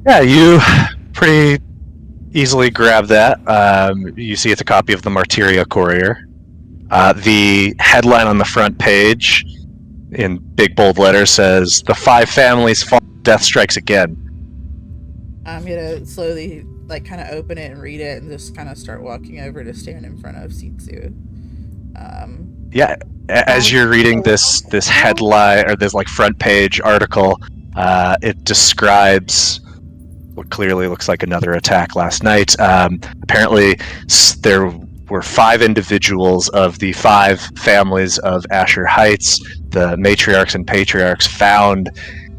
S2: yeah, you pretty easily grab that. You see it's a copy of the Martyia Courier. The headline on the front page in big bold letters says, "The 5 families fall, death strikes again."
S5: I'm gonna slowly, like, kind of open it and read it, and just kind of start walking over to stand in front of Sitsu.
S2: Yeah, as you're reading this headline or this like front page article, it describes what clearly looks like another attack last night. Apparently, there were 5 individuals of the 5 families of Asher Heights, the matriarchs and patriarchs, found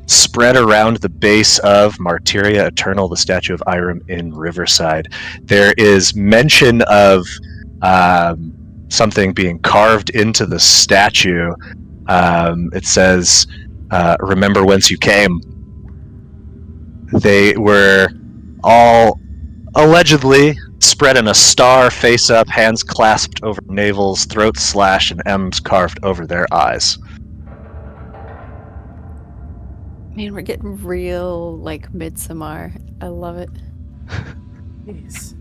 S2: spread around the base of Martyria Eternal, the statue of Irem in Riverside. There is mention of something being carved into the statue. It says, remember whence you came. They were all allegedly spread in a star, face up, hands clasped over navels, throats slashed, and M's carved over their eyes.
S4: Man, we're getting real like Midsommar. I love it.
S5: Jeez.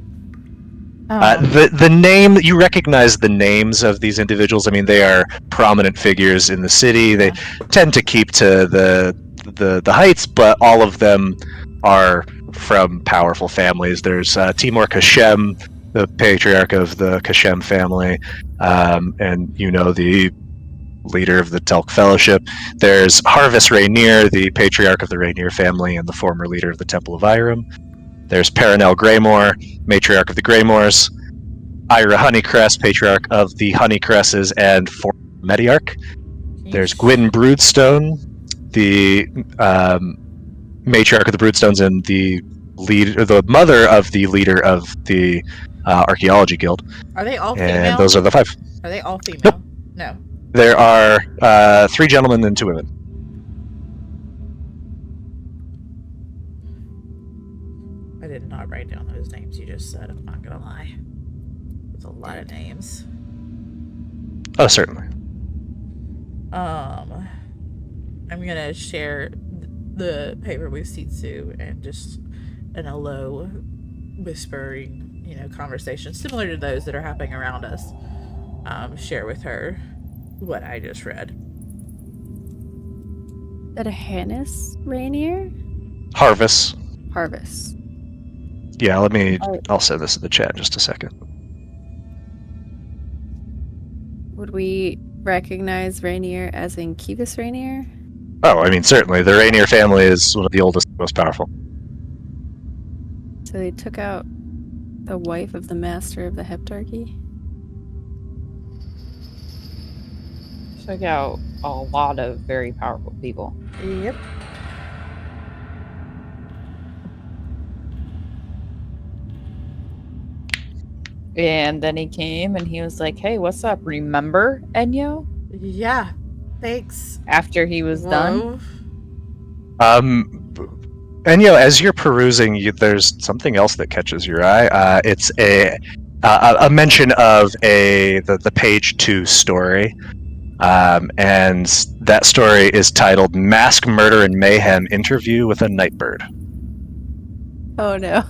S2: The name, you recognize the names of these individuals. I mean, they are prominent figures in the city. They tend to keep to the heights, but all of them are from powerful families. There's Timur Kashem, the patriarch of the Kashem family, and the leader of the Telk Fellowship. There's Harvest Rainier, the patriarch of the Rainier family and the former leader of the Temple of Irem. There's Perenelle Greymore, matriarch of the Greymores. Ira Honeycrest, patriarch of the Honeycresses and former Mediarch. There's Gwyn Broodstone, the matriarch of the Broodstones and the mother of the leader of the Archaeology Guild.
S5: Are they all female?
S2: And those are the 5.
S5: Are they all female?
S2: Nope.
S5: No.
S2: There are 3 gentlemen and 2 women.
S5: I did not write down those names you just said, I'm not gonna lie. There's a lot of names.
S2: Oh, certainly.
S5: I'm gonna share the paper with Sitsu and just in a low whispering, conversation similar to those that are happening around us. Share with her what I just read.
S4: Is that a Hannes Rainier?
S2: Harvest.
S4: Harvest.
S2: Yeah, I'll send this in the chat in just a second.
S4: Would we recognize Rainier as in Kivas Rainier?
S2: Oh, I mean, certainly. The Rainier family is one of the oldest, most powerful.
S4: So they took out the wife of the master of the Heptarchy?
S3: Took out a lot of very powerful people.
S5: Yep.
S3: And then he came and he was like, hey, what's up? Remember Enyo?
S5: Yeah. Thanks.
S3: After he was done?
S2: Enyo, as you're perusing, there's something else that catches your eye. It's a mention of the page 2 story. And that story is titled Mask, Murder, and Mayhem Interview with a Nightbird.
S4: Oh no.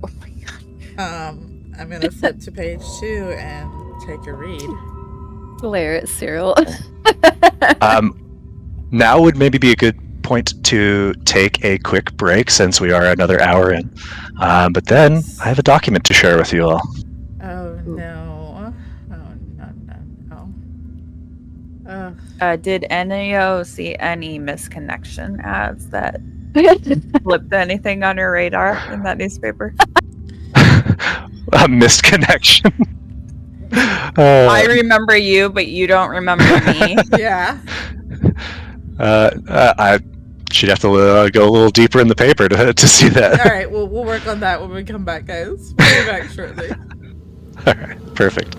S3: Oh my god.
S5: I'm gonna flip to page 2 and take a read.
S4: Glare at Cyril.
S2: Now would maybe be a good point to take a quick break since we are another hour in. But then I have a document to share with you all.
S5: Oh no.
S3: Did Enyo see any misconnection ads that flipped anything on her radar in that newspaper?
S2: A missed connection.
S3: I remember you, but you don't remember me.
S5: Yeah.
S2: I should have to go a little deeper in the paper to see that.
S5: All right, we'll work on that when we come back, guys. We'll be back shortly.
S2: All right, perfect.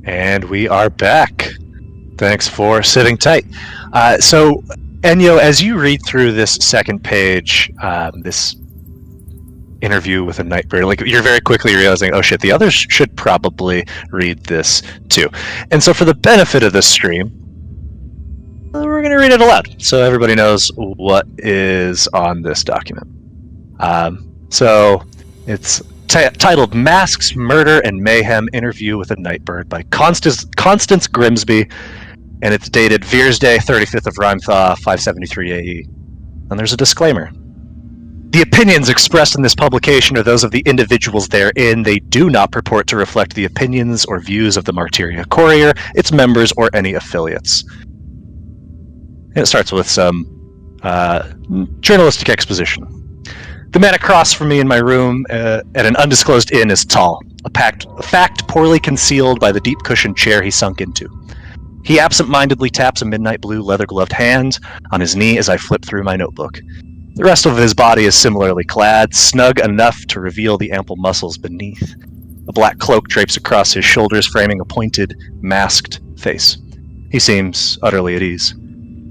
S2: And we are back. Thanks for sitting tight. So, Enyo, as you read through this second page, this interview with a nightbird, like you're very quickly realizing, oh shit, the others should probably read this too. And so, for the benefit of this stream, we're going to read it aloud so everybody knows what is on this document. So, it's titled Masks, Murder, and Mayhem Interview with a Nightbird by Constance Grimsby, and it's dated Veers Day, 35th of Rhymethaw, 573 AE. And there's a disclaimer. The opinions expressed in this publication are those of the individuals therein. They do not purport to reflect the opinions or views of the Martyia Courier, its members, or any affiliates. And it starts with some journalistic exposition. The man across from me in my room at an undisclosed inn is tall, a fact poorly concealed by the deep cushioned chair he sunk into. He absent-mindedly taps a midnight blue leather-gloved hand on his knee as I flip through my notebook. The rest of his body is similarly clad, snug enough to reveal the ample muscles beneath. A black cloak drapes across his shoulders, framing a pointed, masked face. He seems utterly at ease.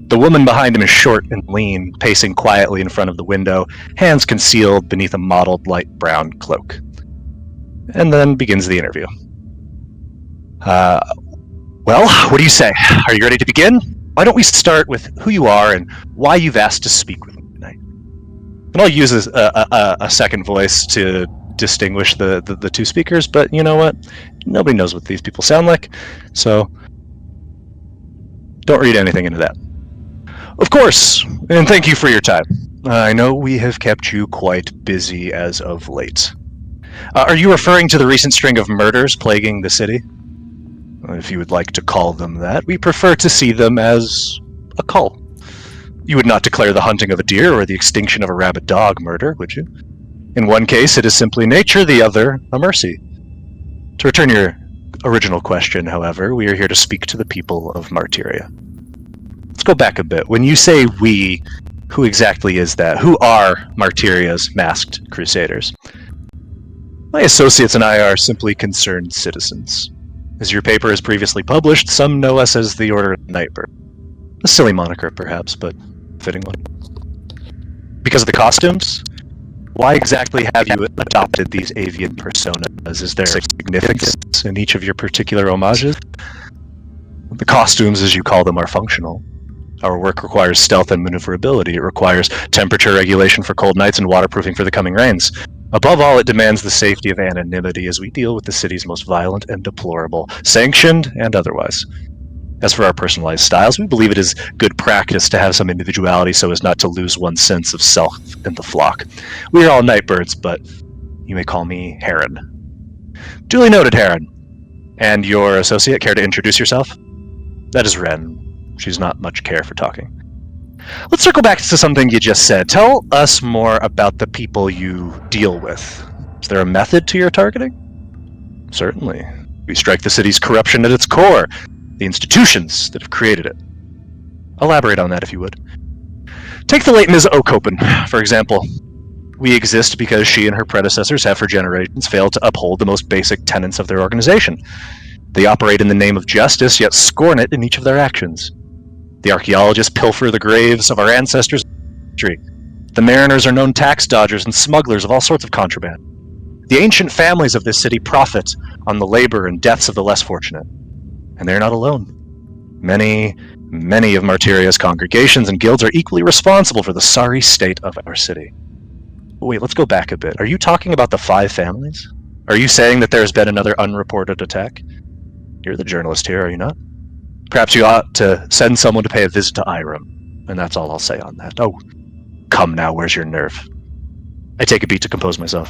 S2: The woman behind him is short and lean, pacing quietly in front of the window, hands concealed beneath a mottled light brown cloak. And then begins the interview. Well, what do you say? Are you ready to begin? Why don't we start with who you are and why you've asked to speak with me tonight? And I'll use a second voice to distinguish the two speakers, but you know what? Nobody knows what these people sound like, so don't read anything into that. Of course, and thank you for your time. I know we have kept you quite busy as of late. Are you referring to the recent string of murders plaguing the city? If you would like to call them that, we prefer to see them as a call. You would not declare the hunting of a deer or the extinction of a rabid dog murder, would you? In one case, it is simply nature, the other, a mercy. To return your original question, however, we are here to speak to the people of Martyria. Let's go back a bit. When you say we, who exactly is that? Who are Martyria's masked crusaders? My associates and I are simply concerned citizens. As your paper has previously published, some know us as the Order of the Nightbird. A silly moniker, perhaps, but a fitting one. Because of the costumes? Why exactly have you adopted these avian personas? Is there significance in each of your particular homages? The costumes, as you call them, are functional. Our work requires stealth and maneuverability. It requires temperature regulation for cold nights and waterproofing for the coming rains. Above all, it demands the safety of anonymity as we deal with the city's most violent and deplorable, sanctioned and otherwise. As for our personalized styles, we believe it is good practice to have some individuality so as not to lose one's sense of self in the flock. We are all nightbirds, but you may call me Heron. Duly noted, Heron. And your associate, care to introduce yourself? That is Ren. She's not much care for talking. Let's circle back to something you just said. Tell us more about the people you deal with. Is there a method to your targeting? Certainly. We strike the city's corruption at its core, the institutions that have created it. Elaborate on that if you would. Take the late Ms. Okopen, for example. We exist because she and her predecessors have for generations failed to uphold the most basic tenets of their organization. They operate in the name of justice, yet scorn it in each of their actions. The archaeologists pilfer the graves of our ancestors. The mariners are known tax dodgers and smugglers of all sorts of contraband. The ancient families of this city profit on the labor and deaths of the less fortunate. And they're not alone. Many of Martyria's congregations and guilds are equally responsible for the sorry state of our city. Wait, let's go back a bit. Are you talking about the 5 families? Are you saying that there has been another unreported attack? You're the journalist here, are you not? Perhaps you ought to send someone to pay a visit to Irem, and that's all I'll say on that. Oh, come now, where's your nerve? I take a beat to compose myself.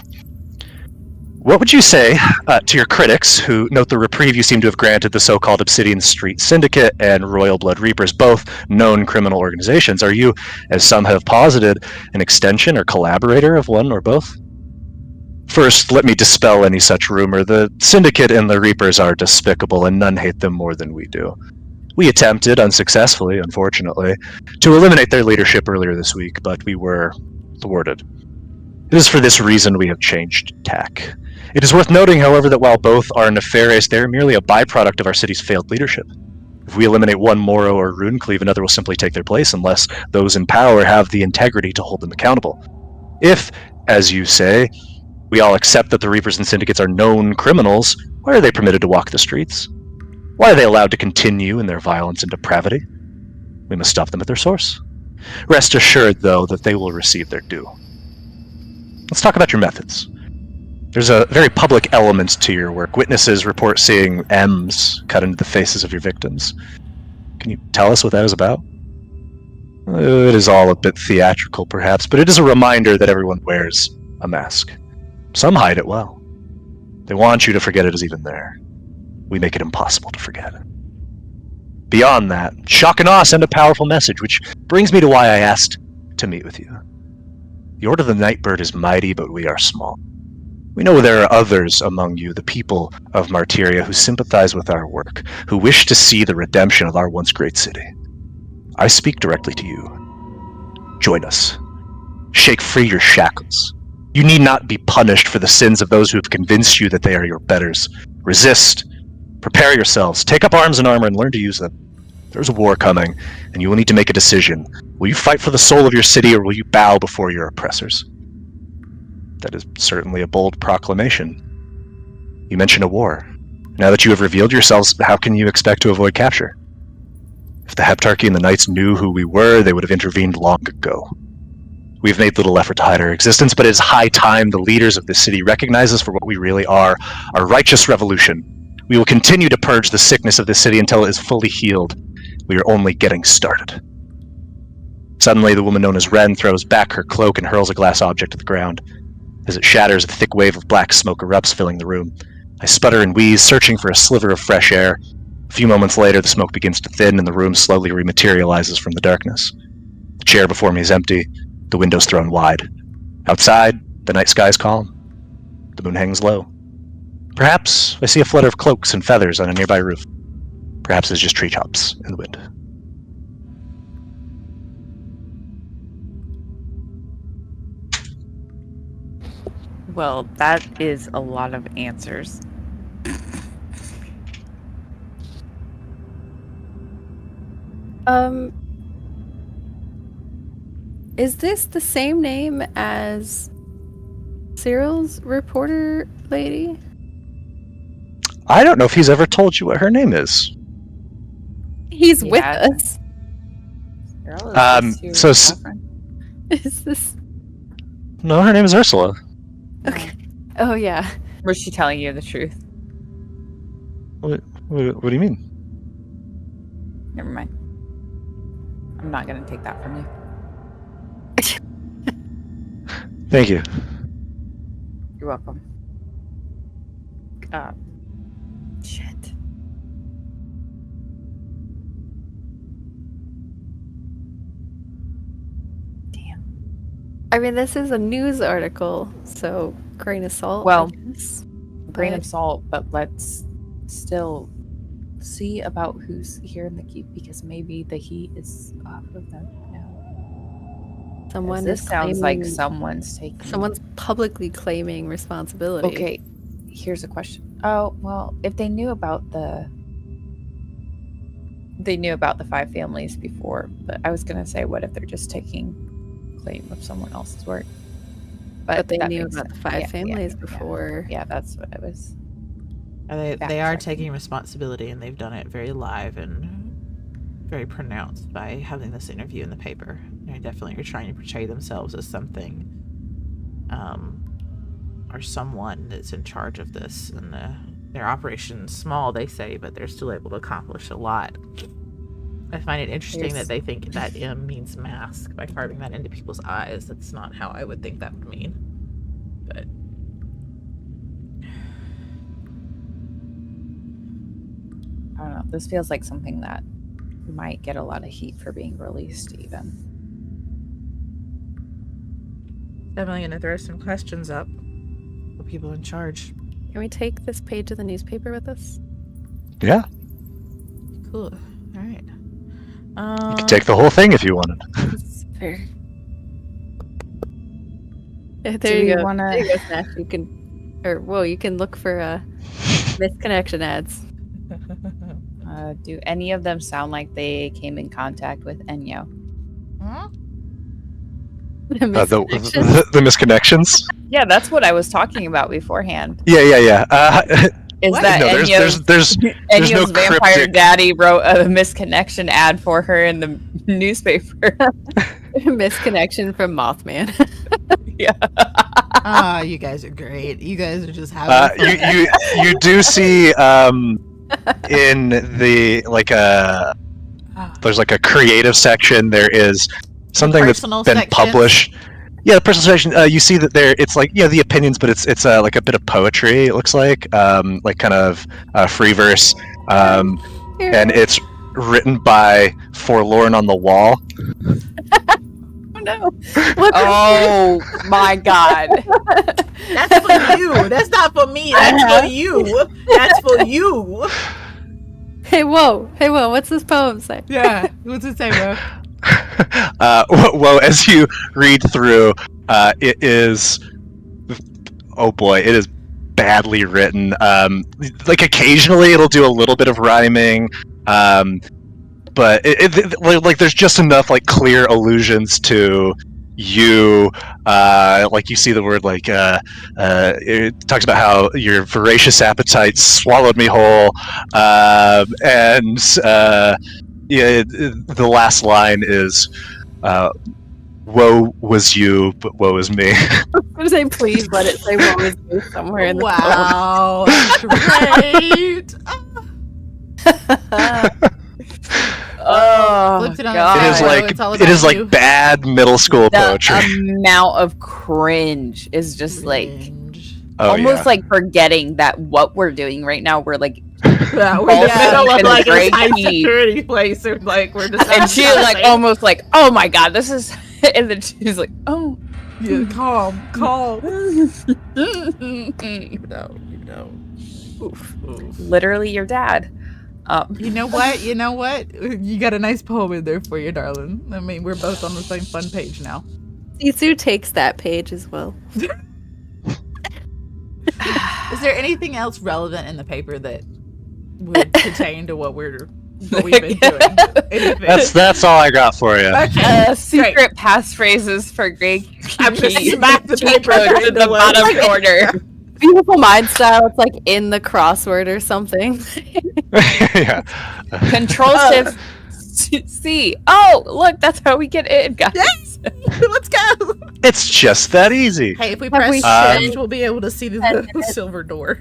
S2: What would you say to your critics who note the reprieve you seem to have granted the so-called Obsidian Street Syndicate and Royal Blood Reapers, both known criminal organizations? Are you, as some have posited, an extension or collaborator of one or both? First, let me dispel any such rumor. The Syndicate and the Reapers are despicable, and none hate them more than we do. We attempted, unsuccessfully, unfortunately, to eliminate their leadership earlier this week, but we were thwarted. It is for this reason we have changed tack. It is worth noting, however, that while both are nefarious, they are merely a byproduct of our city's failed leadership. If we eliminate one Moro or Runecleave, another will simply take their place unless those in power have the integrity to hold them accountable. If, as you say, we all accept that the Reapers and Syndicates are known criminals, why are they permitted to walk the streets? Why are they allowed to continue in their violence and depravity? We must stop them at their source. Rest assured, though, that they will receive their due. Let's talk about your methods. There's a very public element to your work. Witnesses report seeing M's cut into the faces of your victims. Can you tell us what that is about? It is all a bit theatrical, perhaps, but it is a reminder that everyone wears a mask. Some hide it well. They want you to forget it is even there. We make it impossible to forget. Beyond that, shock and awe send a powerful message, which brings me to why I asked to meet with you. The Order of the Nightbird is mighty, but we are small. We know there are others among you, the people of Martyria, who sympathize with our work, who wish to see the redemption of our once great city. I speak directly to you. Join us. Shake free your shackles. You need not be punished for the sins of those who have convinced you that they are your betters. Resist. Prepare yourselves. Take up arms and armor and learn to use them. There's a war coming, and you will need to make a decision. Will you fight for the soul of your city, or will you bow before your oppressors? That is certainly a bold proclamation. You mentioned a war. Now that you have revealed yourselves, how can you expect to avoid capture? If the Heptarchy and the Knights knew who we were, they would have intervened long ago. We've made little effort to hide our existence, but it is high time the leaders of this city recognize us for what we really are, a righteous revolution. We will continue to purge the sickness of this city until it is fully healed. We are only getting started. Suddenly, the woman known as Ren throws back her cloak and hurls a glass object to the ground. As it shatters, a thick wave of black smoke erupts, filling the room. I sputter and wheeze, searching for a sliver of fresh air. A few moments later, the smoke begins to thin, and the room slowly rematerializes from the darkness. The chair before me is empty, the windows thrown wide. Outside, the night sky is calm. The moon hangs low. Perhaps I see a flutter of cloaks and feathers on a nearby roof. Perhaps it's just treetops in the wind.
S3: Well, that is a lot of answers.
S4: Is this the same name as Cyril's reporter lady?
S2: I don't know if he's ever told you what her name is.
S4: He's with
S3: Yeah.
S4: us. Is this?
S2: No, her name is Ursula.
S4: Okay. Oh yeah.
S3: Was she telling you the truth?
S2: What do you mean?
S3: Never mind. I'm not gonna take that from you.
S2: Thank you.
S3: You're welcome. Shit. Damn.
S4: I mean, this is a news article, so grain of salt.
S3: Well,
S4: I guess.
S3: Grain
S4: But-
S3: of salt, but let's still see about who's here in the keep, because maybe the heat is off of them now.
S4: Someone
S3: This
S4: is
S3: sounds like
S4: claiming-
S3: someone's taking.
S4: someone's publicly claiming responsibility.
S3: Okay, here's a question. Oh, well, if they knew about the 5 families before, but I was gonna say, what if they're just taking claim of someone else's work?
S4: But they
S3: that
S4: knew
S3: makes
S4: about the
S3: sense.
S4: 5
S3: Yeah,
S4: families
S3: yeah.
S4: before.
S3: Yeah, that's what I was.
S6: They are
S3: Backtrack.
S6: taking responsibility, and they've done it very live and very pronounced by having this interview in the paper. They definitely are trying to portray themselves as something, or someone that's in charge of this. And their operation's small, they say, but they're still able to accomplish a lot. I find it interesting that they think that M means mask by carving that into people's eyes. That's not how I would think that would mean. But
S3: I don't know. This feels like something that might get a lot of heat for being released, even.
S6: definitely going to throw some questions up for people in charge.
S4: Can we take this page of the newspaper with us?
S2: Yeah,
S6: Cool. All right.
S2: you could take the whole thing if you wanted.
S4: It's fair. There
S3: Do
S4: you
S3: we
S4: go.
S3: wanna-
S4: There you go, Snatch. You can, you can look for misconnection ads.
S3: Do any of them sound like they came in contact with Enyo?
S2: The misconnections.
S3: Yeah, that's what I was talking about beforehand.
S2: Yeah.
S3: Is
S4: What?
S3: that
S2: no,
S3: Enyo's,
S2: there's
S3: Enyo's
S2: no
S3: vampire
S2: cryptic-
S3: daddy wrote a misconnection ad for her in the newspaper?
S4: Misconnection from Mothman.
S3: Yeah.
S6: Ah, you guys are great. You guys are just having fun.
S2: you do see in the there's like a creative section. There is something that's
S6: Personal
S2: been
S6: section?
S2: published. Yeah, the personal section. You see that there. It's like the opinions, but it's like a bit of poetry. It looks like kind of free verse, and it's written by Forlorn on the Wall.
S3: no. Oh my god.
S6: That's for you. That's not for me. That's for you. That's for you.
S4: Hey, whoa. What's this poem say?
S5: Yeah. What's it say, bro?
S2: Well, as you read through, it is, oh boy, it is badly written. Like occasionally it'll do a little bit of rhyming, but like there's just enough like clear allusions to you. Like you see the word like it talks about how your voracious appetites swallowed me whole, and yeah, the last line is, woe was you, but woe is me.
S4: I was gonna say, please let it say woe is me somewhere in the poem.
S6: Wow. Great.
S3: Oh,
S6: Flips it on
S3: God.
S2: It is
S6: So
S2: like
S6: it's all
S2: it is
S6: about
S2: like
S6: you.
S2: bad middle school poetry.
S3: The amount of cringe is just like
S6: Cringe.
S2: Oh,
S3: almost
S2: yeah.
S3: like forgetting that what we're doing right now, we're like,
S6: Yeah, we're in the
S3: Yeah,
S6: middle of
S3: and
S6: like a
S3: great
S6: high
S3: key.
S6: security place, or like we're just.
S3: and she's like almost like, oh my god, this is, and then she's like, oh.
S6: Yeah, calm.
S3: Literally
S6: You know.
S3: your dad.
S6: You know what? You got a nice poem in there for you, darling. I mean, we're both on the same fun page now.
S4: Sisu takes that page as well.
S6: Is there anything else relevant in the paper that would pertain to what we've been doing? Anything?
S2: That's all I got for you.
S6: Okay.
S3: Secret
S6: Great.
S3: passphrases for Greg.
S6: I'm gonna smack the
S3: Cheat
S6: paper
S3: codes in the
S6: into one.
S3: bottom corner.
S4: Beautiful Mind style. It's like in the crossword or something.
S2: Yeah.
S3: Control Shift C. Oh, look, that's how we get in, guys.
S6: Yes! Let's go.
S2: It's just that easy.
S6: Hey, if we
S4: Have
S6: press
S4: we
S6: shift, we'll be able to see the silver door.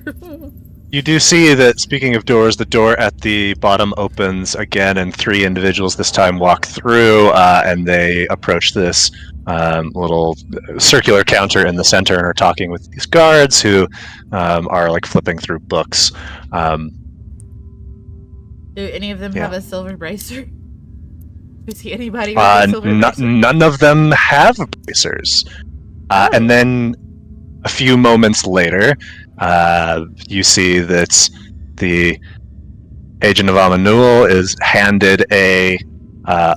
S2: You do see that, speaking of doors, the door at the bottom opens again, and 3 individuals this time walk through, and they approach this little circular counter in the center and are talking with these guards who are like flipping through books.
S6: Do any of them
S2: Yeah.
S6: have a silver bracer? Do you see anybody with a silver bracer?
S2: None of them have bracers. And then a few moments later, you see that the agent of Amanuel is handed a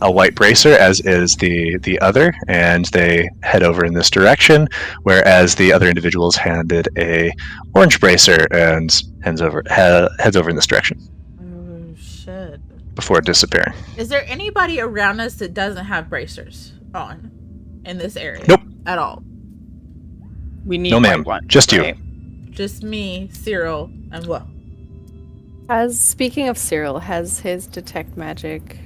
S2: white bracer, as is the other, and they head over in this direction, whereas the other individual is handed a orange bracer and heads over in this direction
S6: Oh, shit.
S2: before disappearing.
S6: Is there anybody around us that doesn't have bracers on in this area?
S2: Nope.
S6: At all?
S3: We need
S2: No, ma'am.
S3: one.
S2: Just you.
S3: right?
S6: Just me, Cyril, and what?
S4: Speaking of Cyril, has his detect magic?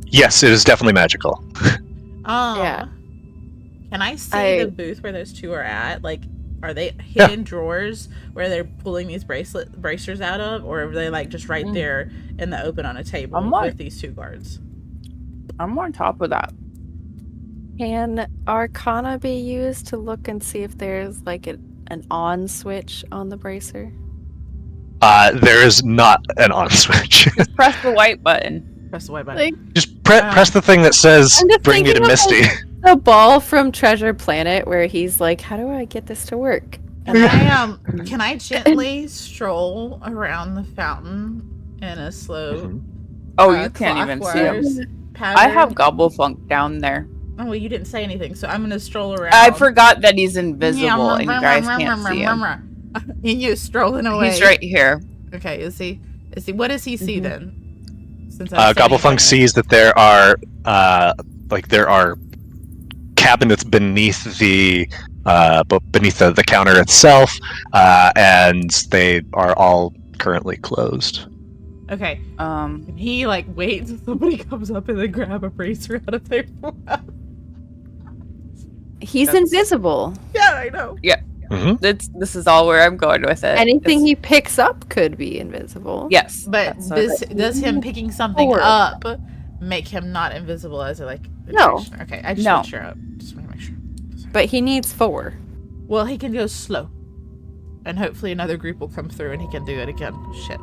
S2: Yes, it is definitely magical.
S6: Oh.
S4: Yeah.
S6: Can I see the booth where those two are at? Like, are they hidden drawers where they're pulling these bracers out of, or are they like just right there in the open on a table with these 2 guards?
S3: I'm on top of that.
S4: Can Arcana be used to look and see if there's like an on switch on the bracer?
S2: There is not an on switch.
S3: Just press the white button.
S6: Press the white button.
S4: Like
S2: Just press the thing that says
S4: I'm just
S2: "Bring me to
S4: thinking of,
S2: Misty."
S4: like, the ball from Treasure Planet, where he's like, "How do I get this to work?"
S6: Can I gently stroll around the fountain in a slow?
S3: Oh, you can't even see him.
S6: Pattern?
S3: I have Gobblefunk down there.
S6: Oh, well, you didn't say anything, so I'm gonna stroll around.
S3: I forgot that he's invisible and you guys can't see him.
S6: Enyo's strolling away.
S3: He's right here.
S6: Okay, is he? What does he see then? Since
S2: Gobblefunk sees that there are cabinets beneath the counter itself, and they are all currently closed.
S6: Okay.
S3: Um,
S6: He like waits until somebody comes up and then grab a bracer out of there.
S4: He's invisible.
S6: Yeah, I know.
S3: this is all where I'm going with it.
S4: Anything he picks up could be invisible.
S3: Yes,
S6: But
S3: that's what
S6: does him picking something
S4: Forward.
S6: up make him not invisible as a like?
S4: No.
S6: attraction? Okay, I just
S3: No.
S6: want to sure. Just want to make sure.
S4: But he needs 4.
S6: Well, he can go slow, and hopefully another group will come through and he can do it again. Shit.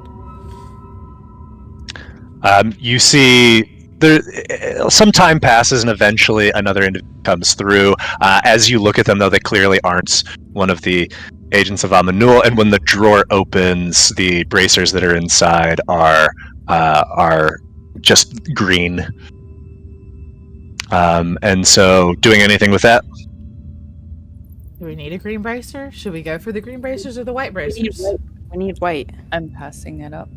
S2: You see some time passes, and eventually another individual comes through. As you look at them, though, they clearly aren't one of the agents of Amanul. And when the drawer opens, the bracers that are inside are just green. And so, doing anything with that?
S6: Do we need a green bracer? Should we go for the green bracers or the white bracers?
S4: We need white.
S3: I'm passing it up.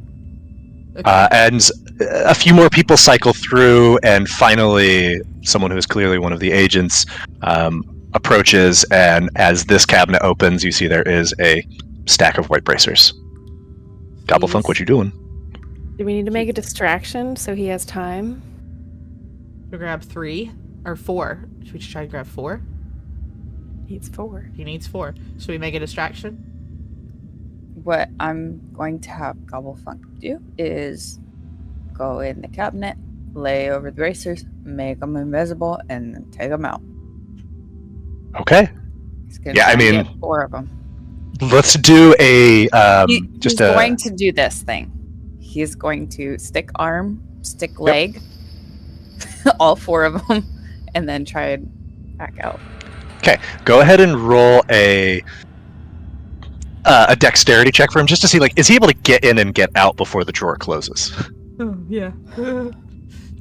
S6: Okay.
S2: And a few more people cycle through, and finally, someone who is clearly one of the agents approaches, and as this cabinet opens, you see there is a stack of white bracers. Gobblefunk, what you doing?
S4: Do we need to make a distraction so he has time?
S6: We'll grab 3 or 4. Should we try to grab 4?
S4: Needs 4.
S6: He needs 4. Should we make a distraction?
S3: What I'm going to have Gobblefunk do is go in the cabinet, lay over the bracers, make them invisible, and then take them out.
S2: Okay.
S3: He's gonna
S2: Yeah, I
S3: try and
S2: mean,
S3: get 4 of them.
S2: Let's do a
S3: He's going to do this thing. He's going to stick arm, stick leg, all 4 of them, and then try and back out.
S2: Okay, go ahead and roll a dexterity check for him, just to see, like, is he able to get in and get out before the drawer closes?
S6: Oh, yeah.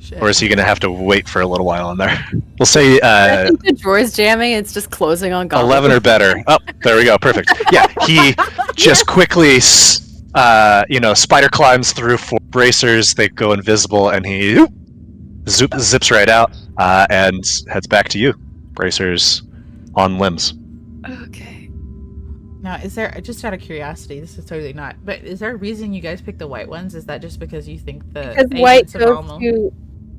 S6: Shit.
S2: Or is he going to have to wait for a little while in there? We'll say
S4: I think the drawer's jamming. It's just closing on Goblin.
S2: 11 or better. Oh, there we go. Perfect. Yeah, he just quickly, spider climbs through 4 bracers. They go invisible, and he zips right out and heads back to you. Bracers on limbs.
S4: Okay.
S6: Now, is there, just out of curiosity, this is totally not, but is there a reason you guys picked the white ones? Is that just because you think the
S4: Because white
S6: agents of
S4: goes
S6: Alma
S4: to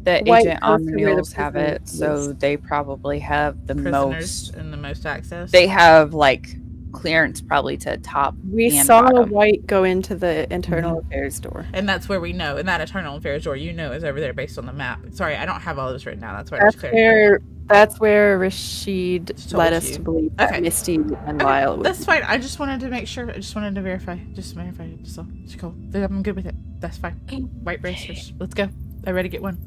S3: The
S4: White
S3: agent
S4: goes to where the
S3: Omnials have it,
S4: prisoners
S3: so
S4: is.
S3: they probably have the
S6: prisoners
S3: most.
S6: and the most access?
S3: They have like clearance probably to top.
S4: We
S3: and
S4: saw
S3: bottom.
S4: White go into the internal affairs door.
S6: And that's where we know, and that Eternal Affairs door, is over there based on the map. Sorry, I don't have all this written down. That's why I was clear.
S4: That's where Rashid
S6: Told
S4: led us
S6: you.
S4: to believe
S6: Okay.
S4: that Misty and
S6: Okay,
S4: Lyle would.
S6: that's fine. I just wanted to make sure. I just wanted to verify. Just verify it. So it's cool. I'm good with it. That's fine. White bracers. Let's go. I ready to get one.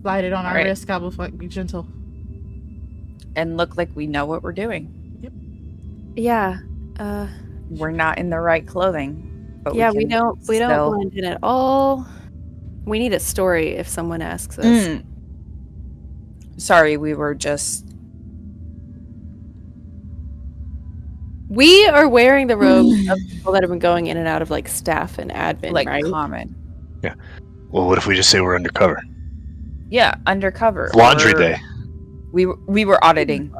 S6: Slide it on our
S3: Alright.
S6: wrist. Gobblefunk, be gentle.
S3: And look like we know what we're doing.
S4: Yeah.
S3: We're not in the right clothing. But
S4: Yeah,
S3: we
S4: we
S3: can
S4: don't
S3: still-
S4: blend in at all. We need a story if someone asks us.
S3: Mm. Sorry, we were just.
S4: We are wearing the robes of people that have been going in and out of like staff and admin,
S3: Like
S4: right?
S3: common.
S2: Well, what if we just say we're undercover?
S3: Yeah, undercover.
S2: Laundry
S3: Or-
S2: day.
S3: We were auditing,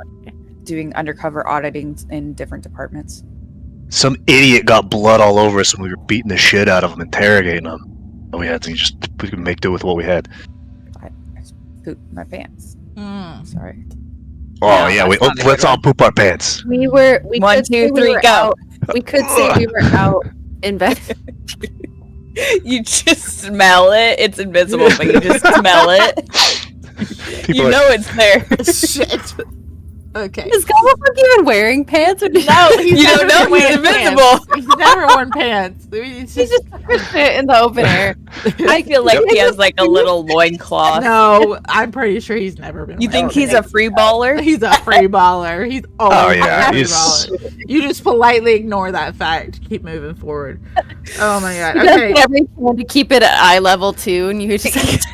S3: doing undercover auditing in different departments.
S2: Some idiot got blood all over us when we were beating the shit out of him, interrogating him. And we could make do with what we had.
S3: I pooped my pants. Sorry.
S2: Oh,
S3: Yeah,
S2: yeah,
S3: that's not a
S2: let's
S3: good
S2: all poop our pants.
S4: We
S3: 1,
S4: could say
S3: 2,
S4: we
S3: 3,
S4: were
S3: go.
S4: out- We could say we were out
S3: You just smell it. It's invisible, but you just smell it.
S2: People
S3: You
S2: are-
S3: know it's there.
S6: Shit. Okay.
S4: Is Gobblefunk even wearing pants? Or did
S6: No, he's
S3: You
S6: never
S3: don't know
S6: been
S3: he's
S6: wearing
S3: invisible.
S6: pants. He's never worn pants. It's
S4: he
S6: just,
S4: just fit in the open air?
S3: I feel like he has like a little loincloth.
S6: no, I'm pretty sure he's never been.
S3: You think
S6: wearing
S3: he's a free baller?
S6: He's a free baller. He's always
S2: yeah,
S6: a free
S2: he's-
S6: baller. You just politely ignore that fact. Keep moving forward. Oh my god.
S4: He does
S6: Okay.
S4: everything to keep it at eye level too, and you just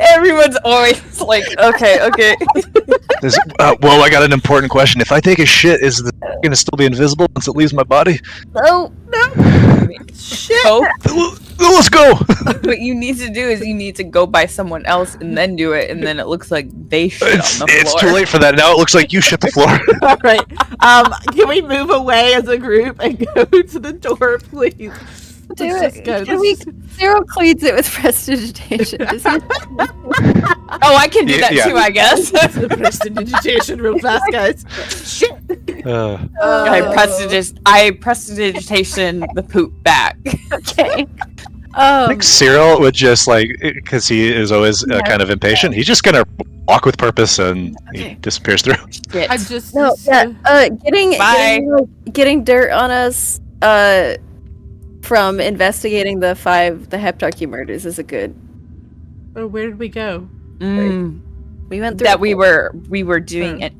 S3: Everyone's always like, okay.
S2: Well, I got an important question. If I take a shit, is it going to still be invisible once it leaves my body?
S4: no.
S6: Shit.
S3: So
S2: Let's go!
S3: what you need to do is you need to go by someone else and then do it, and then it looks like they shit
S2: It's
S3: on the floor.
S2: too late for that. Now it looks like you shit the floor.
S6: All right. Can we move away as a group and go to the door, please?
S4: Do
S6: Let's
S4: it.
S6: just go.
S4: Can we Zero cleans it with prestidigitation. Does he?
S3: Oh, I can do that
S2: Yeah.
S3: too, I guess.
S6: The prestidigitation real fast, guys. Shit.
S3: I prestidigitation the poop back.
S4: Okay.
S2: I think Cyril would just because he is always kind of impatient. He's just gonna walk with purpose, and he disappears through.
S3: Shit.
S6: I just
S4: No, yeah.
S3: Bye.
S4: Getting dirt on us from investigating the Heptarchy murders is a good
S5: Oh, where did we go?
S4: We went through
S3: That we were doing it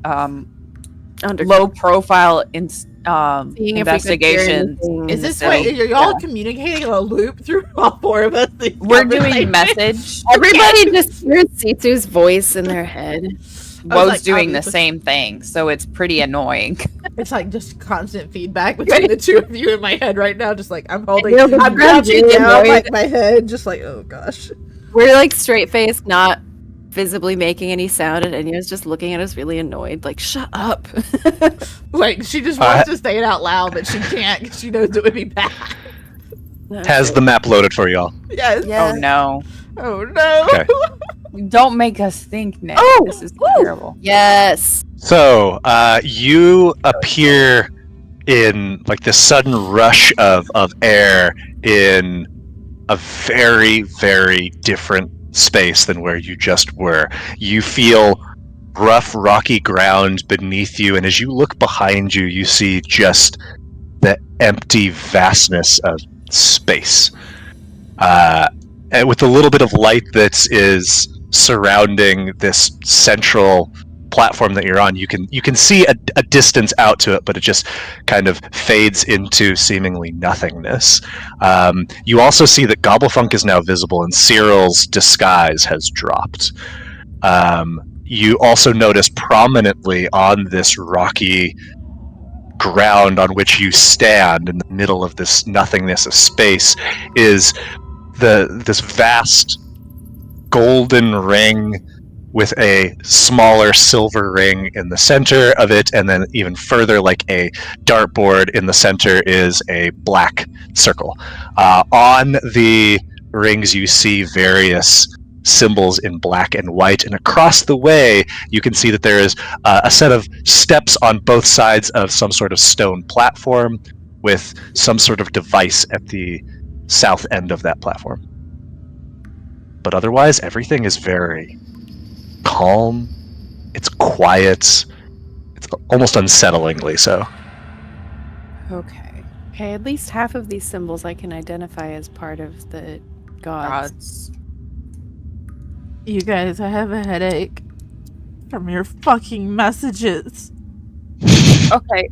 S3: low profile
S4: Seeing if we could hear
S3: investigations.
S4: anything.
S5: Is this
S3: city.
S5: wait? Are y'all communicating in a loop through all four of us?
S3: We're doing message.
S4: Everybody just hears Sitsu's voice in their head.
S3: Was doing the same thing, so it's pretty annoying.
S5: It's like just constant feedback between the two of you in my head right now. Just like I'm holding,
S4: Neil's
S5: I'm
S4: grabbing
S5: crouching down
S4: annoyed.
S5: like my head, just like oh gosh.
S4: We're like straight faced, not visibly making any sound, and Enyo's just looking at us really annoyed, like, shut up.
S5: Like she just wants to say it out loud, but she can't because she knows it would be bad.
S2: Has the map loaded for y'all?
S5: Yes.
S4: Yeah.
S3: Oh no!
S5: Oh no.
S2: Okay.
S3: Don't make us think, Nick.
S4: Oh!
S3: This is
S4: Woo!
S3: terrible.
S4: Yes.
S2: So, you appear in like this sudden rush of air in a very, very different space than where you just were. You feel rough, rocky ground beneath you, and as you look behind you, you see just the empty vastness of space. And with a little bit of light that is surrounding this central platform that you're on, you can see a distance out to it, but it just kind of fades into seemingly nothingness. You also see that Gobblefunk is now visible and Cyril's disguise has dropped. You also notice prominently on this rocky ground on which you stand in the middle of this nothingness of space is this vast golden ring with a smaller silver ring in the center of it, and then even further, like a dartboard in the center, is a black circle. On the rings you see various symbols in black and white, and across the way you can see that there is a set of steps on both sides of some sort of stone platform with some sort of device at the south end of that platform. But otherwise, everything is very calm. It's quiet. It's almost unsettlingly so.
S4: Okay. Okay, at least half of these symbols I can identify as part of the gods.
S6: You guys, I have a headache from your fucking messages.
S3: Okay.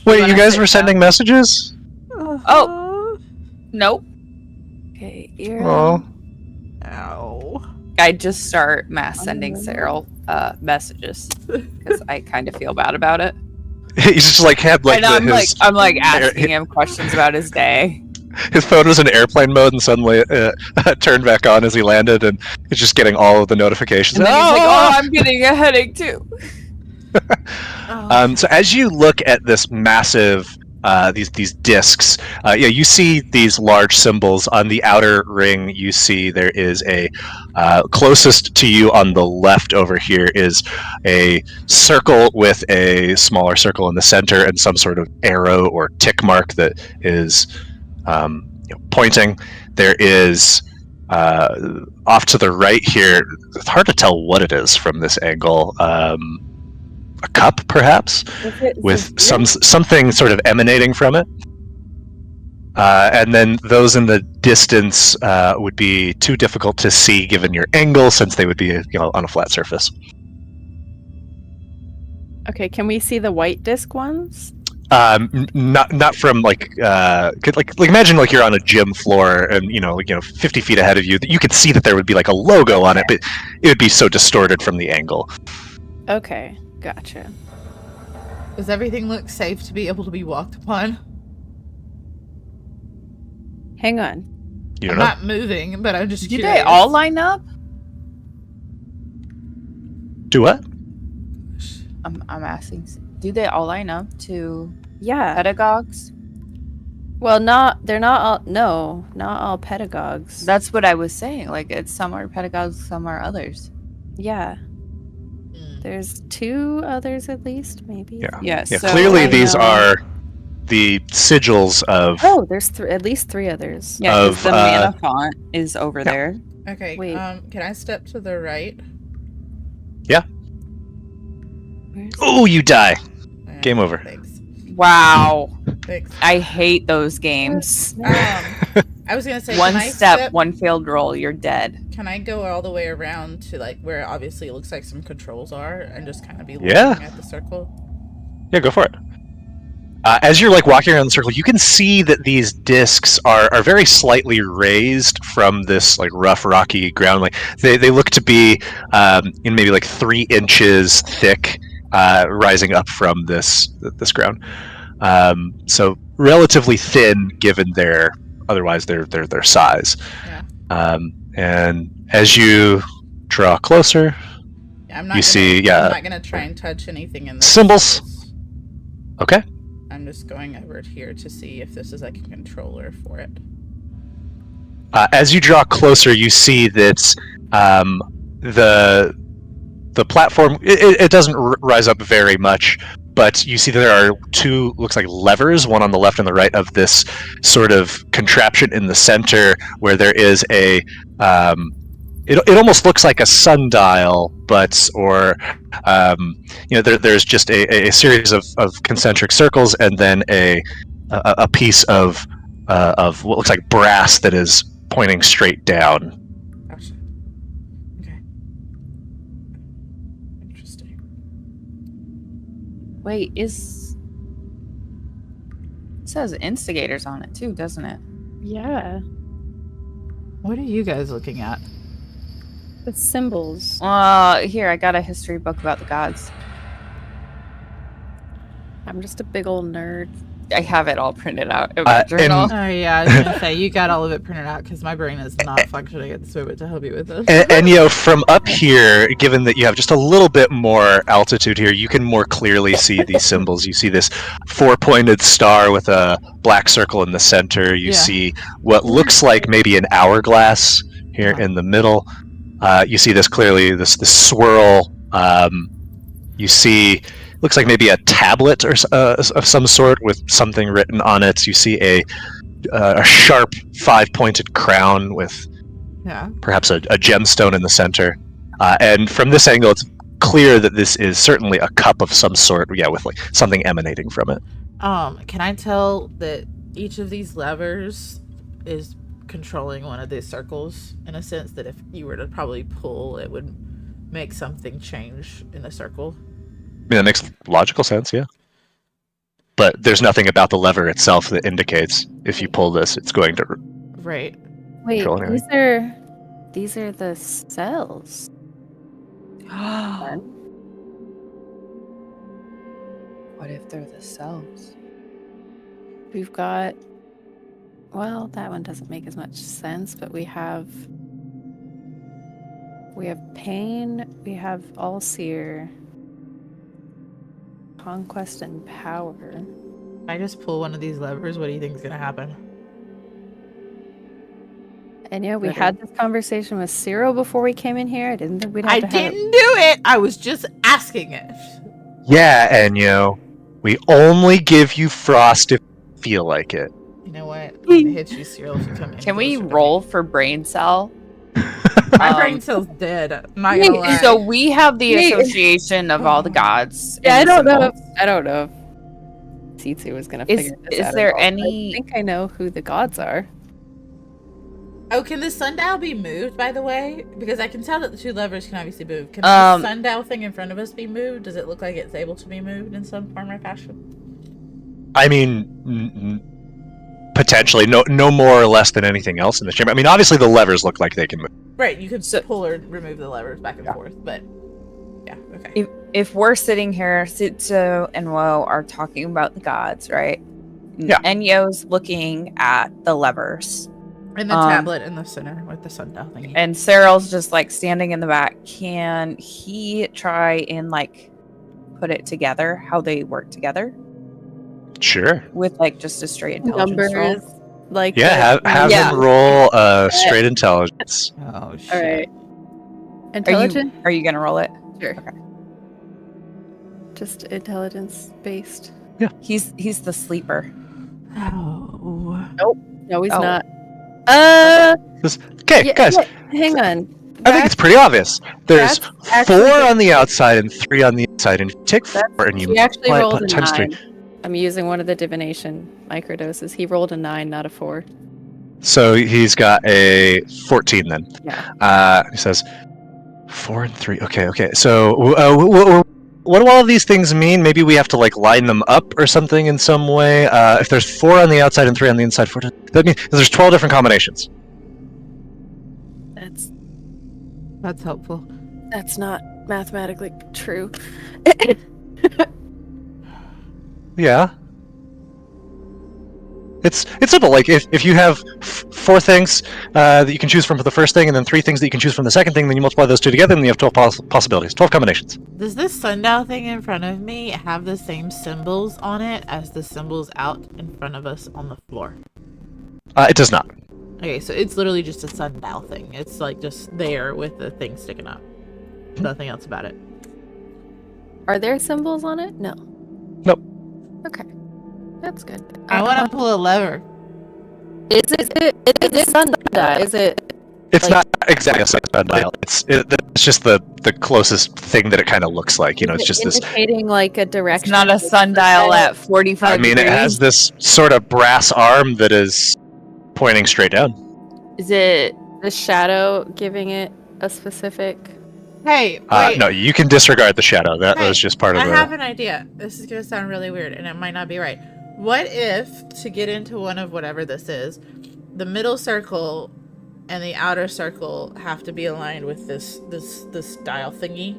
S2: Wait, you guys were sending messages?
S3: Oh. Nope.
S4: Okay, ear.
S2: Oh.
S6: Ow.
S3: I just start mass sending Cyril messages because I kind of feel bad about it.
S2: He's just like had like
S3: And
S2: his,
S3: I'm like asking him questions about his day.
S2: his phone was in airplane mode and suddenly turned back on as he landed, and he's just getting all of the notifications.
S3: And then he's like, "Oh, I'm getting a headache too."
S2: So as you look at this massive these discs, you see these large symbols on the outer ring. You see there is a closest to you on the left over here is a circle with a smaller circle in the center and some sort of arrow or tick mark that is pointing. There is off to the right here. It's hard to tell what it is from this angle. A cup, perhaps, with something sort of emanating from it. And then those in the distance would be too difficult to see given your angle, since they would be on a flat surface.
S4: Okay, can we see the white disc ones?
S2: Not from like imagine like you're on a gym floor and 50 feet ahead of you. You could see that there would be like a logo on it, but it would be so distorted from the angle.
S4: Okay. Gotcha.
S5: Does everything look safe to be able to be walked upon?
S4: Hang on.
S2: You
S5: I'm
S2: don't know?
S5: not moving, but I'm just
S3: Do
S5: curious.
S3: they all line up?
S2: Do what?
S3: I'm asking. Do they all line up to
S4: Yeah.
S3: pedagogues?
S4: Well, they're not all. No, not all pedagogues.
S3: That's what I was saying. Like, it's some are pedagogues, some are others.
S4: Yeah. There's 2 others at least, maybe.
S2: Yeah.
S3: Yes.
S2: Yeah,
S3: so
S2: clearly
S3: I
S2: these
S3: know-
S2: are the sigils of.
S4: Oh, there's at least 3 others.
S3: Yeah, 'cause
S2: of,
S3: the mana font is over there.
S5: Okay.
S4: Wait.
S5: Can I step to the right?
S4: Where's
S2: Oh, you die. Game over.
S5: Thanks.
S3: Wow.
S5: Thanks.
S3: I hate those games.
S5: I was gonna say
S3: One
S5: can I
S3: step, one failed roll, you're dead.
S5: Can I go all the way around to like where obviously it looks like some controls are, and just kind of be looking
S2: Yeah.
S5: at the circle?
S2: Yeah, go for it. As you're like walking around the circle, you can see that these discs are very slightly raised from this like rough, rocky ground. Like they look to be maybe like 3 inches thick, rising up from this ground. So relatively thin, given their size.
S5: Yeah.
S2: And as you draw closer,
S5: Yeah, I'm not gonna try and touch anything in the
S2: symbols. Okay.
S5: I'm just going over here to see if this is like a controller for it.
S2: As you draw closer, you see that the platform it doesn't rise up very much, but you see that there are 2 looks like levers, one on the left and the right of this sort of contraption in the center, where there is a it almost looks like a sundial, but there's just a series of concentric circles, and then a piece of what looks like brass that is pointing straight down.
S5: Gotcha. Okay. Interesting.
S3: Wait, it says instigators on it too, doesn't it?
S4: Yeah.
S6: What are you guys looking at?
S4: The symbols.
S3: Here, I got a history book about the gods.
S4: I'm just a big old nerd.
S3: I have it all printed out in my journal.
S6: Oh yeah, I was gonna say you got all of it printed out because my brain is not functioning at this moment to help you with this.
S2: And from up here, given that you have just a little bit more altitude here, you can more clearly see these symbols. You see this 4-pointed star with a black circle in the center. You see what looks like maybe an hourglass here in the middle. You see this clearly, this swirl. You see, looks like maybe a tablet or of some sort with something written on it. You see a sharp 5-pointed crown with perhaps a gemstone in the center. And from this angle, it's clear that this is certainly a cup of some sort. Yeah, with like something emanating from it.
S6: Can I tell that each of these levers is controlling one of these circles, in a sense that if you were to probably pull, it would make something change in the circle?
S2: I mean, that makes logical sense, yeah. But there's nothing about the lever itself that indicates if you pull this, it's going to
S6: Right.
S4: Wait,
S2: control anything.
S4: these are the cells.
S3: What if they're the cells?
S4: We've got, well, that one doesn't make as much sense, but we have pain, we have all-seer, conquest, and power.
S6: If I just pull one of these levers, what do you think is gonna happen?
S4: And yeah, we had this conversation with Cyril before we came in here. I didn't think we'd have
S6: I
S4: to have
S6: didn't do it. I was just asking it.
S2: Yeah, Enyo. We only give you frost if you feel like it.
S6: You know what? I'm gonna hit you, Cyril, if you come in.
S3: Can we
S6: closer to
S3: roll
S6: me.
S3: for brain cell?
S6: My brain cell's dead. I'm not gonna lie.
S3: So we have the
S4: Wait.
S3: association of all the gods.
S4: Yeah, I
S3: and
S4: don't know.
S3: symbols.
S4: I don't know if Tsitsu was gonna
S3: Is-
S4: figure this
S3: is
S4: out.
S3: there
S4: at all.
S3: any-
S4: I think I know who the gods are.
S5: Oh, can the sundial be moved, by the way? Because I can tell that the 2 levers can obviously move. Can the sundial thing in front of us be moved? Does it look like it's able to be moved in some form or fashion?
S2: I mean, potentially, no more or less than anything else in the chamber. I mean, obviously the levers look like they can move.
S5: Right, you can pull or remove the levers back and forth, but yeah, okay.
S3: If we're sitting here, Sitsu and Woe are talking about the gods, right?
S2: Yeah.
S3: Enyo's looking at the levers.
S6: And the tablet in the center with the sundial thingy.
S3: And Cyril's just like standing in the back. Can he try and like put it together, how they work together?
S2: Sure.
S3: With like just a straight intelligence
S4: Numbers,
S3: roll?
S4: like
S2: Yeah, have him roll straight intelligence.
S6: Oh shit.
S4: all right. Intelligent.
S3: Are you gonna roll it?
S4: Sure.
S3: Okay.
S4: Just intelligence based.
S3: He's the sleeper.
S6: Oh.
S4: No, he's
S3: Oh.
S4: not.
S2: Okay,
S4: Yeah,
S2: guys,
S4: wait, hang on.
S2: I think it's pretty obvious. There's
S4: That's actually
S2: 4 on the outside and 3 on the inside, and if you take 4 and you
S4: He actually
S2: multiply it
S4: rolled a
S2: times 3.
S4: 9. I'm using one of the divination microdoses. He rolled a 9, not a 4.
S2: So he's got a 14 then.
S4: Yeah.
S2: He says 4 and 3. Okay. So what do all of these things mean? Maybe we have to like line them up or something in some way. If there's 4 on the outside and 3 on the inside, that means there's 12 different combinations.
S6: That's helpful.
S4: That's not mathematically true.
S2: Yeah. It's simple. Like if you have 4 things that you can choose from for the first thing, and then 3 things that you can choose from the second thing, then you multiply those 2 together, and you have 12 possibilities, 12 combinations.
S6: Does this sundial thing in front of me have the same symbols on it as the symbols out in front of us on the floor?
S2: It does not.
S6: Okay, so it's literally just a sundial thing. It's like just there with the thing sticking up. Nothing else about it.
S4: Are there symbols on it? No.
S2: Nope.
S4: Okay. That's good.
S6: I want to pull a lever.
S4: Is it sundial? Is it?
S2: It's
S4: like,
S2: not exactly a sundial. It's just the closest thing that it kind of looks like. You know, it's just this.
S4: Indicating like a direction.
S3: It's not a sundial at 45
S2: I mean,
S3: degrees.
S2: it has this sort of brass arm that is pointing straight down.
S4: Is it the shadow giving it a specific?
S6: Hey, wait.
S2: No, you can disregard the shadow. That
S6: Hey,
S2: was just part of
S6: I
S2: the.
S6: have an idea. This is going to sound really weird, and it might not be right. What if, to get into one of whatever this is, the middle circle and the outer circle have to be aligned with this dial thingy,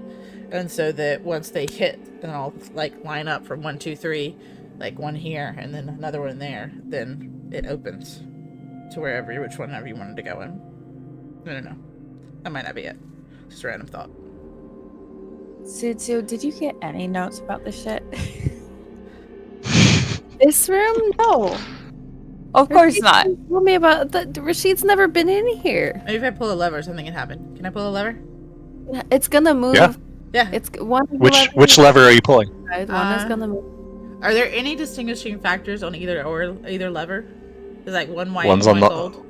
S6: and so that once they hit and all like line up from 1, 2, 3, like one here and then another one there, then it opens to whichever you wanted to go in. No. That might not be it. Just a random thought.
S3: Sutsu, did you get any notes about this shit?
S4: This room? No.
S3: Of course not.
S4: Tell me about the Rashid's never been in here.
S6: Maybe if I pull a lever, something can happen. Can I pull a lever?
S4: It's gonna move.
S2: Yeah.
S6: Yeah.
S4: It's one.
S2: Which lever are you pulling?
S4: One is gonna move.
S6: Are there any distinguishing factors on either lever? There's like one white,
S2: One's
S6: and
S2: on
S6: one
S2: the
S6: gold.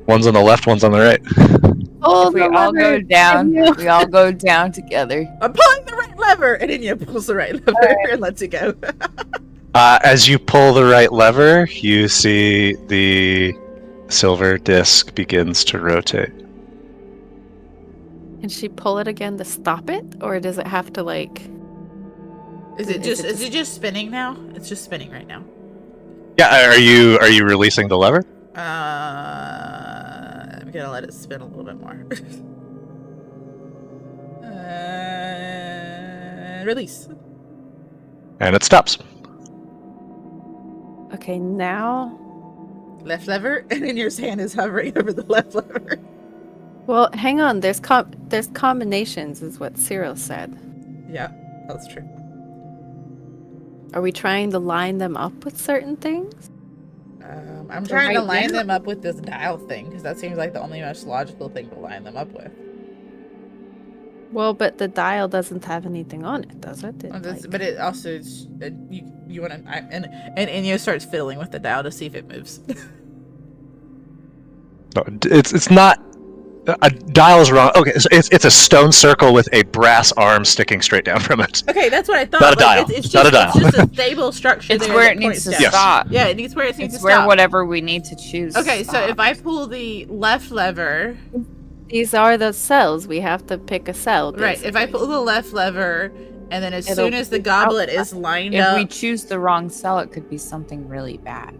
S2: One's on the left, one's on the right.
S4: Oh,
S3: If we all go down, we all go down together.
S6: I'm pulling the right lever, and Enyo pulls the right lever and lets it go.
S2: As you pull the right lever, you see the silver disc begins to rotate.
S4: Can she pull it again to stop it, or does it have to like?
S6: Is it just spinning now? It's just spinning right now.
S2: Yeah, are you releasing the lever?
S6: I'm gonna let it spin a little bit more. Release.
S2: And it stops.
S4: Okay, now.
S6: Left lever, and then your hand is hovering over the left lever.
S4: Well, hang on. There's combinations, is what Cyril said.
S6: Yeah, that's true.
S4: Are we trying to line them up with certain things?
S6: I'm trying to
S4: right
S6: line
S4: now-
S6: them up with this dial thing, because that seems like the only most logical thing to line them up with.
S4: Well, but the dial doesn't have anything on it, does it?
S6: But it also, you want to, and Enyo starts fiddling with the dial to see if it moves.
S2: No, it's not. A dial is wrong. Okay, so it's a stone circle with a brass arm sticking straight down from it.
S6: Okay, that's what I thought.
S2: Not a dial.
S6: It's
S2: Not a dial.
S6: It's just a stable structure.
S3: It's
S6: there
S3: where
S6: that
S3: it needs to
S6: points down.
S3: stop.
S6: Yeah, it needs where it needs
S3: It's
S6: to
S3: where
S6: stop.
S3: whatever we need to choose.
S6: Okay, so
S3: stops.
S6: if I pull the left lever,
S4: These are the cells. We have to pick a cell.
S6: right? If I
S4: basically.
S6: pull the left lever, and then as
S4: It'll
S6: soon as the
S4: be
S6: goblet
S4: outside.
S6: is lined
S3: if
S6: up,
S3: we choose the wrong cell, it could be something really bad.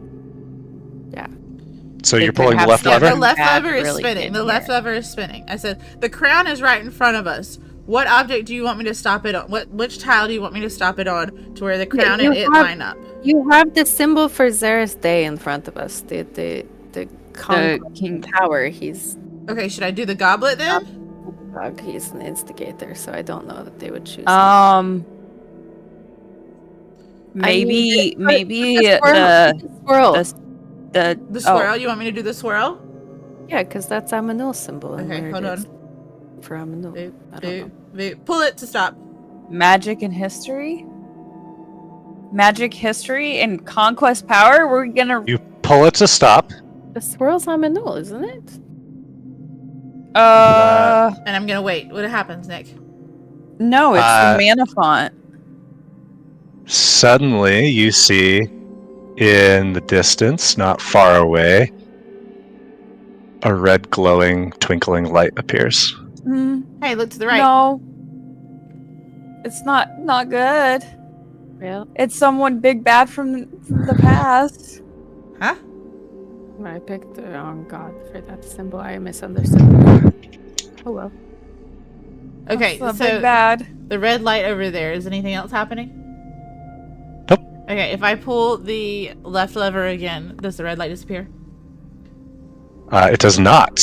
S2: So
S3: It
S2: you're
S3: could
S2: pulling the
S3: have
S2: left
S3: some-
S6: yeah,
S2: lever?
S6: the left
S3: Bad
S6: lever is
S3: really
S6: spinning.
S3: in
S6: The left
S3: here.
S6: lever is spinning. I said the crown is right in front of us. What object do you want me to stop it on? Which tile do you want me to stop it on to where the crown
S4: you
S6: and it
S4: have-
S6: line up?
S4: You have the symbol for Xeris Day in front of us. The
S3: King
S4: tower. He's
S6: Okay, should I do the goblet then?
S4: he's an instigator, so I don't know that they would choose.
S3: Maybe
S4: the
S3: the
S4: swirl.
S3: the
S6: The swirl. You want me to do the swirl?
S4: Yeah, because that's Amanul's symbol. And
S6: Okay,
S4: where
S6: hold
S4: it
S6: on.
S4: is for Amanul.
S6: Boop,
S4: I don't know.
S6: boop, boop. Pull it to stop.
S3: magic and history. Magic, history, and conquest power. We're gonna.
S2: You pull it to stop.
S4: The swirl's Amanul, isn't it?
S6: And I'm gonna wait. What happens, Nick?
S3: No, it's the mana font.
S2: Suddenly, you see in the distance, not far away, a red glowing, twinkling light appears.
S6: Hey, look to the right.
S3: No. It's not good.
S4: Well,
S3: It's someone big bad from the past.
S6: Huh?
S4: I picked the wrong god for that symbol. I misunderstood. Oh well.
S6: Okay,
S3: That's
S6: so
S3: the big bad.
S6: the red light over there. Is anything else happening?
S2: Nope.
S6: Okay, if I pull the left lever again, does the red light disappear?
S2: It does not.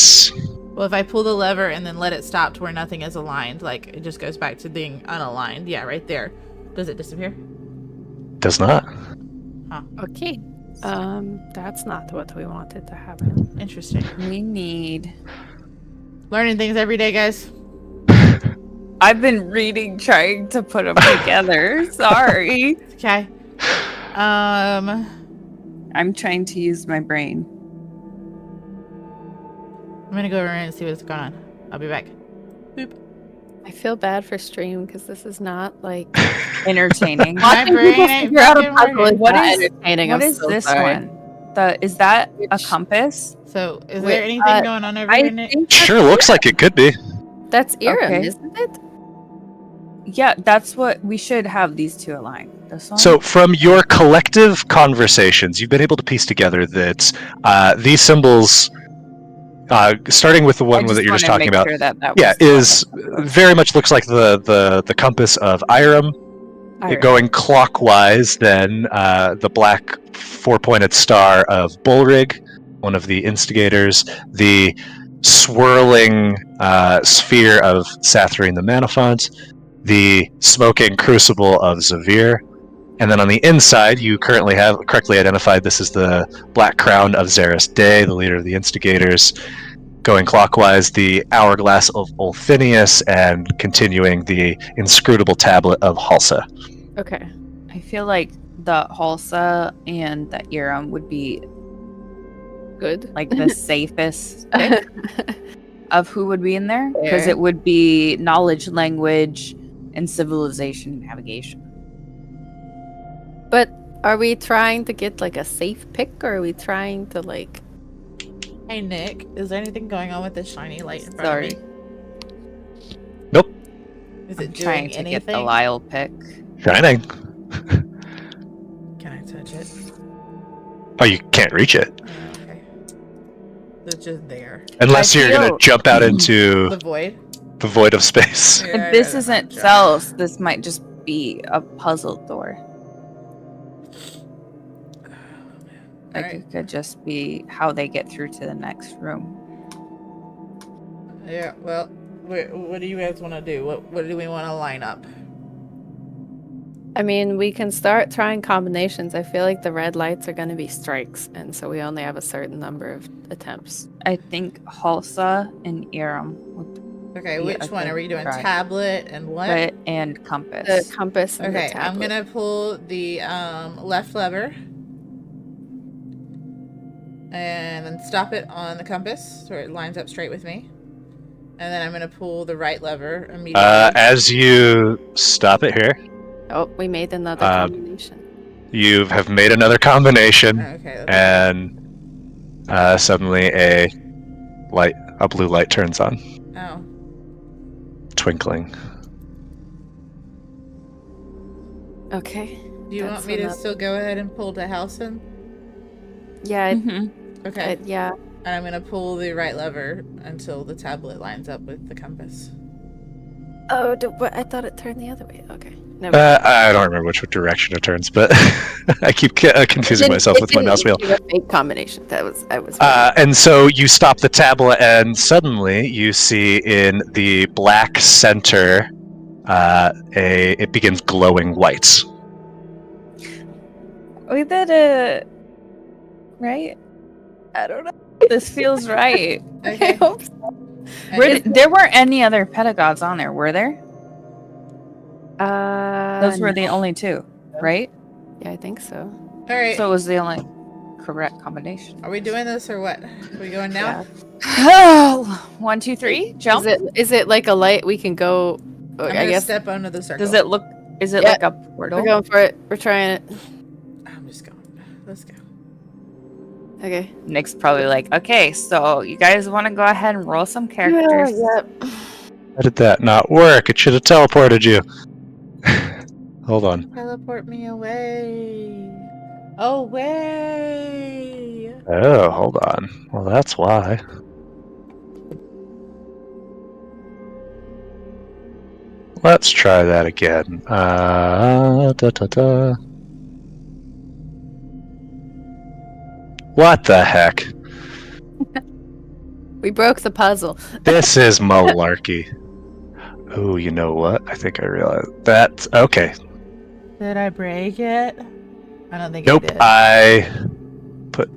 S6: Well, if I pull the lever and then let it stop to where nothing is aligned, like it just goes back to being unaligned. Yeah, right there. Does it disappear?
S2: Does not.
S4: Okay. That's not what we wanted to happen.
S6: Interesting.
S3: We need.
S6: Learning things every day, guys.
S3: I've been reading, trying to put them together. Sorry.
S6: Okay.
S3: I'm trying to use my brain.
S6: I'm gonna go over and see what's going on. I'll be back. Boop.
S4: I feel bad for stream because this is not like
S3: Entertaining.
S6: My brain ain't
S4: figure out a
S6: fucking
S4: puzzle
S6: working.
S4: is
S3: What
S4: not
S3: is-
S4: entertaining.
S3: What
S4: I'm
S3: is
S4: so
S3: this
S4: sorry.
S3: one? Is that a
S4: Which-
S3: compass?
S6: So, is
S4: Wait,
S6: there anything going on over
S4: I
S6: here, Nick?
S4: think
S2: Sure looks like it could be.
S4: that's Iram,
S3: Okay.
S4: isn't it?
S3: Yeah, that's what we should have these two aligned. This one.
S2: So, from your collective conversations, you've been able to piece together that these symbols, starting with the one that you're just talking about,
S3: sure that
S2: yeah,
S3: was the
S2: is
S3: one.
S2: very much looks like the compass of Iram.
S3: Iram.
S2: Going clockwise, then the black four-pointed star of Bullrig, one of the instigators, the swirling sphere of Sathrine the Manifold, the smoking crucible of Zavir, and then on the inside, you currently have correctly identified this is the black crown of Xeris Day, the leader of the instigators. Going clockwise, the hourglass of Ulfinius, and continuing the inscrutable tablet of Halsa.
S4: Okay.
S3: I feel like the Halsa and the Iram would be
S4: Good.
S3: like the safest pick of who would be in there because
S4: Fair.
S3: it would be knowledge, language, and civilization navigation.
S4: But are we trying to get like a safe pick, or are we trying to like?
S6: Hey, Nick, is there anything going on with this shiny light in front
S3: Sorry,
S6: of me?
S2: Nope.
S6: Is
S3: I'm
S6: it
S3: trying
S6: doing
S3: to
S6: anything?
S3: get the Lyle pick.
S2: Shining.
S6: Can I touch it?
S2: Oh, you can't reach it.
S6: Oh, okay. It's just there.
S2: Unless
S3: I
S2: you're going to
S3: feel-
S2: jump out into
S6: The void?
S2: the void of space.
S6: Yeah, I
S3: If this
S6: don't
S3: isn't
S6: know.
S3: Cells, this might just be a puzzle door. Like
S6: Alright.
S3: it could just be how they get through to the next room.
S6: Yeah, well, what do you guys want to do? What do we want to line up?
S4: I mean, we can start trying combinations. I feel like the red lights are going to be strikes, and so we only have a certain number of attempts.
S3: I think Halsa and Iram would
S6: Okay,
S3: Yeah,
S6: which one?
S3: okay,
S6: are we doing?
S3: right.
S6: Tablet and what?
S3: put and compass.
S4: The compass and
S6: Okay,
S4: the
S6: I'm
S4: tablet.
S6: gonna pull the left lever and then stop it on the compass so it lines up straight with me. And then I'm gonna pull the right lever immediately.
S2: As you stop it here,
S4: Oh, we made another combination.
S2: you have made another combination,
S6: Okay.
S2: and suddenly a blue light turns on,
S6: Oh.
S2: twinkling.
S4: Okay.
S6: Do you
S4: That's
S6: want me to
S4: another-
S6: still go ahead and pull to Halson?
S4: Yeah.
S3: Mhm.
S6: Okay.
S4: Yeah.
S6: And I'm gonna pull the right lever until the tablet lines up with the compass.
S4: Oh, what? I thought it turned the other way. Okay. Never mind.
S2: I don't remember which direction it turns, but I keep confusing myself with my mouse wheel.
S4: It didn't give a fake combination. I was.
S2: And so you stop the tablet, and suddenly you see in the black center, it begins glowing white.
S3: We did it. Right? I don't know. This feels right.
S4: I
S6: Okay.
S4: hope so.
S3: There weren't any other pedagogues on there, were there? Those were the
S4: no.
S3: only two, right?
S4: Yeah, I think so.
S6: All right.
S3: So it was the only correct combination.
S6: Are we doing this or what? Are we going now?
S3: Oh, 1, 2, 3, jump.
S4: Is it like a light we can go?
S6: I'm
S4: I
S6: gonna
S4: guess
S6: step under the circle.
S3: Does it look? Is it
S4: Yeah.
S3: like a portal?
S4: we're going for it. We're trying it.
S6: I'm just going. Let's go.
S4: Okay.
S3: Nick's probably like, okay, so you guys want to go ahead and roll some characters?
S4: Yep.
S2: How did that not work? It should have teleported you. Hold on.
S6: Teleport me away. Away.
S2: Oh, hold on. Well, that's why. Let's try that again. What the heck?
S4: We broke the puzzle.
S2: This is malarkey. Oh, you know what? I think I realized that's okay.
S6: Did I break it? I don't think
S2: Nope,
S6: I did.
S2: I put.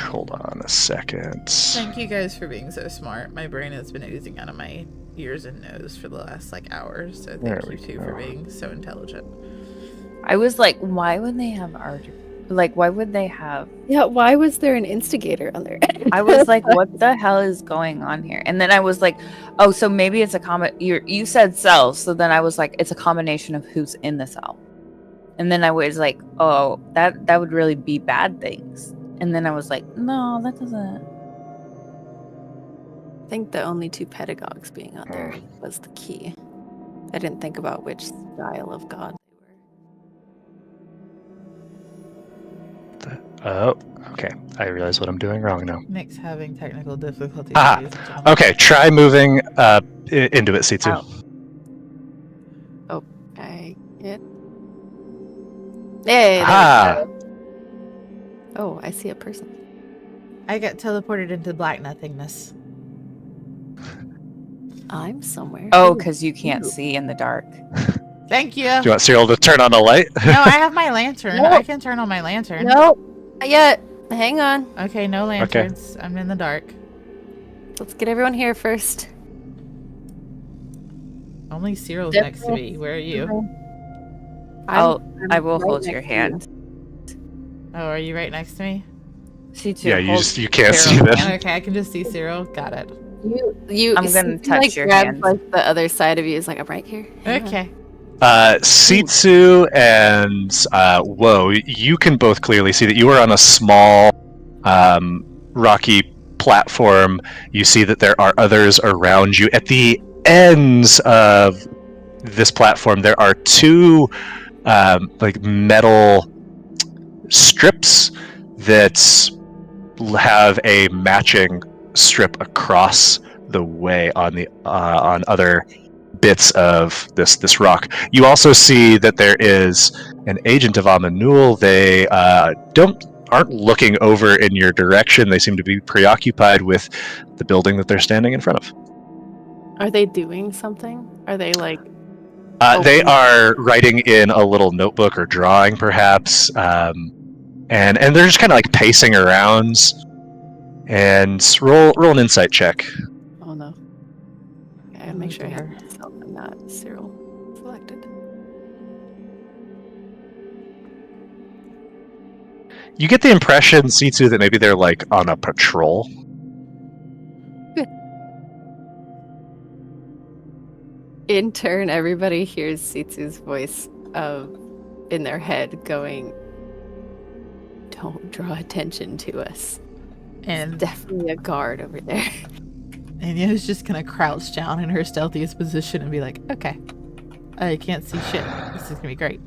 S2: Hold on a second.
S6: Thank you guys for being so smart. My brain has been oozing out of my ears and nose for the last hours. So
S2: There
S6: thank you
S2: we
S6: too
S2: go.
S6: for being so intelligent.
S3: I was like, why would they have art? Like, why would they have?
S4: Yeah, why was there an instigator on there?
S3: I was like, what the hell is going on here? And then I was like, oh, so maybe it's a you said cells, so then I was like, it's a combination of who's in the cell. And then I was like, oh, that would really be bad things. And then I was like, no, that doesn't.
S4: I think the only 2 pedagogues being on there was the key. I didn't think about which style of god they were.
S2: Oh, okay. I realize what I'm doing wrong now.
S6: Nick's having technical difficulties.
S2: Ah,
S6: ladies and gentlemen.
S2: Okay, try moving into it, C2.
S4: Ow. I get. Hey, there we
S2: Ah.
S4: go. Oh, I see a person.
S6: I got teleported into black nothingness.
S4: I'm somewhere.
S3: Oh, because you can't see in the dark.
S6: Thank you.
S2: Do you want Cyril to turn on a light?
S6: No, I have my lantern.
S4: No.
S6: I can turn on my lantern.
S4: No, not yet. Hang on.
S6: Okay, no lanterns. I'm in the dark.
S4: Let's get everyone here first.
S6: Only Cyril's
S4: Yep.
S6: next to me. Where are you?
S3: I
S4: I'm
S3: will
S4: right
S3: hold
S4: next
S3: your
S4: to you.
S3: hand.
S6: Oh, are you right next to me?
S3: C2.
S2: Yeah,
S3: hold
S2: you can't see
S3: Cyril.
S2: them.
S6: Okay, I can just see Cyril. Got it.
S4: You.
S3: I'm gonna
S4: you,
S3: touch your
S4: grab,
S3: hand.
S4: Like the other side of you is like I'm right here. Hang on.
S6: Okay.
S2: Sitsu and Woe, you can both clearly see that you are on a small rocky platform. You see that there are others around you. At the ends of this platform, there are 2 metal strips that have a matching strip across the way on the on other bits of this rock. You also see that there is an agent of Amanul. They aren't looking over in your direction. They seem to be preoccupied with the building that they're standing in front of.
S4: Are they doing something? Are they like?
S2: They are writing in a little notebook or drawing, perhaps, and they're just kind of like pacing around. And roll an insight check.
S4: Oh no. Okay, I gotta make sure I have myself and not Cyril selected.
S2: You get the impression, C2, that maybe they're like on a patrol.
S4: In turn, everybody hears Sitsu's voice in their head going, "Don't draw attention to us.
S6: And
S4: Definitely a guard over there."
S6: Enyo's just gonna crouch down in her stealthiest position and be like, okay. I can't see shit. This is gonna be great.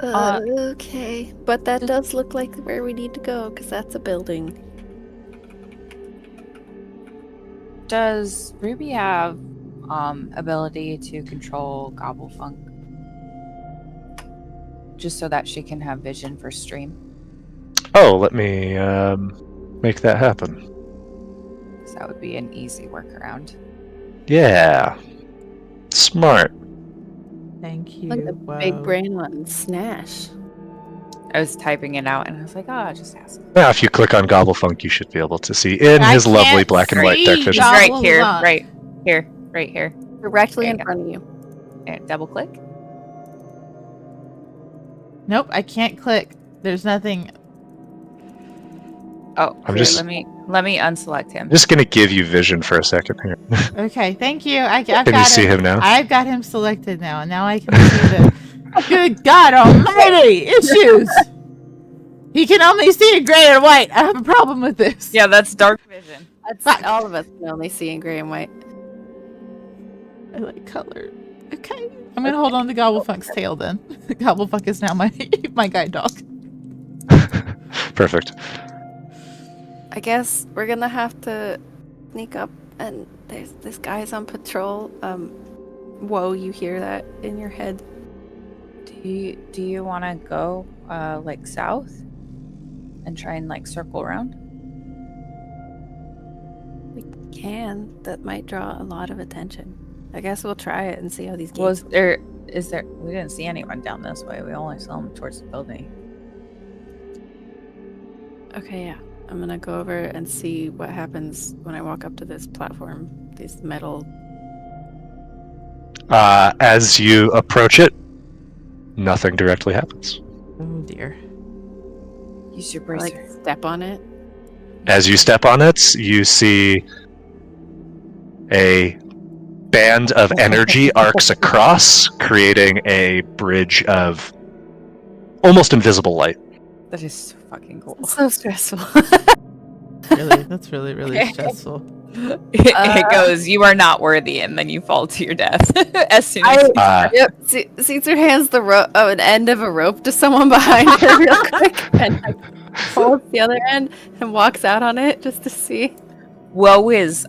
S4: Okay, but that does look like where we need to go, because that's a building.
S3: Does Ruby have ability to control Gobblefunk? Just so that she can have vision for stream.
S2: Oh, let me make that happen.
S3: So that would be an easy workaround.
S2: Yeah. Smart.
S6: Thank you.
S4: Like a
S6: Whoa.
S4: big brain on Snash.
S3: I was typing it out and I was like, oh, I'll just ask.
S2: Now, if you click on Gobblefunk, you should be able to see in
S6: I
S2: his lovely
S6: can't
S2: black and white
S6: see
S2: dark
S3: He's
S2: vision.
S6: Gobblefunk.
S3: right here, right here.
S4: Directly
S3: There
S4: in
S3: you go.
S4: front of you.
S3: And double click.
S6: Nope, I can't click. There's nothing.
S3: Oh,
S2: I'm
S3: here,
S2: just-
S3: let me unselect him.
S2: I'm just gonna give you vision for a second here.
S6: Okay, thank you. I've
S2: Can
S6: got
S2: you see
S6: it.
S2: him now?
S6: I've got him selected now, and now I can see the. Good God Almighty! Issues. He can only see in gray and white. I have a problem with this.
S3: Yeah, that's dark vision.
S4: That's all of us can only see in gray and white.
S6: I like color. Okay. I'm gonna hold on to Gobblefunk's tail then. Gobblefunk is now my my guide dog.
S2: Perfect.
S4: I guess we're gonna have to sneak up, and there's this guy's on patrol. Whoa, you hear that in your head?
S3: Do you want to go like south and try and like circle around?
S4: We can. That might draw a lot of attention. I guess we'll try it and see how these gates.
S3: Was there? We didn't see anyone down this way. We only saw them towards the building.
S4: Okay, yeah. I'm gonna go over and see what happens when I walk up to this platform. These metal.
S2: As you approach it, nothing directly happens.
S6: Oh dear.
S3: Use your
S4: I,
S3: bracer.
S4: like step on it.
S2: As you step on it, you see a band of energy arcs across, creating a bridge of almost invisible light.
S3: That is so fucking cool.
S4: It's so stressful.
S6: Really, that's really stressful.
S3: It goes, you are not worthy, and then you fall to your death as soon as
S4: Yep. Caesar hands the an end of a rope to someone behind her real quick, and like, holds the other end and walks out on it just to see.
S3: Woe is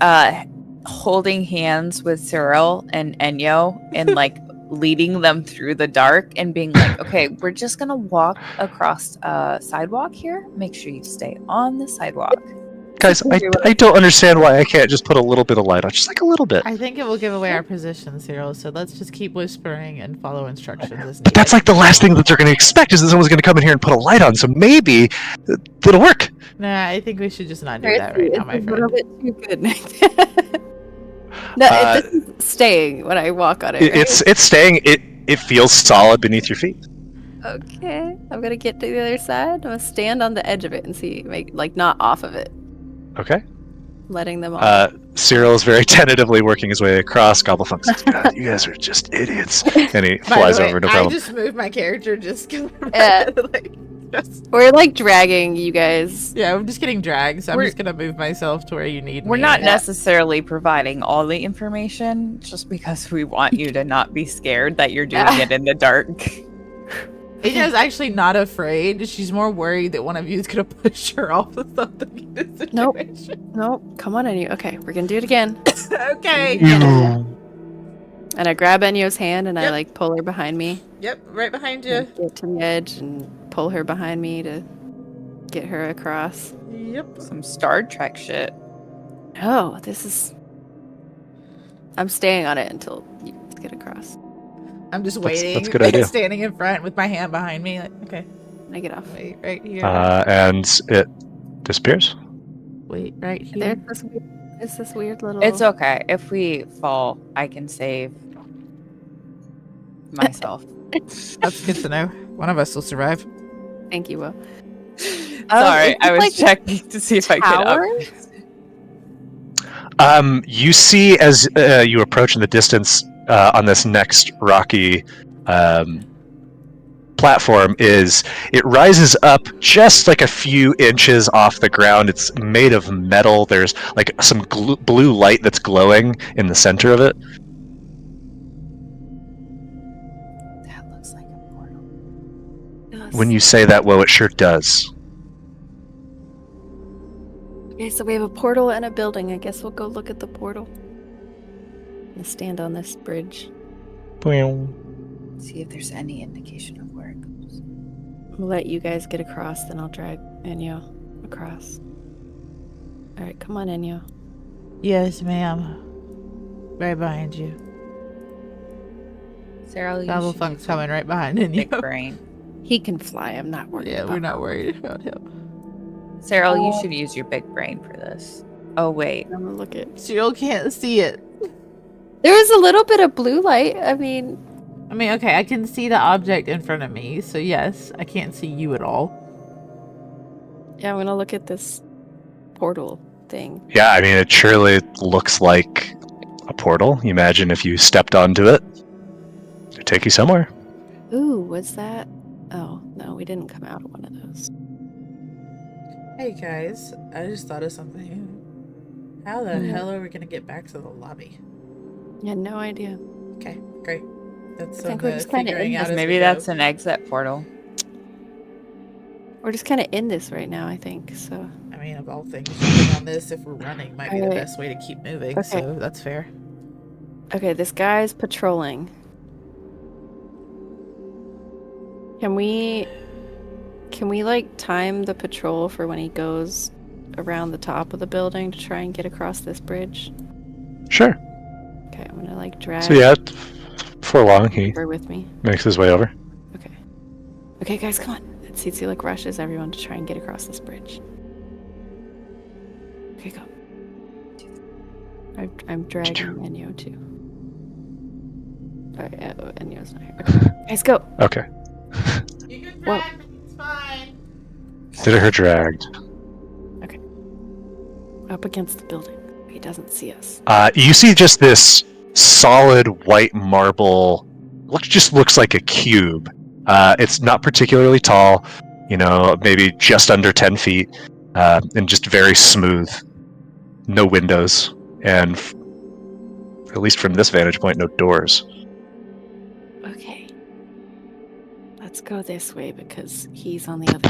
S3: holding hands with Cyril and Enyo and like leading them through the dark and being like, okay, we're just gonna walk across a sidewalk here. Make sure you stay on the sidewalk.
S2: Guys, I don't understand why I can't just put a little bit of light on, just like a little bit.
S6: I think it will give away our position, Cyril, so let's just keep whispering and follow instructions as
S2: But that's
S6: needed.
S2: like the last thing that they're going to expect is that someone's going to come in here and put a light on, so maybe it'll work.
S6: Nah, I think we should just not do that right now, my
S4: It's a little
S6: friend.
S4: bit too good, Nick. No, this is staying when I walk on it. Right?
S2: It's staying. It feels solid beneath your feet.
S4: Okay. I'm gonna get to the other side. I'm gonna stand on the edge of it and see, like not off of it,
S2: Okay.
S4: letting them off.
S2: Cyril is very tentatively working his way across. Gobblefunk says, "God, you guys are just idiots," and he
S6: By
S2: flies
S6: the way,
S2: over. No
S6: I
S2: problem.
S6: just moved my character just 'cause
S4: Yeah.
S6: like,
S4: We're like dragging you guys.
S6: yeah, I'm just getting dragged, so I'm
S3: We're-
S6: just gonna move myself to where you need
S3: We're
S6: me.
S3: not necessarily providing all the information just because we want you to not be scared that you're doing it in the dark.
S6: Enyo's actually not afraid. She's more worried that one of you is gonna push her off of something in this
S4: Nope.
S6: situation.
S4: Nope. Come on, Enyo. Okay, we're gonna do it again.
S6: Okay.
S4: And I grab Enyo's hand and I
S6: Yep.
S4: like pull her behind me.
S6: Yep, right behind you.
S4: And get to the edge and pull her behind me to get her across.
S6: Yep.
S3: Some Star Trek shit.
S4: Oh, this is. I'm staying on it until you get across.
S6: I'm just
S2: That's
S6: waiting.
S2: a good idea.
S6: Standing in front with my hand behind me. Like, okay,
S4: And I get off.
S6: wait right here.
S2: And it disappears.
S6: Wait right here.
S4: There's this weird little.
S3: It's okay. If we fall, I can save myself.
S6: That's good to know. One of us will survive.
S4: Thank you, Will.
S3: Sorry, I was checking to see if I could up.
S2: You see as you approach in the distance on this next rocky platform is it rises up just like a few inches off the ground. It's made of metal. There's like some blue light that's glowing in the center of it.
S3: That looks like a portal.
S2: When you say that, well, it sure does.
S4: Okay, so we have a portal and a building. I guess we'll go look at the portal. And stand on this bridge.
S3: See if there's any indication of where it goes.
S4: We'll let you guys get across, then I'll drag Enyo across. Alright, come on, Enyo.
S6: Yes, ma'am. Right behind you.
S3: Sarah, you
S6: Gobblefunk's
S3: should
S6: coming right behind you.
S3: big brain.
S4: He can fly. I'm not worried
S6: Yeah,
S4: about
S6: we're not worried about him.
S3: Sarah, you should use your big brain for this. Oh wait,
S4: I'm gonna look at.
S6: Cyril can't see it.
S4: There was a little bit of blue light. I mean,
S6: Okay, I can see the object in front of me, so yes, I can't see you at all.
S4: yeah, I'm gonna look at this portal thing.
S2: Yeah, I mean, it surely looks like a portal. You imagine if you stepped onto it, it'd take you somewhere.
S4: Ooh, was that? Oh, no, we didn't come out of one of those.
S6: Hey guys, I just thought of something. How the hell are we gonna get back to the lobby?
S4: Yeah, no idea.
S6: Okay, great. That's
S4: I think we're just kinda
S6: figuring
S4: in
S6: out
S4: this.
S6: as
S3: Maybe
S6: we
S3: that's
S6: go.
S3: an exit portal.
S4: We're just kind of in this right now, I think. So.
S6: I mean, of all things, jumping on this if we're running might be the
S4: Alright.
S6: best way to keep moving,
S4: Okay.
S6: so that's fair.
S4: Okay, this guy's patrolling. Can we like time the patrol for when he goes around the top of the building to try and get across this bridge?
S2: Sure.
S4: Okay, I'm gonna like drag
S2: So yeah, before long he
S4: her with me.
S2: makes his way over.
S4: Okay. Okay, guys, come on. Tsitsi like rushes everyone to try and get across this bridge. Okay, go. I'm dragging Enyo too. Enyo's not here. Okay. Guys, go.
S2: Okay.
S6: You can
S4: Well-
S6: drag me, it's fine.
S2: Consider her dragged.
S4: Up against the building. He doesn't see us.
S2: You see just this solid white marble. Just looks like a cube. It's not particularly tall. Maybe just under 10 feet, and just very smooth. No windows, and at least from this vantage point, no doors.
S4: Okay. Let's go this way because he's on the other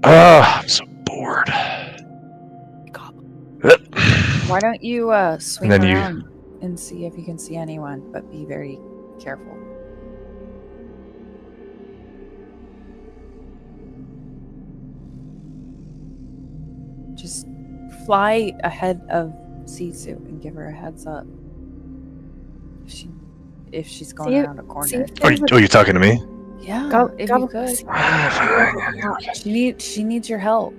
S2: I'm so bored.
S4: gobble.
S3: Why don't you swing
S2: And then you-
S3: around and see if you can see anyone, but be very careful. Just fly ahead of Sisu and give her a heads up. If she's going
S4: See-
S3: around a corner.
S2: Are you talking to me?
S3: Yeah,
S4: Go,
S3: if
S4: go.
S3: you could.
S2: Oh
S3: She needs your help.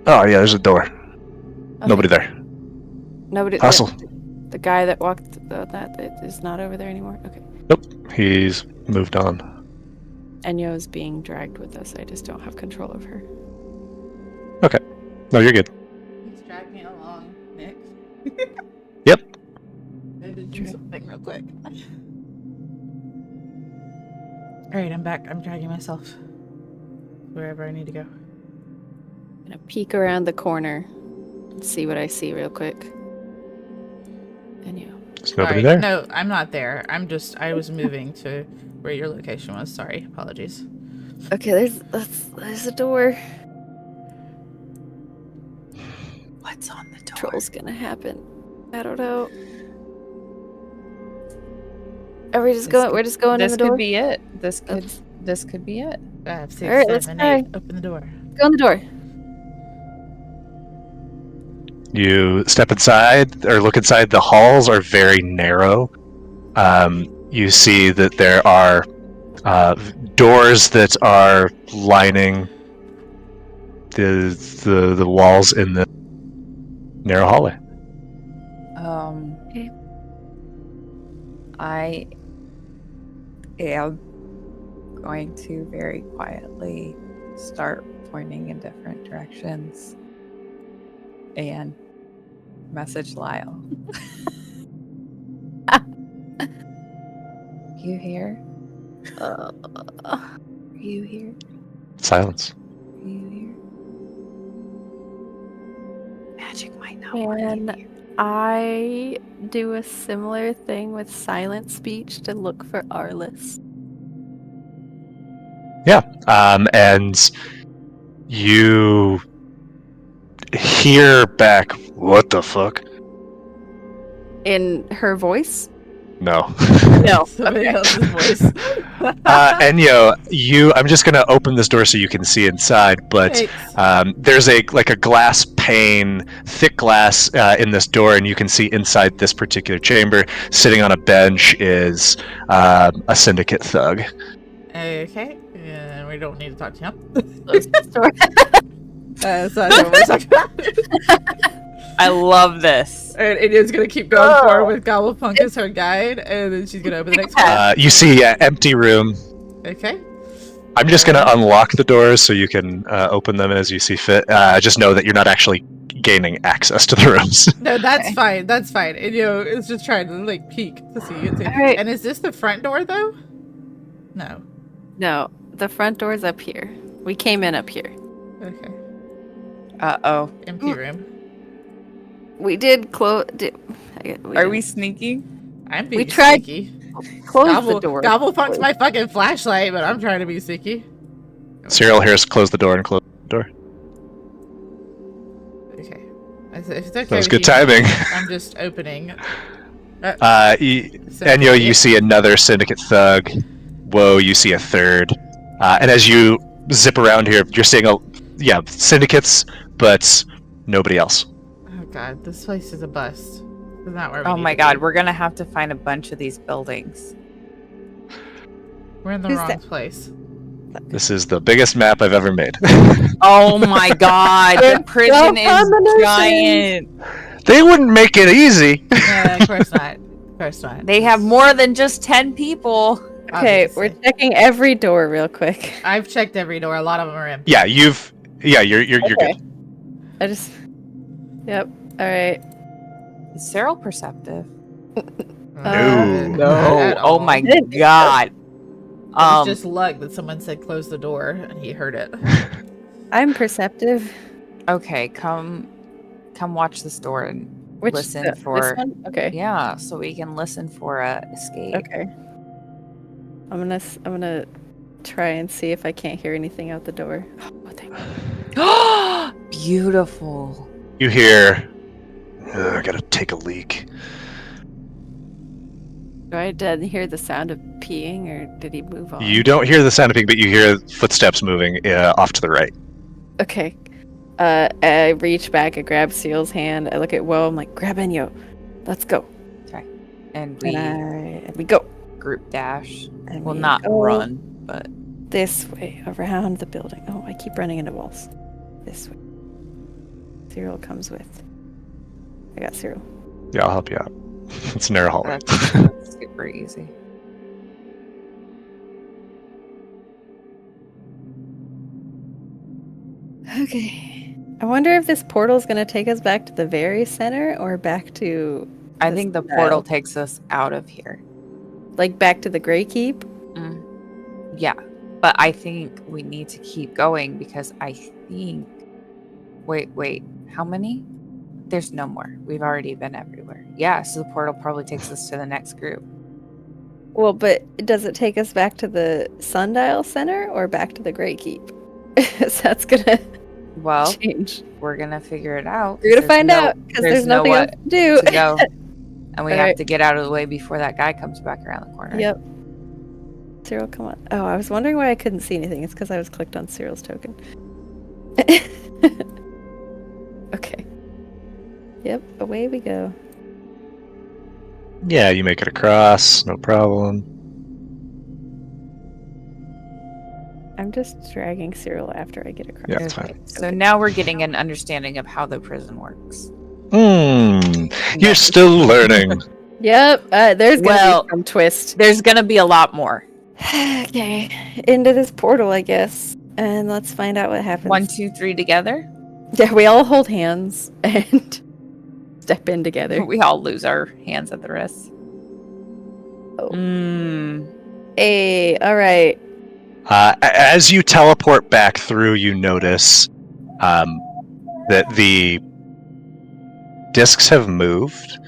S2: yeah, there's a door. Nobody there.
S4: Nobody.
S2: Hustle.
S4: The guy that walked that is not over there anymore. Okay.
S2: He's moved on.
S4: Enyo is being dragged with us. I just don't have control of her.
S2: No, you're good.
S6: Please drag me along, Nick.
S2: Yep.
S6: I did do something real quick. Alright, I'm back. I'm dragging myself. Wherever I need to go.
S4: I'm gonna peek around the corner and see what I see real quick. Enyo.
S2: There's nobody
S6: Alright,
S2: there.
S6: No, I'm not there. I was moving to where your location was. Sorry. Apologies.
S4: Okay, there's a door.
S3: What's on the door?
S4: Troll's gonna happen. I don't know. Are we just going? We're just going in
S3: This
S4: the door.
S3: could be it. This
S4: Oops.
S3: could be it.
S6: 5, 6,
S4: Alright, let's
S6: 7,
S4: try.
S6: 8. Open the door.
S4: Go in the door.
S2: You step inside or look inside. The halls are very narrow. You see that there are doors that are lining the walls in the narrow hallway.
S4: Okay.
S3: I am going to very quietly start pointing in different directions and message Lyle. You here? Are you here?
S2: Silence.
S3: Are you here? Magic might not work
S4: Can
S3: here.
S4: I do a similar thing with silent speech to look for Arliss?
S2: And you hear back, "What the fuck?"
S4: In her voice?
S2: No.
S4: No.
S6: Somebody else's voice.
S2: Enyo, I'm just gonna open this door so you can see inside, but
S6: Thanks.
S2: there's a glass pane, thick glass in this door, and you can see inside this particular chamber, sitting on a bench, is a syndicate thug.
S6: Okay. Yeah, we don't need to talk to him.
S4: Close the door.
S6: That's not what we're talking about.
S3: I love this.
S6: Alright, Inya's gonna keep going forward with Gobblepunk as her guide, and then she's gonna open the next one.
S2: You see an empty room.
S6: Okay.
S2: I'm just gonna unlock the doors so you can open them as you see fit. Just know that you're not actually gaining access to the rooms.
S6: No, that's fine. That's fine. Inyo is just trying to peek to see.
S4: Alright.
S6: And is this the front door though? No.
S4: No, the front door's up here. We came in up here.
S6: Okay.
S3: Uh-oh.
S6: Empty room.
S4: We did close.
S3: Are we sneaking?
S6: I'm being
S4: tried-
S6: sneaky.
S4: close the door?
S6: Gobble funk's my fucking flashlight, but I'm trying to be sneaky.
S2: Cyril hears close the door and close the door.
S6: Okay. If it's okay
S2: That was
S6: with
S2: good
S6: you,
S2: timing.
S6: I'm just opening.
S2: Enyo, you see another syndicate thug. Whoa, you see a third. And as you zip around here, you're seeing syndicates, but nobody else.
S6: Oh god, this place is a bust. Isn't that where we
S3: Oh
S6: need
S3: my
S6: to
S3: god,
S6: be?
S3: we're gonna have to find a bunch of these buildings.
S6: We're in the
S4: Who's
S6: wrong
S4: that?
S6: place.
S2: This is the biggest map I've ever made.
S3: Oh my god, the prison is giant.
S2: They wouldn't make it easy.
S6: Yeah, of course not. Of course not.
S3: They have more than just 10 people.
S4: Okay,
S6: Obviously.
S4: we're checking every door real quick.
S6: I've checked every door. A lot of them are empty.
S2: Yeah, you're
S4: Okay.
S2: good.
S4: I just. Yep. All right.
S3: Is Cyril perceptive?
S2: No.
S6: At
S3: Oh
S6: all.
S3: my
S4: Didn't think so.
S3: god.
S6: It was just luck that someone said close the door and he heard it.
S4: I'm perceptive.
S3: Okay, come watch this door and
S4: Which
S3: listen
S4: this
S3: for
S4: one? Okay.
S3: yeah, so we can listen for a escape.
S4: Okay. I'm gonna try and see if I can't hear anything out the door. Oh, thank you.
S3: Beautiful.
S2: You hear, I gotta take a leak.
S4: Do I didn't hear the sound of peeing, or did he move on?
S2: You don't hear the sound of ping, but you hear footsteps moving off to the right.
S4: Okay. I reach back, I grab Seal's hand, I look at Woe, I'm like, grab Enyo. Let's go.
S3: And we
S4: And we go.
S3: group dash.
S4: And
S3: Well,
S4: we
S3: not
S4: go
S3: run, but
S4: this way, around the building. Oh, I keep running into walls. This way. Cyril comes with. I got Cyril.
S2: Yeah, I'll help you out. It's a narrow hallway.
S3: that's super easy.
S4: Okay. I wonder if this portal is going to take us back to the very center or back to.
S3: I
S4: the
S3: think the
S4: sundial?
S3: portal takes us out of here.
S4: Like back to the Grey Keep?
S3: Yeah, but I think we need to keep going because I think. Wait, how many? There's no more. We've already been everywhere. Yeah, so the portal probably takes us to the next group.
S4: Well, but does it take us back to the Sundial Center or back to the Grey Keep? So that's going to
S3: Well,
S4: change.
S3: we're gonna figure it out.
S4: We're going to find out because there's nothing else to do.
S3: to go. And we have
S4: Alright.
S3: to get out of the way before that guy comes back around the corner.
S4: Yep. Cyril, come on. Oh, I was wondering why I couldn't see anything. It's because I was clicked on Cyril's token. Okay. Yep, away we go.
S2: Yeah, you make it across, no problem.
S4: I'm just dragging Cyril after I get across.
S2: Yeah, it's
S3: Okay,
S2: fine.
S3: so now we're getting an understanding of how the prison works.
S2: You're still learning.
S4: Yep, there's gonna be some twist.
S3: There's gonna be a lot more.
S4: Okay, into this portal, I guess, and let's find out what happens.
S3: 1, 2, 3 together.
S4: Yeah, we all hold hands and step in together.
S3: We all lose our hands at the wrist.
S4: Oh.
S3: Mm.
S4: Hey, all right.
S2: As you teleport back through, you notice that the discs have moved,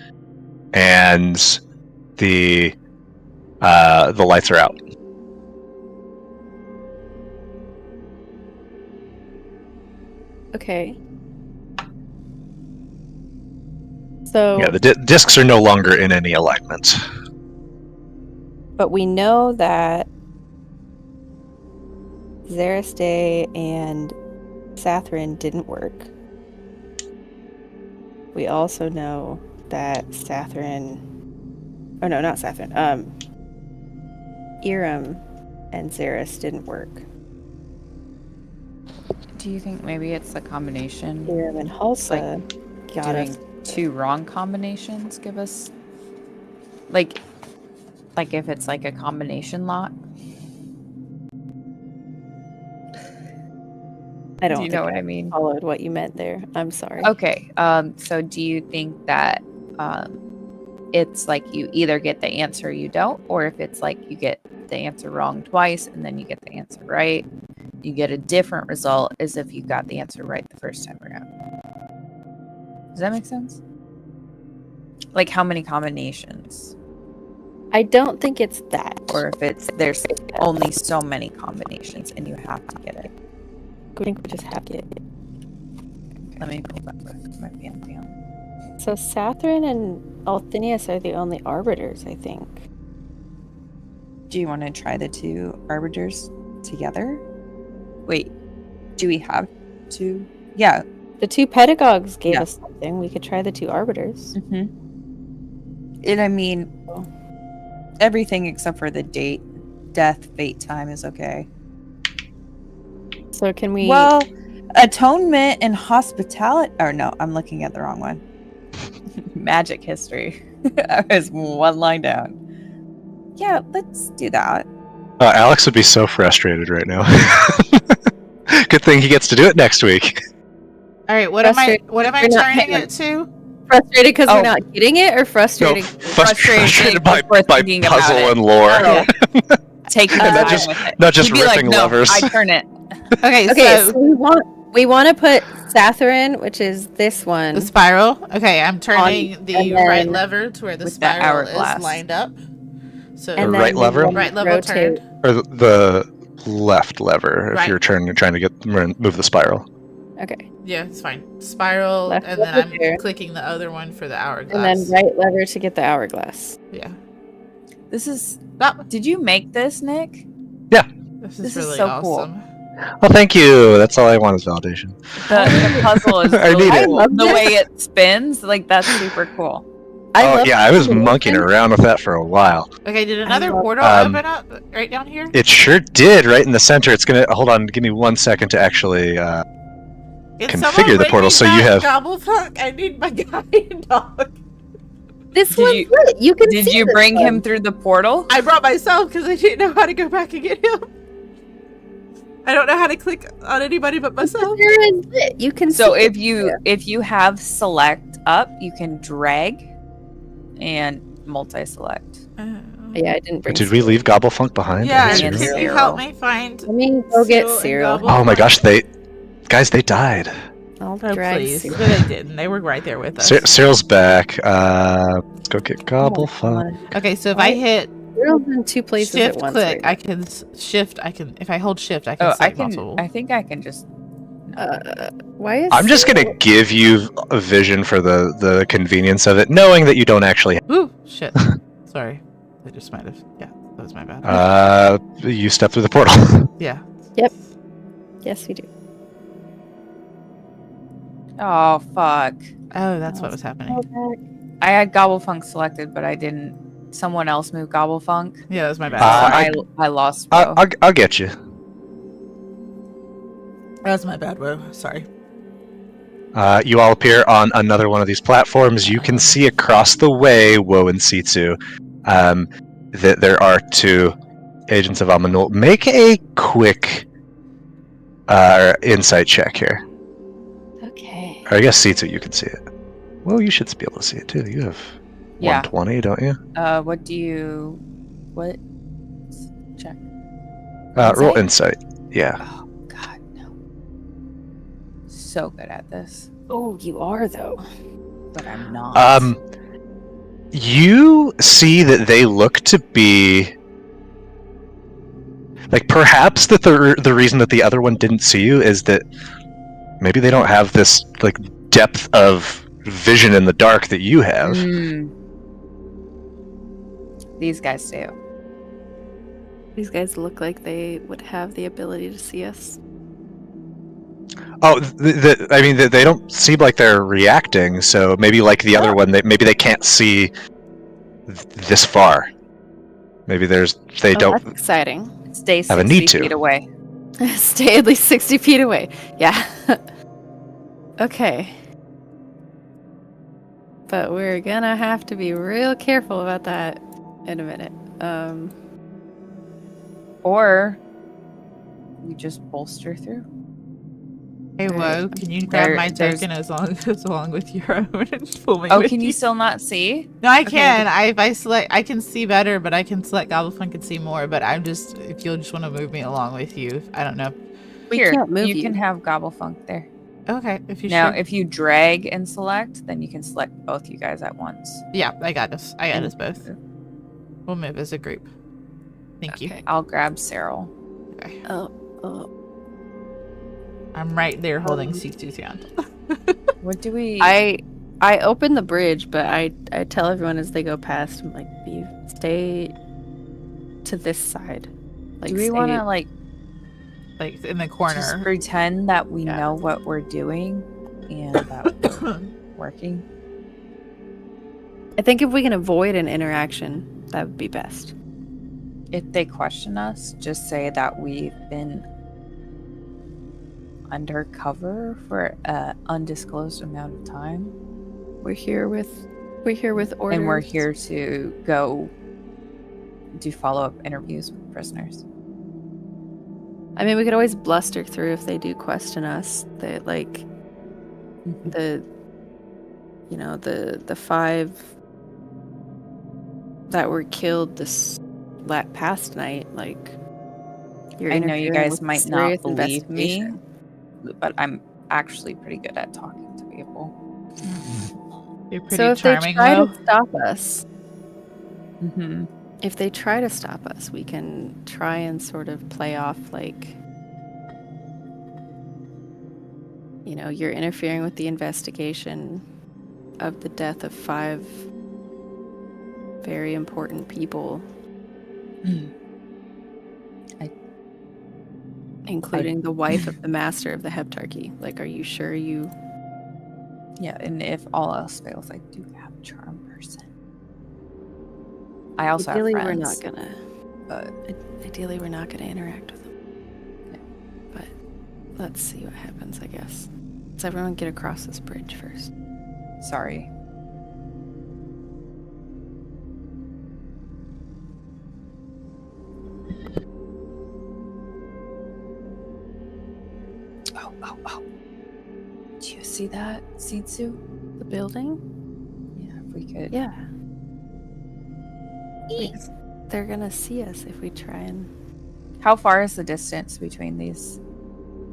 S2: and the lights are out.
S4: Okay. So,
S2: Yeah, the discs are no longer in any alignment.
S4: but we know that Zeriste and Sathrin didn't work. We also know that Sathrin... Oh, no, not Sathrin. Iram and Zeris didn't work.
S3: Do you think maybe it's the combination?
S4: Iram and Halsa got us.
S3: Doing 2 wrong combinations give us like if it's like a combination lock?
S4: I don't
S3: Do you
S4: think
S3: know what
S4: I
S3: I mean?
S4: followed what you meant there. I'm sorry.
S3: Okay. So do you think that it's like you either get the answer or you don't, or if it's like you get the answer wrong twice and then you get the answer right? you get a different result as if you got the answer right the first time around. Does that make sense? Like how many combinations?
S4: I don't think it's that.
S3: Or if there's only so many combinations and you have to get it.
S4: I think we just have to.
S3: Let me pull that book. It might be empty on.
S4: So Sathrin and Althinius are the only arbiters, I think.
S3: Do you want to try the two arbiters together? Wait, do we have two? Yeah.
S4: The two pedagogues gave us something. We could try the two arbiters.
S3: And I mean, everything except for the date, death, fate, time is okay.
S4: So can we...
S3: Well, atonement and hospitality... Or no, I'm looking at the wrong one. Magic history. I was one line down. Yeah, let's do that.
S2: Alex would be so frustrated right now. Good thing he gets to do it next week.
S6: All right, what am I turning it to?
S4: Frustrated because we're not getting it, or frustrated?
S2: Frustrated by
S3: thinking about
S2: puzzle
S3: it.
S2: and lore.
S3: Oh. Taking the
S2: Not
S3: time
S2: just-
S3: with it.
S2: not just
S3: He'd be
S2: ripping
S3: like, no,
S2: levers.
S3: I turn it.
S6: Okay,
S4: Okay,
S6: so
S4: so we want to put Sathrin, which is this one.
S6: the spiral. Okay, I'm turning the
S4: and then-
S6: right lever to where the
S3: with the
S6: spiral
S3: hourglass.
S6: is lined up. So
S4: And
S2: The
S4: then
S2: right
S4: we
S2: lever?
S4: want to
S6: right lever
S4: rotate.
S6: turned.
S2: Or the left lever if
S6: Right.
S2: you're trying to move the spiral.
S4: Okay.
S6: Yeah, it's fine. Spiral,
S4: Left
S6: and then
S4: lever
S6: I'm
S4: there.
S6: clicking the other one for the hourglass.
S4: And then right lever to get the hourglass.
S6: Yeah.
S3: This is...
S6: Oh,
S3: Did you make this, Nick?
S6: this
S3: This
S6: is
S3: is
S6: really
S3: so cool.
S6: awesome.
S2: Well, thank you. That's all I want is validation.
S3: The puzzle is
S2: I
S3: really
S2: need it.
S3: cool.
S4: I love
S3: The
S4: this.
S3: way it spins, like, that's super cool.
S4: love
S2: I was
S4: the
S2: monkeying
S4: animation.
S2: around with that for a while.
S6: Okay, did another
S4: love-
S6: portal open up right down here?
S2: It sure did, right in the center. It's gonna hold on. Give me 1 second to actually.
S6: Can
S2: configure
S6: someone
S2: the
S6: bring
S2: portal
S6: me
S2: so you
S6: that
S2: have-
S6: Gobblefuck? I need my guide dog.
S4: This
S3: Did
S4: one's
S3: you-
S4: lit. You can
S3: Did
S4: see
S3: you
S4: this
S3: bring
S4: one.
S3: him through the portal?
S6: I brought myself because I didn't know how to go back and get him. I don't know how to click on anybody but myself.
S4: Here is lit. You can
S3: So
S4: see
S3: if you have select up, you can drag and multi-select.
S4: Yeah, I didn't bring
S2: Did we leave Gobblefunk behind?
S6: Yeah,
S2: Is
S3: and
S2: it
S6: can
S2: zero?
S6: you
S3: Cyril.
S6: help me find?
S4: Let me go get
S6: Cyril and
S4: Cyril.
S6: Gobble?
S2: Oh my gosh, they died.
S4: I'll
S6: Oh
S4: drag
S6: please,
S4: Cyril.
S6: but they didn't. They were right there with us.
S2: Cyril's back. Let's go get Gobblefunk.
S6: Okay, so if I hit
S4: Cyril's in two places
S6: shift
S4: at once.
S6: click,
S4: right
S6: I can shift. I can if I hold shift, I can
S3: Oh, I
S6: select
S3: can.
S6: multiple.
S3: I think I can just.
S4: now. Why is
S2: I'm just
S4: Cyril-
S2: gonna give you a vision for the convenience of it, knowing that you don't actually.
S6: Ooh, shit. Sorry, I just might have. Yeah, that was my bad.
S2: You step through the portal.
S6: Yeah.
S4: Yes, we do.
S3: Oh fuck!
S6: Oh, that's what was happening.
S3: I had Gobblefunk selected, but I didn't. Someone else moved Gobblefunk.
S6: Yeah, that was my bad.
S3: I lost. Bo.
S2: I'll get you.
S6: That was my bad. Whoa, sorry.
S2: You all appear on another one of these platforms. You can see across the way, Woe and Sitsu, that there are two agents of Amanul. Make a quick insight check here.
S4: Okay.
S2: Or I guess Sitsu, you can see it. Well, you should be able to see it too. You have
S3: Yeah.
S2: 120, don't you?
S3: What do you? What? Check.
S2: Roll insight. Yeah.
S3: Oh God, no. So good at this,
S4: Oh, you are though.
S3: but I'm not.
S2: You see that they look to be like perhaps that the reason that the other one didn't see you is that maybe they don't have this like depth of vision in the dark that you have.
S3: These guys do.
S4: These guys look like they would have the ability to see us.
S2: Oh, I mean, they don't seem like they're reacting. So maybe like the other one, maybe they can't see this far. Maybe they
S4: Oh,
S2: don't.
S4: That's exciting.
S3: Stay
S2: Have a
S3: 60
S2: need to.
S3: feet away.
S4: Stay at least 60 feet away. Yeah. Okay. But we're gonna have to be real careful about that in a minute.
S3: Or we just bolster through.
S6: Hey,
S4: Alright.
S6: whoa! Can you grab my
S3: there's-
S6: token along with your own and pull me?
S3: Oh,
S6: with
S3: can you still not see?
S6: No, I
S3: Okay.
S6: can. If I select, I can see better, but I can select Gobblefunk and see more. But I'm just, if you'll just want to move me along with you, I don't know.
S4: We
S3: Here,
S4: can't move
S3: you
S4: you.
S3: can have Gobblefunk there.
S6: Okay, if you
S3: Now,
S6: should.
S3: if you drag and select, then you can select both you guys at once.
S6: Yeah, I got us. I got
S3: And-
S6: us both. We'll move as a group. Thank you.
S4: Okay.
S3: I'll grab Cyril.
S6: Okay.
S4: Oh.
S6: I'm right there holding Sitsu's hand.
S3: What do we...
S4: I open the bridge, but I tell everyone as they go past, I'm like, stay to this side. Like,
S3: do we want to, like,
S6: Like in the
S3: just
S6: corner.
S3: pretend that we
S6: Yeah.
S3: know what we're doing and that we're working?
S4: I think if we can avoid an interaction, that would be best.
S3: If they question us, just say that we've been undercover for an undisclosed amount of time.
S4: We're here with orders.
S3: And we're here to go do follow-up interviews with prisoners.
S4: I mean, we could always bluster through if they do question us. That like the 5 that were killed this past night. Like, you're
S3: I know you
S4: interfering
S3: guys
S4: with
S3: might not
S4: serious
S3: believe me,
S4: investigation.
S3: but I'm actually pretty good at talking to people.
S6: You're pretty
S4: So if
S6: charming,
S4: they try
S6: Will.
S4: to stop us,
S3: Mm-hmm.
S4: if they try to stop us, we can try and sort of play off like, you're interfering with the investigation of the death of 5 very important people, including the wife of the master of the Heptarchy. Like, are you sure you...
S3: Yeah, and if all else fails, I do have a charm person. I also
S4: Ideally,
S3: have
S4: we're
S3: friends.
S4: not gonna...
S3: But
S4: Ideally, we're not gonna interact with them.
S3: Yeah.
S4: But let's see what happens, I guess. Let's everyone get across this bridge first.
S3: sorry. Oh. Do you see that, Sitsu?
S4: The building?
S3: Yeah, if we could.
S4: Yeah. Because they're gonna see us if we try and...
S3: How far is the distance between these?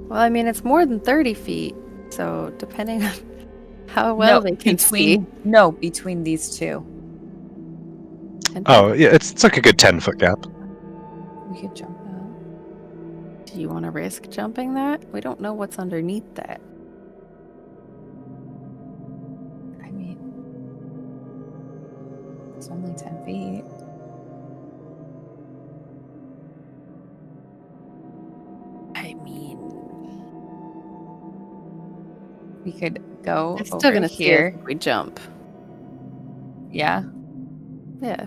S4: Well, I mean, it's more than 30 feet, so depending on how well they can see.
S3: No, between these two.
S4: And
S2: Oh, yeah, it's like a good 10-foot gap.
S3: We could jump out.
S4: do you want to risk jumping that? We don't know what's underneath that.
S3: I mean, it's only 10 feet.
S4: I mean,
S3: We could go
S4: it's
S3: over
S4: still gonna see us
S3: here.
S4: if we jump.
S3: Yeah.
S4: Yeah.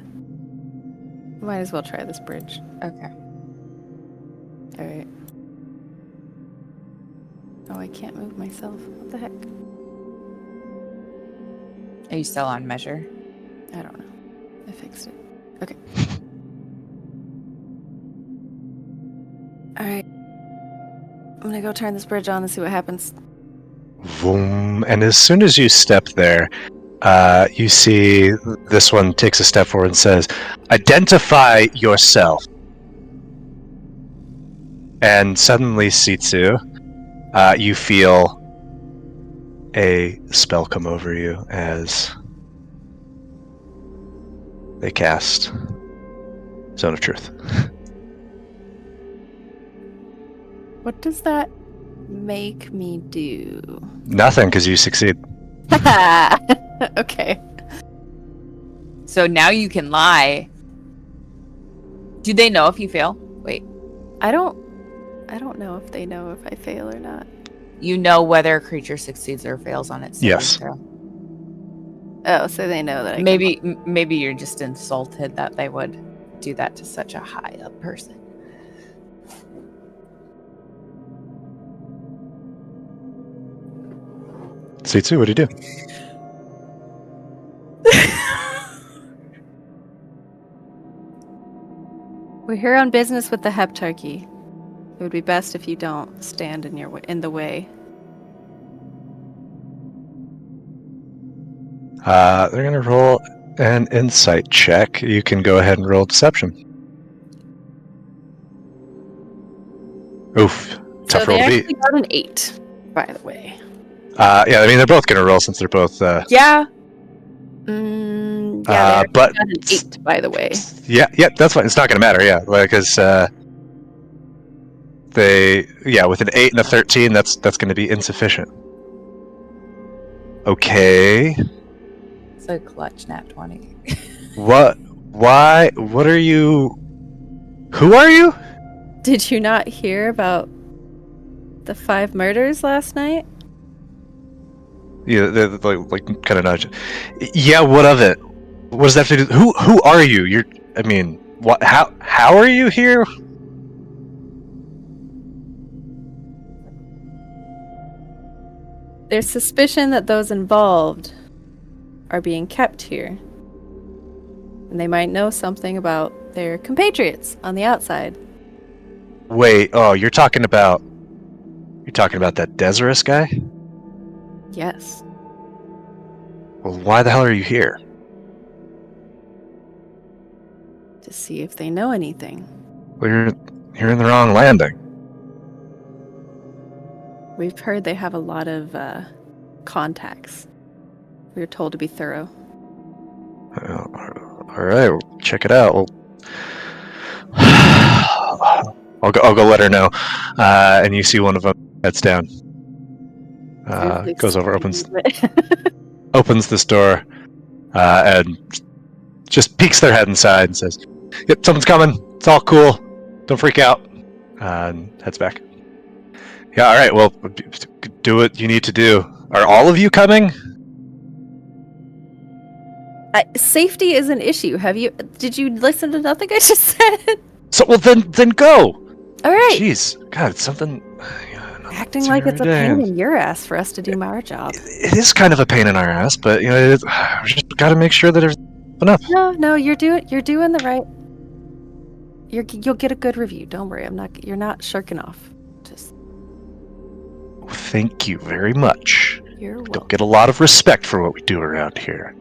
S4: Might as well try this bridge.
S3: Okay.
S4: All right. Oh, I can't move myself. What the heck?
S3: Are you still on measure?
S4: I don't know. I fixed it. Okay. All right. I'm gonna go turn this bridge on and see what happens.
S2: Vroom. And as soon as you step there, you see this one takes a step forward and says, "Identify yourself." And suddenly, Sitsu, you feel a spell come over you as they cast Zone of Truth.
S4: What does that make me do?
S2: Nothing, because you succeed.
S4: Okay.
S3: So now you can lie. Do they know if you fail? Wait.
S4: I don't know if they know if I fail or not.
S3: You know whether a creature succeeds or fails on its saving
S2: Yes.
S3: throw.
S4: Oh, so they know that I
S3: Maybe you're just insulted that they would do that to such a high up person.
S2: Sitsu, what do you do?
S4: We're here on business with the Heptarchy. It would be best if you don't stand in the way.
S2: They're going to roll an insight check. You can go ahead and roll deception. Oof. tough
S4: so
S2: roll
S4: they
S2: to
S4: actually
S2: beat.
S4: got an 8, by the way.
S2: Yeah, I mean they're both gonna roll since they're both.
S3: Yeah.
S4: Yeah, they actually
S2: but
S4: got an 8, by the way.
S2: yeah, that's fine. It's not gonna matter. Yeah, because with an 8 and a 13, that's gonna be insufficient. Okay.
S3: It's a clutch nat 20.
S2: What? Why? What are you? Who are you?
S4: Did you not hear about the 5 murders last night?
S2: Yeah, they're like kind of nudge. Yeah, what of it? What does that have to do? Who are you? I mean, what? How are you here?
S4: There's suspicion that those involved are being kept here. And they might know something about their compatriots on the outside.
S2: Wait, oh, you're talking about that Desirous guy?
S4: Yes.
S2: Well, why the hell are you here?
S4: To see if they know anything.
S2: Well, you're in the wrong landing.
S4: We've heard they have a lot of contacts. We were told to be thorough.
S2: All right, we'll check it out. I'll go let her know. And you see one of them heads down. Goes over, opens this door, and just peeks their head inside and says, "Yep, someone's coming. It's all cool. Don't freak out." And heads back. Yeah, all right. Well, do what you need to do. Are all of you coming?
S4: Safety is an issue. Did you listen to nothing I just said?
S2: So, well, then go.
S4: All right.
S2: Jeez, God, it's something.
S4: Acting like it's a pain in your ass for us to do our job.
S2: It is kind of a pain in our ass, but we just got to make sure that there's enough.
S4: No, you're doing the right. You'll get a good review. Don't worry. You're not shirking off. Just.
S2: Thank you very much.
S4: You're welcome.
S2: Don't get a lot of respect for what we do around here.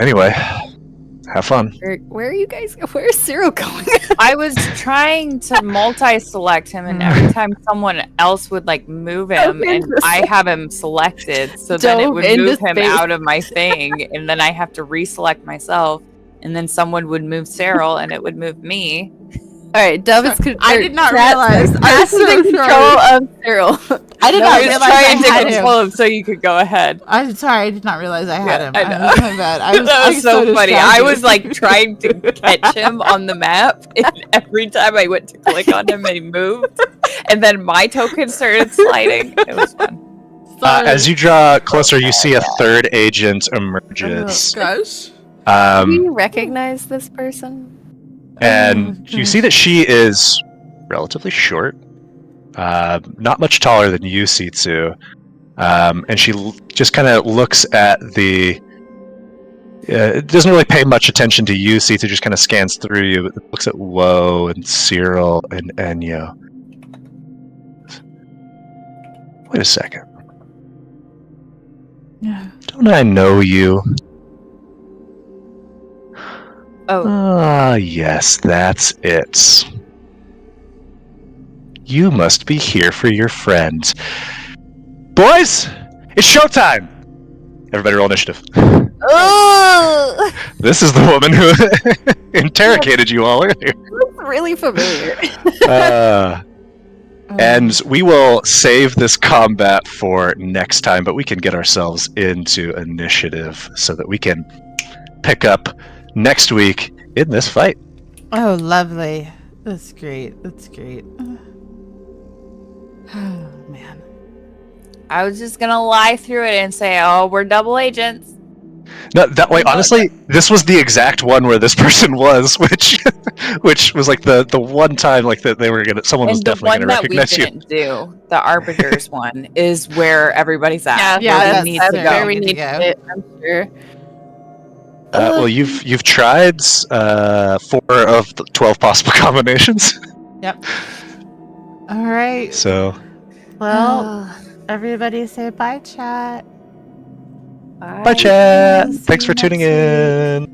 S2: Anyway, have fun.
S4: Where are you guys? Where's Cyril going?
S3: I was trying to multi-select him, and every time someone else would like move him, and I have him selected, so then it would move him out of my thing, and then I have to reselect myself, and then someone would move Cyril, and it would move me.
S4: All right, Dove is.
S5: I did not realize. I was so
S4: control of Cyril.
S5: I did not
S3: I was
S5: realize
S3: trying
S5: I
S3: to
S5: had
S3: control
S5: him.
S3: him so you could go ahead.
S5: I'm sorry, I did not realize I had
S3: Yeah,
S5: him.
S3: I know.
S5: My bad.
S3: That was so funny. I was like trying to catch him on the map, and every time I went to click on him, he moved, and then my token started sliding. It was fun.
S2: As you draw closer, you see a third agent emerges.
S5: Gosh.
S4: Do you recognize this person?
S2: And you see that she is relatively short, not much taller than you, Sitsu. And she just kind of looks at doesn't really pay much attention to you, Sitsu, just kind of scans through you, but looks at Woe and Cyril and Enyo. Wait a second. Don't I know you?
S3: Oh,
S2: Ah, yes, that's it. You must be here for your friends. Boys, it's showtime! Everybody roll initiative.
S4: Oh,
S2: This is the woman who interrogated you all earlier.
S4: looks really familiar.
S2: And we will save this combat for next time, but we can get ourselves into initiative so that we can pick up next week in this fight.
S5: Oh, lovely. That's great. That's great. Oh, man.
S3: I was just gonna lie through it and say, "Oh, we're double agents."
S2: No, that way. Honestly, this was the exact one where this person was, which was like the one time like that they were gonna. Someone was
S3: And the
S2: definitely
S3: one
S2: gonna
S3: that we
S2: recognize you.
S3: didn't do, the arbiters one, is where everybody's at.
S5: Yeah,
S3: where
S5: that's
S3: we need
S5: that's
S3: to
S5: where
S3: go.
S5: we need to go.
S4: it, I'm sure.
S2: Well, you've tried 4 of the 12 possible combinations.
S5: Yep. All right.
S2: So
S5: Well, everybody say bye, chat.
S2: bye, chat.
S5: See
S2: Thanks
S5: you
S2: for tuning
S5: next week.
S2: in.